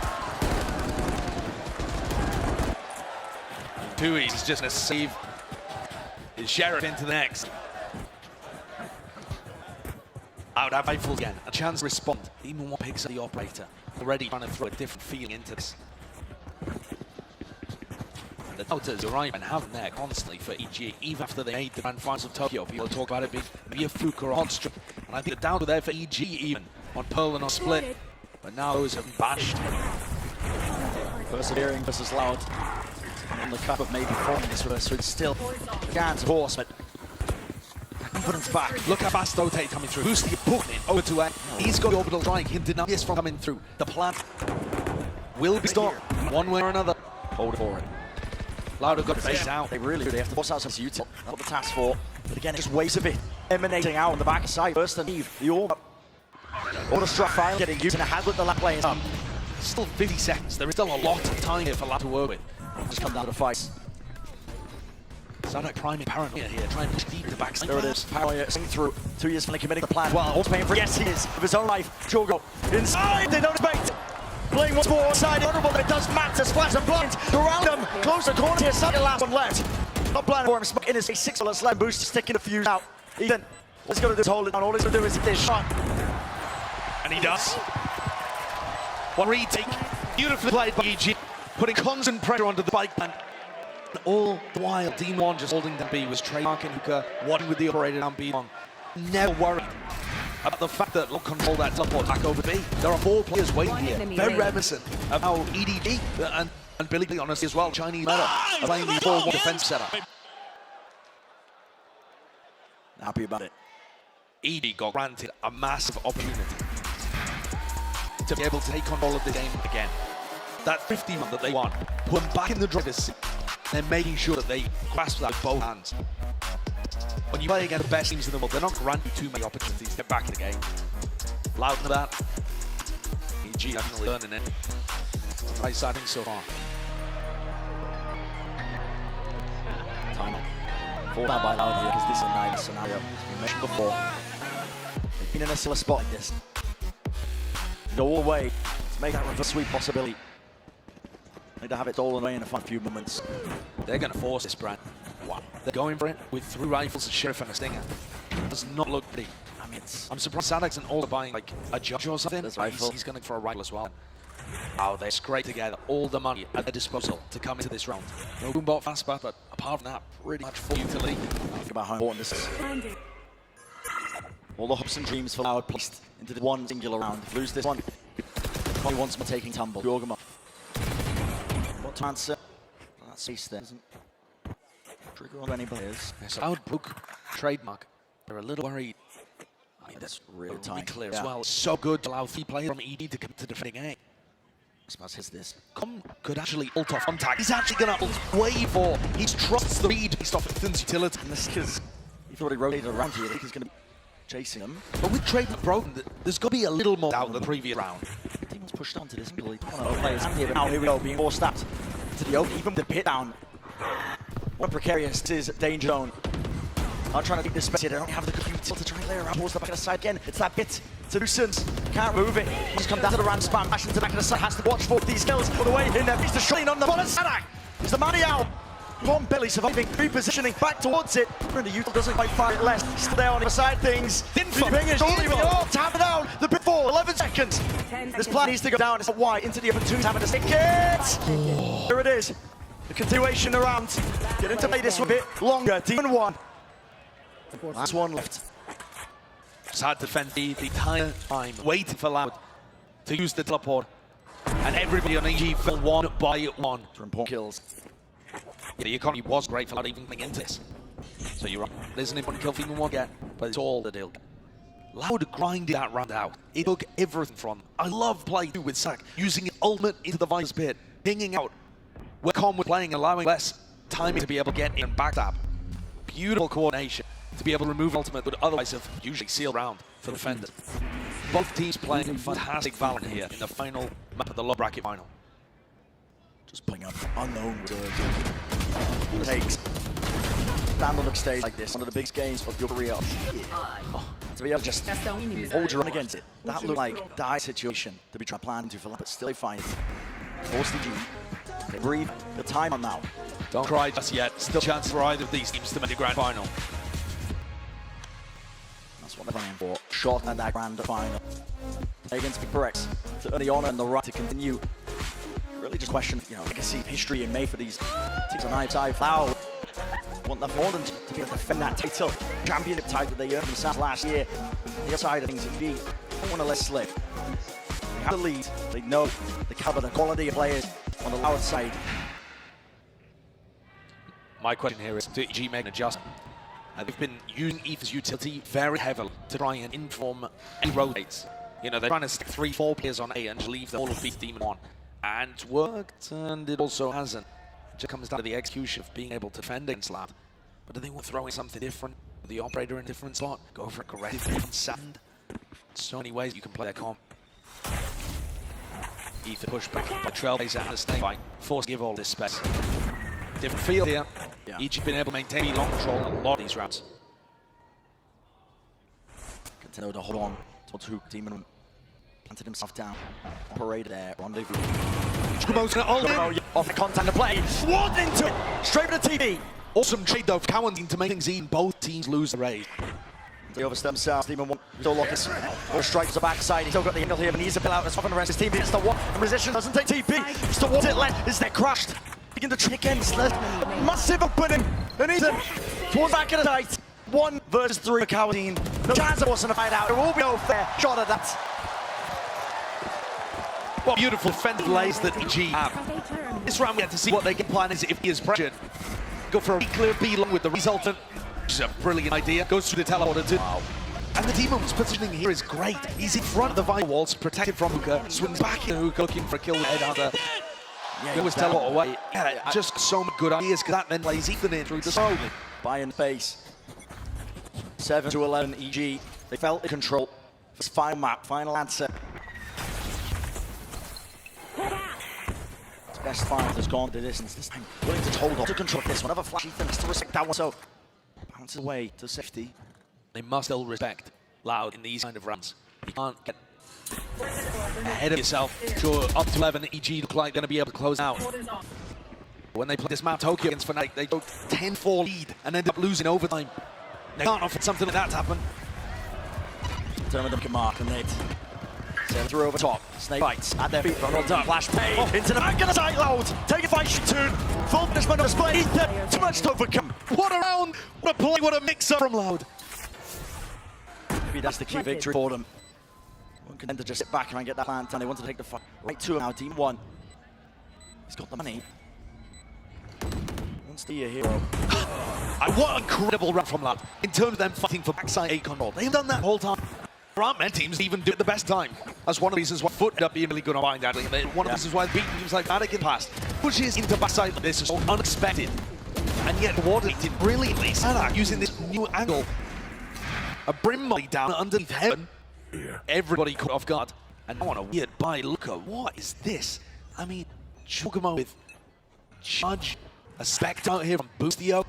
Tui's is just going to save his Sheriff into the next. Out of rifles again, a chance to respond. Even one picks up the operator. Already trying to throw a different feeling into this. The doubters arrive and have them there constantly for EG, even after they made the grand finals of Tokyo. People talk about it being a fluke or a hot streak. And I think the doubts were there for EG even, on Pearl and on Split. But now those have been bashed. Persevering versus Loud. On the cup of maybe forming this reverse, so it's still Gans Horseman. Confidence back. Look how fast rotate coming through. Boosting it, putting it over to A. He's got the orbital strike. He denies this from coming through. The plan will be stopped one way or another. Hold for it. Loud have got to face out. They really do. They have to force out some util. That's what the task for. But again, it just waves a bit. Emanating out on the back side. First and Eve. The order struck finally getting used in a hand with the lap lanes. Still 50 seconds. There is still a lot of time here for Loud to work with. Just come down to the fight. Sadak priming Paranoia here, trying to push deep to the backside. There it is. Paranoia swing through. 2 years finally committing the plan. Well, also paying for it. Yes, he is. Of his own life. Chogo inside. They don't expect. Playing once more inside. Honorable, but it does matter. Splash and blind. Around them. Close the corner here. Second last one left. Not blind for him. Smoke in his face. 6 left. Slam boost. Sticking the fuse out. Ethan. All he's got to do is hold it down. All he's got to do is hit this shot. And he does. One retake. Beautifully played by EG. Putting constant pressure onto the bike plan. All the while, Team 1 just holding down B was trademarking Hooker, watching with the operator down B long. Never worried about the fact that look control that teleport back over B. There are 4 players waiting here, very reminiscent of how EDG and Billy, honestly as well, Chinese meta, are playing the 4-1 defense setup. Happy about it. ED got granted a massive opportunity to be able to take control of the game again. That 50-1 that they won, put them back in the driver's seat. They're making sure that they grasp that with both hands. When you play against the best teams in the world, they're not granting you too many opportunities to get back in the game. Loud to that. EG definitely learning it. Right siding so far. Time up. Fall down by Loud here because this is a nice scenario. As we mentioned before, they've been in a similar spot like this. Go all the way to make that reverse sweep possibility. Need to have it stolen away in a few moments. They're going to force this, Brad. Wow. They're going for it with 3 rifles, a Sheriff and a Stinger. Does not look pretty. I mean, I'm surprised Sadak's and all are buying like a Judge or something. He's going for a rifle as well. Oh, they scrape together all the money at their disposal to come into this round. No boombot fastback, but apart from that, pretty much full utility. Think about how important this is. All the hopes and dreams for Loud placed into the one singular round. If lose this one, probably once more taking tumble. Yorgama. What to answer? That's ace there. Doesn't trigger on any players. Yes, Loud broke trademark. They're a little worried. I mean, that's real really clear as well. It's so good to allow 3 players from ED to come to defending A. Smash hits this. Com could actually ult off contact. He's actually going to ult way for. He trusts the read based off Ethan's utility. And this is, he thought he rotated around here. I think he's going to be chasing him. But with trademark broken, there's got to be a little more doubt than the previous round. The team was pushed onto this. One of the players here, but now here we go, being forced out to the open, even with the pit down. What precarious is danger zone. I'm trying to keep this space here. They don't have the compute to try and lay around towards the back of the side again. It's that bit. It's a nuisance. Can't move it. Just come down to the ram spam. Bash into the back of the side. Has to watch for these skills all the way in there. He's the Shrine on the ball. Sadak is the money out. One Billy surviving, repositioning back towards it. And the youth doesn't quite find it less. Still there on the side things. Didn't finish. Tap it down. The pitfall. 11 seconds. This plan needs to go down. It's a wide into the open two. Having to stick it. Here it is. The continuation around. Getting to play this one a bit longer. Demon 1. Last one left. Just had to defend the entire time, waiting for Loud to use the teleport. And everybody on EG fell one by one. Important kills. Yeah, the economy was great for Loud even getting into this. So you're right. There's an important kill for even one get, but it's all the deal. Loud grinded that round out. It took everything from them. I love playing with Sack, using it ultimate into the vice pit, pinging out where Con was playing, allowing less time to be able to get in and backstab. Beautiful coordination to be able to remove ultimate would otherwise have usually sealed round for the defenders. Both teams playing fantastic Valorant here in the final map of the low bracket final. Just putting up unknown takes. Stand on the stage like this, one of the biggest games of your career. To be able to just hold your own against it. That looked like a dire situation to be trying to plan to for, but still they find it. Force the G. They breathe the time on now. Don't cry just yet. Still chance for either of these teams to make the grand final. That's what they're playing for. Shot at that grand final. Play against Big Brex to earn the honor and the right to continue. Really just question, legacy, history in May for these teams on either side. Flower want that more than to be able to defend that title. Championship title that they earned themselves last year. The other side of things, indeed, don't want to let slip. They have the lead. They know the caliber, the quality of players on the lower side. My question here is, do EG make an adjustment? They've been using Ether's utility very heavily to try and inform any rotates. They're trying to stick 3-4 players on A and just leave the whole of beat Demon 1. And it's worked, and it also hasn't. It just comes down to the execution of being able to defend against Loud. But do they want to throw in something different? The operator in a different slot? Go for aggressive on sand? So many ways you can play their comp. Ether push back by Trailblazer and a snake fight. Force give all this space. Different field here. Yeah. Each been able to maintain long control in a lot of these rounds. Continue to hold on towards Hook. Demon planted himself down. Operator there. Rendezvous. Off the contact to play. Swat into it. Straight to the TV. Awesome trade though for Cowan to make things even. Both teams lose the race. They overstep themselves. Demon 1 still lock his strikes the backside. He's still got the angle here, but needs to pull out as often the rest of his team. It's the one. And resistance doesn't take TP. It's the one. It left. Is there crashed? Begin to trick against the massive opening. And he's towards back of the night. 1 versus 3 for Cowan. No chance it wasn't a fight out. There will be no fair shot at that. What beautiful defensive lays that EG have. This round we have to see what they can plan is if he is pressured. Go for a clear B long with the resultant. Which is a brilliant idea. Goes through the teleporter too. Wow. And the Demon's positioning here is great. He's in front of the vital walls, protected from Hookah. Swings back in Hookah, looking for a kill with headhunter. Yeah, he was teleport away. Yeah, just so many good ideas, because that then plays Ethan in through the smoke. Buy in space. 7-11 EG. They felt in control. This final map, final answer. His best fight has gone the distance this time. Willing to hold on to control this one. Another flash, Ethan has to respect that one. So bounces away to safety. They must still respect Loud in these kind of rounds. You can't get ahead of yourself. Sure, up to 11, EG look like going to be able to close out. When they play this map Tokyo against Fnatic, they go 10-4 lead and end up losing overtime. They can't offer something like that to happen. Determined them can mark and they sail through over top. Snake bites at their feet. Ronald up. Flash pay into the back of the side load. Take a fight, turn. Full punishment on display. Ethan, too much to overcome. What a round! What a play! What a mix-up from Loud. Maybe that's the key victory for them. One can to just sit back and get that plan down. They want to take the fight right to him now. Team 1. He's got the money. Wants to be a hero. And what an incredible round from Loud in terms of them fighting for backside A control. They've done that the whole time. There aren't many teams that even do it the best time. That's one of the reasons why Foot ended up being really good on Bind Adley. One of the reasons why beating teams like Fnatic in the past pushes into backside like this is so unexpected. And yet coordinated brilliantly. Sadak using this new angle. A brim molly down underneath heaven. Everybody caught off guard. And now on a weird buy. Look at what is this? I mean, Chugamo with Judge A spectre out here from Boostio.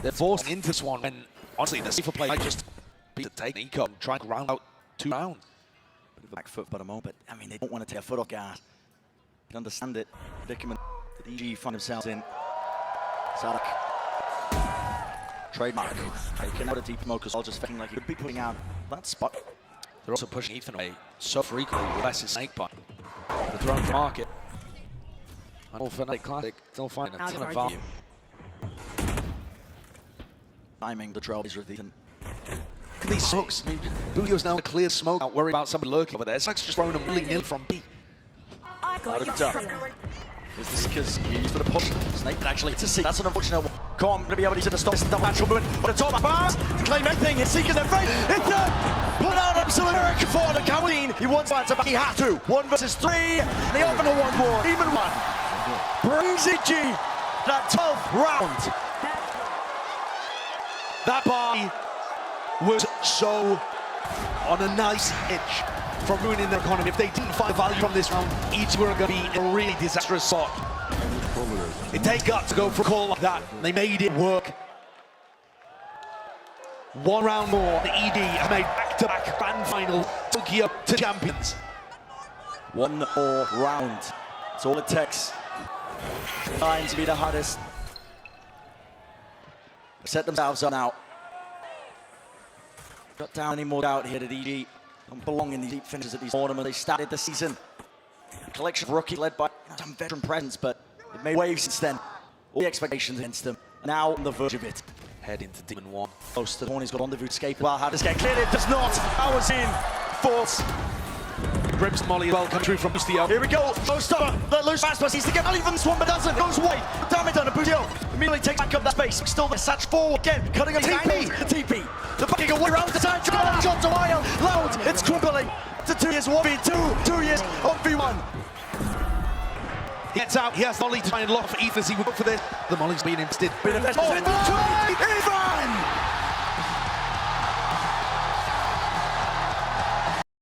They're forced into this one when, honestly, the safer play might just be to take Nico and try and round out 2 rounds. Bit of a back foot for the moment, but I mean, they don't want to take a foot off gas. You can understand it. Predicament that EG find themselves in. Sadak. Trademark. Taking out a deep mode because all just feeling like he could be putting out that spot. They're also pushing Ethan away so frequently with less snake bot. They're throwing to market. And all Fnatic Classic still finding a ton of value. Timing the trailblazer of Ethan. Look at these smokes. I mean, Bulio's now a clear smoke, not worried about somebody lurking over there. It's like just throwing them willy-nilly from B. I got you. Is this because he used for the push? Snake actually to see. That's an unfortunate one. Come going to be able to stop this double-natural movement. But the top bars to claim anything. He's seeking their fate. It's a put out absolute miracle for the Coween. He wants that to back. He had to. 1 versus 3. They open a 1-1. Even 1. Brings EG that 12th round. That buy was so on a nice edge from ruining their economy. If they didn't find value from this round, each were going to be in a really disastrous spot. It takes guts to go for a call like that. They made it work. 1 round more. The ED have made back-to-back grand final Tokyo to champions. 1 more round. That's all it takes. Trying to be the hardest. Set themselves up now. Not down any more doubt here that EG don't belong in these deep finishes at these tournaments. They started the season. A collection of rookies led by some veteran presence, but they've made waves since then. All the expectations against them. Now on the verge of it. Head into Demon 1. Close to the corner, he's got rendezvous escape. Well, how does get cleared? It does not. Hours in. Force. Grips Molly well coming through from Boostio. Here we go. No stopper. The loose pass sees to get even this one, but doesn't. Goes wide. Damage on a Boostio. Immediately takes back up that space. Still the Satch forward again. Cutting a TP. The TP. The backing away around the side. Shot to Wild. Loud. It's crumbling. To 2 years 1v2. 2 years 1v1. He gets out. He has Molly to try and lock for Ethan as he would go for this. The Molly's being insted. Bit of Ivan!